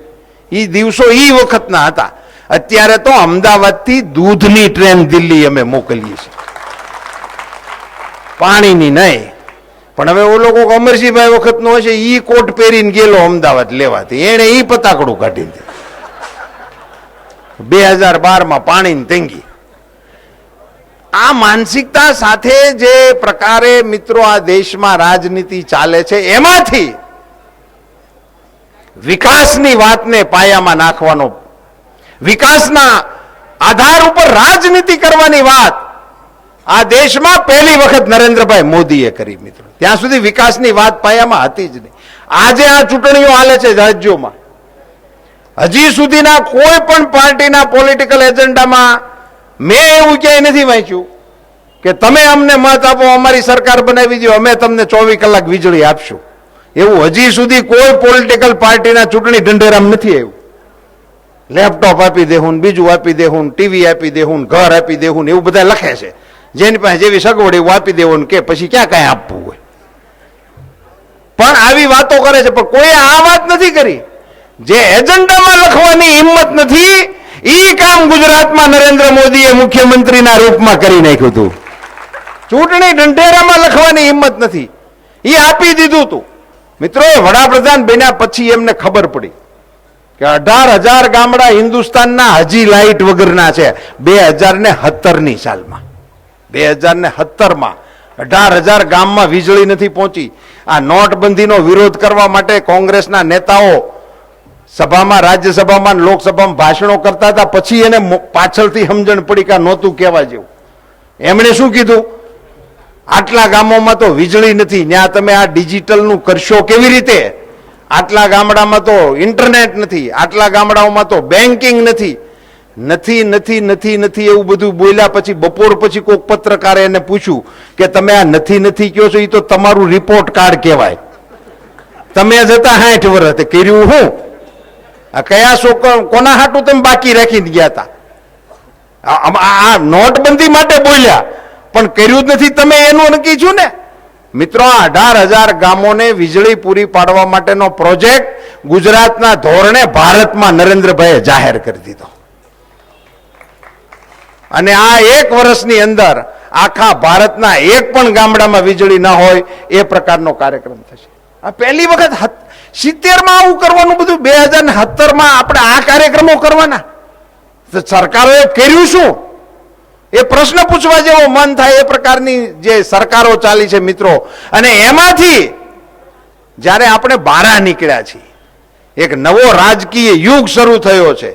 એ દિવસો એ વખતના હતા. અત્યારે તો અમદાવાદથી દૂધની ટ્રેન દિલ્હી અમે મોકલીએ છીએ, પાણીની નહીં. પણ હવે ઓ લોકો અમરસિંહભાઈ વખતનો હશે, ઈ કોટ પહેરીને ગયેલો અમદાવાદ લેવાથી, એને ઈ પતાકડું કાઢી દીધું 2012માં પાણીની તંગી. આ માનસિકતા સાથે જે પ્રકારે મિત્રો આ દેશમાં રાજનીતિ ચાલે છે, એમાંથી વિકાસની વાતને પાયામાં નાખવાનો, વિકાસના આધાર ઉપર રાજનીતિ કરવાની વાત આ દેશમાં પહેલી વખત નરેન્દ્રભાઈ મોદીએ કરી. મિત્રો ત્યાં સુધી વિકાસની વાત પાયામાં હતી જ નહીં. આજે આ ચૂંટણીઓ હાલે છે રાજ્યોમાં, હજી સુધીના કોઈ પણ પાર્ટીના પોલિટિકલ એજન્ડામાં મેં એવું ક્યાંય નથી વાંચ્યું કે તમે અમને મત આપો, અમારી સરકાર બનાવી દો, અમે તમને 24 કલાક વીજળી આપશું. એવું હજી સુધી કોઈ પોલિટિકલ પાર્ટીના ચૂંટણી ઢંઢેરામ નથી આવ્યું. લેપટોપ આપી દેવું, બીજું આપી દેવું, ટીવી આપી દેવું, ઘર આપી દેવું, એવું બધા લખે છે. જેની પાસે જેવી સગવડ એવું આપી દેવું કે પછી ક્યાં કઈ આપવું હોય. પણ આવી વાતો કરે છે, પણ કોઈ આ વાત નથી કરી. જે એજન્ડામાં લખવાની હિંમત નથી, ઈ કામ ગુજરાતમાં નરેન્દ્ર મોદીએ મુખ્યમંત્રીના રૂપમાં કરી નાખ્યું હતું. ચૂંટણી ઢંઢેરામાં લખવાની હિંમત નથી, એ આપી દીધું હતું. મિત્રો, વડાપ્રધાન બન્યા પછી એમને ખબર પડી કે 18,000 ગામડા હિન્દુસ્તાનના હજી લાઇટ વગરના છે. 2017ની સાલમાં, 2017માં 18,000 ગામમાં વીજળી નથી પહોંચી. આ નોટબંધીનો વિરોધ કરવા માટે કોંગ્રેસના નેતાઓ સભામાં, રાજ્યસભામાં, લોકસભામાં ભાષણો કરતા હતા. પછી એને પાછળથી સમજણ પડી કે નહોતું કહેવા જેવું. એમણે શું કીધું? આટલા ગામોમાં તો વીજળી નથી, ત્યાં તમે આ ડિજિટલનું કરશો કેવી રીતે? આટલા ગામડામાં તો ઇન્ટરનેટ નથી, આટલા ગામડાઓમાં તો બેન્કિંગ નથી. નથી નથી નથી નથી એવું બધું બોલ્યા પછી બપોર પછી કોઈક પત્રકારે એને પૂછ્યું કે તમે આ નથી નથી કહો છો, એ તો તમારું રિપોર્ટ કાર્ડ કહેવાય. તમે જતા 60 વર્ષ કર્યું હું? આ કયા કોના હાટું તમે બાકી રાખીને ગયા હતા? આ નોટબંધી માટે બોલ્યા, પણ કર્યું જ નથી તમે, એનું નક્કી છું ને. મિત્રો, 18,000 ગામોને વીજળી પૂરી પાડવા માટેનો પ્રોજેક્ટ ગુજરાતના ધોરણે ભારતમાં નરેન્દ્રભાઈએ જાહેર કરી દીધો. અને આ 1 વર્ષની અંદર આખા ભારતના એક પણ ગામડામાં વીજળી ના હોય એ પ્રકારનો કાર્યક્રમ થશે. આ પહેલી વખત 70માં આવું કરવાનું બધું, 2017માં આપણે આ કાર્યક્રમો કરવાના. તો સરકારોએ કર્યું શું? એ પ્રશ્ન પૂછવા જેવો મન થાય એ પ્રકારની જે સરકારો ચાલી છે મિત્રો. અને એમાંથી જ્યારે આપણે બહાર નીકળ્યા છીએ, એક નવો રાજકીય યુગ શરૂ થયો છે,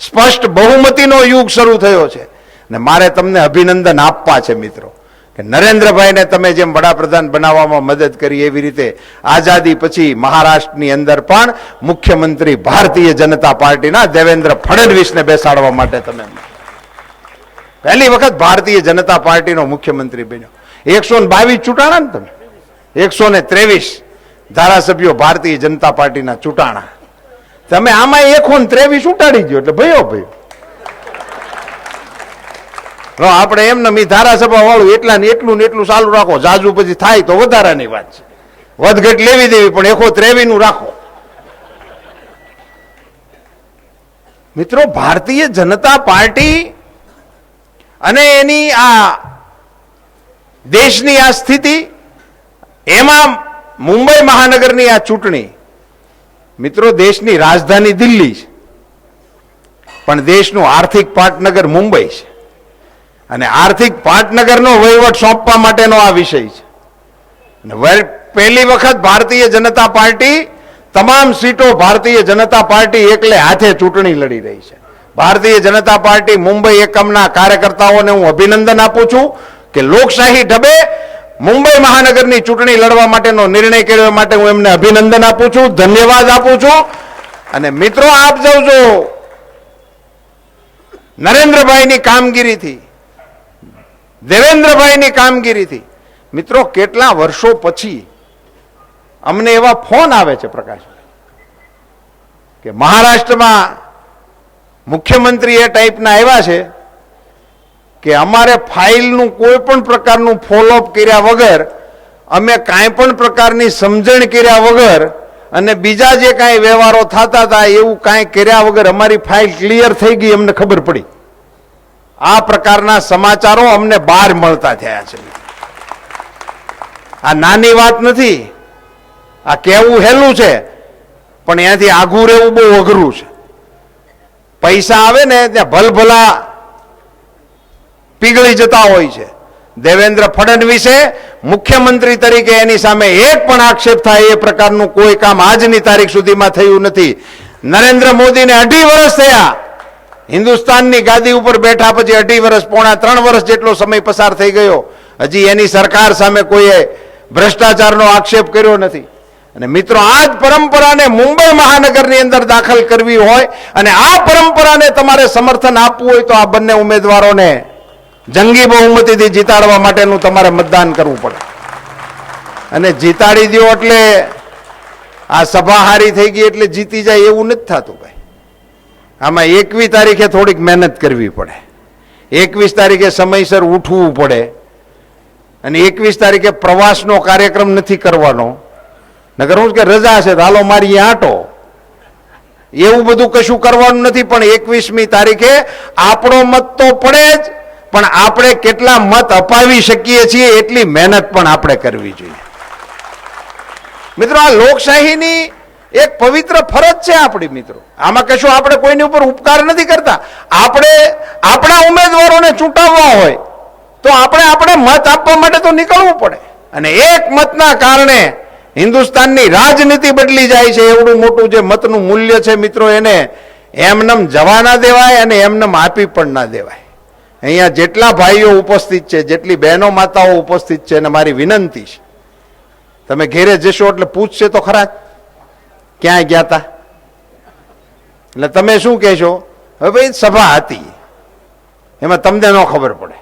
સ્પષ્ટ બહુમતીનો યુગ શરૂ થયો છે. અને મારે તમને અભિનંદન આપવા છે મિત્રો કે નરેન્દ્રભાઈને તમે જેમ વડાપ્રધાન બનાવવામાં મદદ કરી, એવી રીતે આઝાદી પછી મહારાષ્ટ્રની અંદર પણ મુખ્યમંત્રી ભારતીય જનતા પાર્ટીના દેવેન્દ્ર ફડણવીસને બેસાડવા માટે તમે પહેલી વખત ભારતીય જનતા પાર્ટીનો મુખ્યમંત્રી બન્યો. 122 ચૂંટાણા ને તમે, 123 ધારાસભ્યો ભારતીય જનતા પાર્ટીના ચૂંટાણા. તમે આમાં 123 ઉટાડી ગયો એટલે ભયો ભયો. આપણે એમને ધારાસભા વાળું એટલા ને એટલું ચાલુ રાખો, જાજુ પછી થાય તો વધારાની વાત છે, વધઘટ લેવી દેવી, પણ 123 નું રાખો. મિત્રો, ભારતીય જનતા પાર્ટી અને એની આ દેશની આ સ્થિતિ, એમાં મુંબઈ મહાનગરની આ ચૂંટણી, મિત્રો દેશની રાજધાની દિલ્હી છે, પણ દેશનું આર્થિક પાટનગર મુંબઈ છે. અને આર્થિક પાટનગરનો વહીવટ સોંપવા માટેનો આ વિષય છે. અને પહેલી વખત ભારતીય જનતા પાર્ટી, તમામ સીટો ભારતીય જનતા પાર્ટી એકલે હાથે ચૂંટણી લડી રહી છે. ભારતીય જનતા પાર્ટી મુંબઈ એકમના કાર્યકર્તાઓને હું અભિનંદન આપું છું કે લોકશાહી ઢબે મુંબઈ મહાનગરની ચૂંટણી લડવા માટેનો નિર્ણય કર્યો માટે હું એમને અભિનંદન આપું છું, ધન્યવાદ આપું છું. અને મિત્રો આપ જોજો નરેન્દ્રભાઈની કામગીરીથી, દેવેન્દ્રભાઈની કામગીરીથી મિત્રો કેટલા વર્ષો પછી અમને એવા ફોન આવે છે પ્રકાશભાઈ કે મહારાષ્ટ્રમાં મુખ્યમંત્રી એ ટાઈપના આવ્યા છે કે અમારે ફાઇલનું કોઈ પણ પ્રકારનું ફોલોઅપ કર્યા વગર, અમે કાંઈ પણ પ્રકારની સમજણ કર્યા વગર અને બીજા જે કાંઈ વ્યવહારો થતા હતા એવું કાંઈ કર્યા વગર અમારી ફાઇલ ક્લિયર થઈ ગઈ, અમને ખબર પડી. આ પ્રકારના સમાચારો અમને બહાર મળતા થયા છે. આ નાની વાત નથી, આ કહેવું હેલું છે, પણ એનાથી આઘું રહેવું બહુ અઘરું છે. પૈસા આવે ને ત્યાં ભલભલા પીગળી જતા હોય છે. દેવેન્દ્ર ફડણવીસે મુખ્યમંત્રી તરીકે એની સામે એક પણ આક્ષેપ થાય એ પ્રકારનું કોઈ કામ આજની તારીખ સુધીમાં થયું નથી. નરેન્દ્ર મોદીને 2.5 વર્ષ થયા હિન્દુસ્તાનની ગાદી ઉપર બેઠા પછી, 2.5 વર્ષ, પોણા 3 વર્ષ જેટલો સમય પસાર થઈ ગયો, હજી એની સરકાર સામે કોઈએ ભ્રષ્ટાચારનો આક્ષેપ કર્યો નથી. અને મિત્રો આ જ પરંપરાને મુંબઈ મહાનગરની અંદર દાખલ કરવી હોય અને આ પરંપરાને તમારે સમર્થન આપવું હોય તો આ બંને ઉમેદવારોને જંગી બહુમતીથી જીતાડવા માટેનું તમારે મતદાન કરવું પડે. અને જીતાડી દો એટલે આ સભા હારી થઈ ગઈ એટલે જીતી જાય એવું નથી થતું ભાઈ. આમાં 21 તારીખે થોડીક મહેનત કરવી પડે, 21 તારીખે સમયસર ઉઠવું પડે અને 21 તારીખે પ્રવાસનો કાર્યક્રમ નથી કરવાનો. નગર હું કે રજા છે હાલો મારી આંટો, એવું બધું કશું કરવાનું નથી. પણ 21મી તારીખે આપણો મત તો પડે જ, પણ આપણે કેટલા મત અપાવી શકીએ છીએ એટલી મહેનત પણ આપણે કરવી જોઈએ. મિત્રો આ લોકશાહીની એક પવિત્ર ફરજ છે આપણી. મિત્રો આમાં કશું આપણે કોઈની ઉપર ઉપકાર નથી કરતા. આપણે આપણા ઉમેદવારોને ચૂંટાવવા હોય તો આપણે મત આપવા માટે તો નીકળવું પડે. અને એક મતના કારણે હિન્દુસ્તાનની રાજનીતિ બદલી જાય છે. એવડું મોટું જે મતનું મૂલ્ય છે મિત્રો, એને એમનેમ જવા ના દેવાય અને એમનેમ આપી પણ ના દેવાય. અહીંયા જેટલા ભાઈઓ ઉપસ્થિત છે, જેટલી બહેનો માતાઓ ઉપસ્થિત છે, અને મારી વિનંતી છે, તમે ઘેરે જશો એટલે પૂછશે તો ખરા ક્યાં ગયા હતા. એટલે તમે શું કહેશો, હવે ભાઈ સભા હતી એમાં તમને ન ખબર પડે.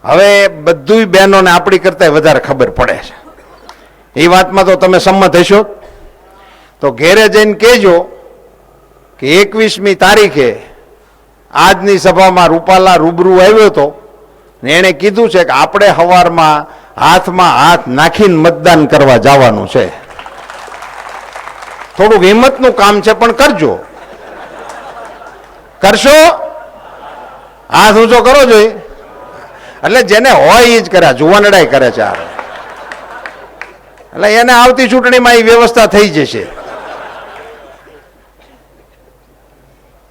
હવે બધું બહેનોને આપણી કરતા વધારે ખબર પડે છે. એ વાતમાં તો તમે સંમત હશો. તો ઘેરે જઈને કહેજો કે 21મી તારીખે આજની સભામાં રૂપાલા રૂબરૂ આવ્યો હતો ને એણે કીધું છે કે આપણે સવારમાં હાથમાં હાથ નાખીને મતદાન કરવા જવાનું છે. થોડું હિંમતનું કામ છે પણ કરજો. કરશો? હાથ ઊંચો કરો જોઈએ. એટલે જેને હોય એ જ કર્યા, જુવાનડાઈ કરે છે. એટલે એને આવતી ચૂંટણીમાં એ વ્યવસ્થા થઈ જશે.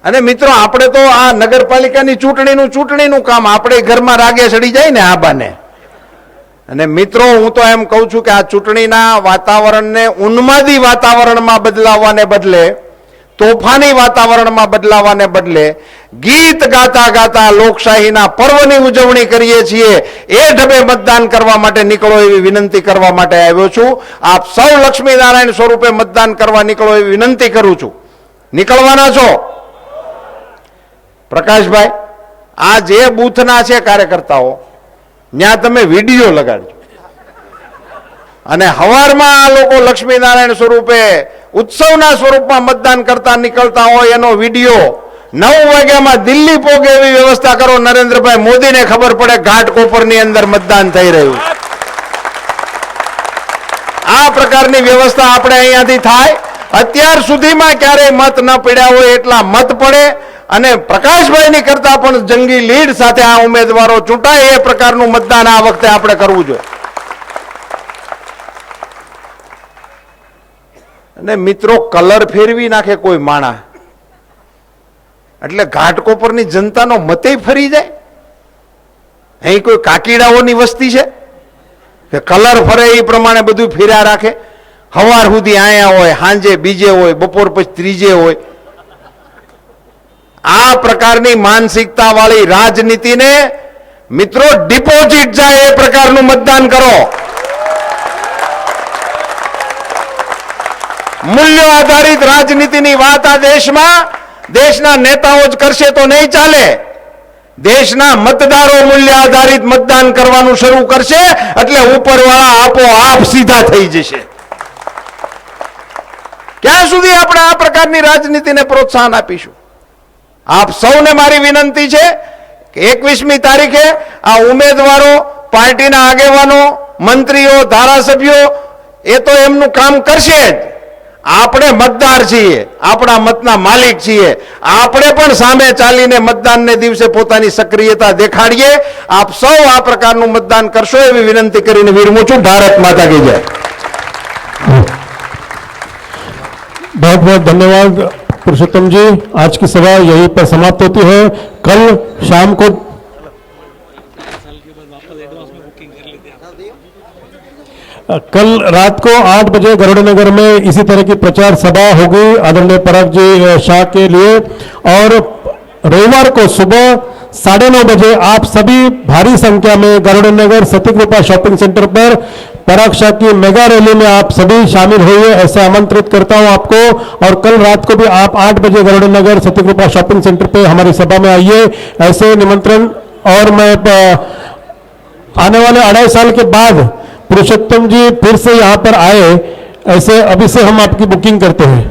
અને મિત્રો આપણે તો આ નગરપાલિકાની ચૂંટણીનું કામ આપણે ઘરમાં રાગે ચડી જાય ને આ બાને. અને મિત્રો હું તો એમ કહું છું કે આ ચૂંટણીના વાતાવરણને ઉન્માદી વાતાવરણમાં બદલાવવાને બદલે, તોફાની વાતાવરણમાં બદલાવાને બદલે ગીત ગાતા ગાતા લોકશાહીના પર્વની ઉજવણી કરીએ છીએ એ ઢબે મતદાન કરવા માટે નીકળો એવી વિનંતી કરવા માટે આવ્યો છું. આપ સૌ લક્ષ્મીનારાયણ સ્વરૂપે મતદાન કરવા નીકળો એવી વિનંતી કરું છું. નીકળવાના છો? પ્રકાશભાઈ, આ જે બૂથના છે કાર્યકર્તાઓ, ત્યાં તમે વિડીયો લગાડજો અને હવારમાં આ લોકો લક્ષ્મીનારાયણ સ્વરૂપે ઉત્સવના સ્વરૂપમાં મતદાન કરતા નીકળતા હોય એનો વિડીયો 9 વાગ્યામાં દિલ્હી પોગે એવી વ્યવસ્થા કરો. નરેન્દ્રભાઈ મોદીને ખબર પડે ઘાટકોપરની અંદર મતદાન થઈ રહ્યું. આ પ્રકારની વ્યવસ્થા આપણે અહીંયાથી થાય. અત્યાર સુધીમાં ક્યારેય મત ન પડ્યા હોય એટલા મત પડે અને પ્રકાશભાઈની કરતા પણ જંગી લીડ સાથે આ ઉમેદવારો ચૂંટાય એ પ્રકારનું મતદાન આ વખતે આપણે કરવું જોઈએ. અને મિત્રો કલર ફેરવી નાખે કોઈ માણા એટલે ઘાટકોપરની જનતાનો મતે ફરી જાય. અહીં કોઈ કાકીડાઓની વસ્તી છે કે કલર ફરે એ પ્રમાણે બધું ફેર્યા રાખે. સવાર સુધી આયા હોય, સાંજે બીજે હોય, બપોર પછી ત્રીજે હોય. આ પ્રકારની માનસિકતા વાળી રાજનીતિને મિત્રો ડિપોઝિટ જાય એ પ્રકારનું મતદાન કરો. મૂલ્યો આધારિત રાજનીતિની વાત આ દેશમાં દેશના નેતાઓ જ કરશે તો નહીં ચાલે. દેશના મતદારો મૂલ્ય આધારિત મતદાન કરવાનું શરૂ કરશે એટલે ઉપરવાળા આપોઆપ સીધા થઈ જશે. ક્યાં સુધી આપણે આ પ્રકારની રાજનીતિને પ્રોત્સાહન આપીશું? આપ સૌને મારી વિનંતી છે કે 21મી તારીખે આ ઉમેદવારો, પાર્ટીના આગેવાનો, મંત્રીઓ, ધારાસભ્યો એ તો એમનું કામ કરશે જ. આપણે મતદાર છીએ, આપણા મતના માલિક છીએ. આપણે પણ સામે ચાલીને મતદાનને દિવસે પોતાની સક્રિયતા દેખાડીએ. આપ સૌ આ પ્રકારનું મતદાન કરશો એવી વિનંતી કરીને વિરમું છું. ભારત માતા કી જય. बहुत बहुत धन्यवाद पुरुषोत्तम जी। आज की सभा यहीं पर समाप्त होती है। कल शाम को कल रात को 8 बजे गरुड़ नगर में इसी तरह की प्रचार सभा होगी आदरणीय पराग जी शाह के लिए। और रविवार को सुबह 9:30 बजे आप सभी भारी संख्या में गरुड़ नगर सतीकृपा शॉपिंग सेंटर पर पराग शाह की मेगा रैली में आप सभी शामिल होइए, ऐसे आमंत्रित करता हूं आपको। और कल रात को भी आप 8 बजे गरुड़ नगर सतीकृपा शॉपिंग सेंटर पे हमारी सभा में आइए, ऐसे निमंत्रण। और मैं आने वाले 2.5 साल के बाद पुरुषोत्तम जी फिर से यहाँ पर आए, ऐसे अभी से हम आपकी बुकिंग करते हैं।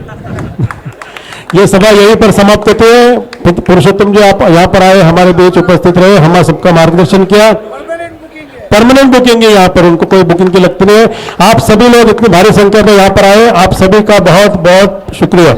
ये सभा यहीं पर समाप्त होती है। पुरुषोत्तम जी आप यहाँ पर आए, हमारे बीच उपस्थित रहे, हमारा सबका मार्गदर्शन किया। परमानेंट बुकिंग है यहाँ पर, उनको कोई बुकिंग की लगती नहीं है। आप सभी लोग इतनी भारी संख्या में यहाँ पर आए, आप सभी का बहुत बहुत शुक्रिया।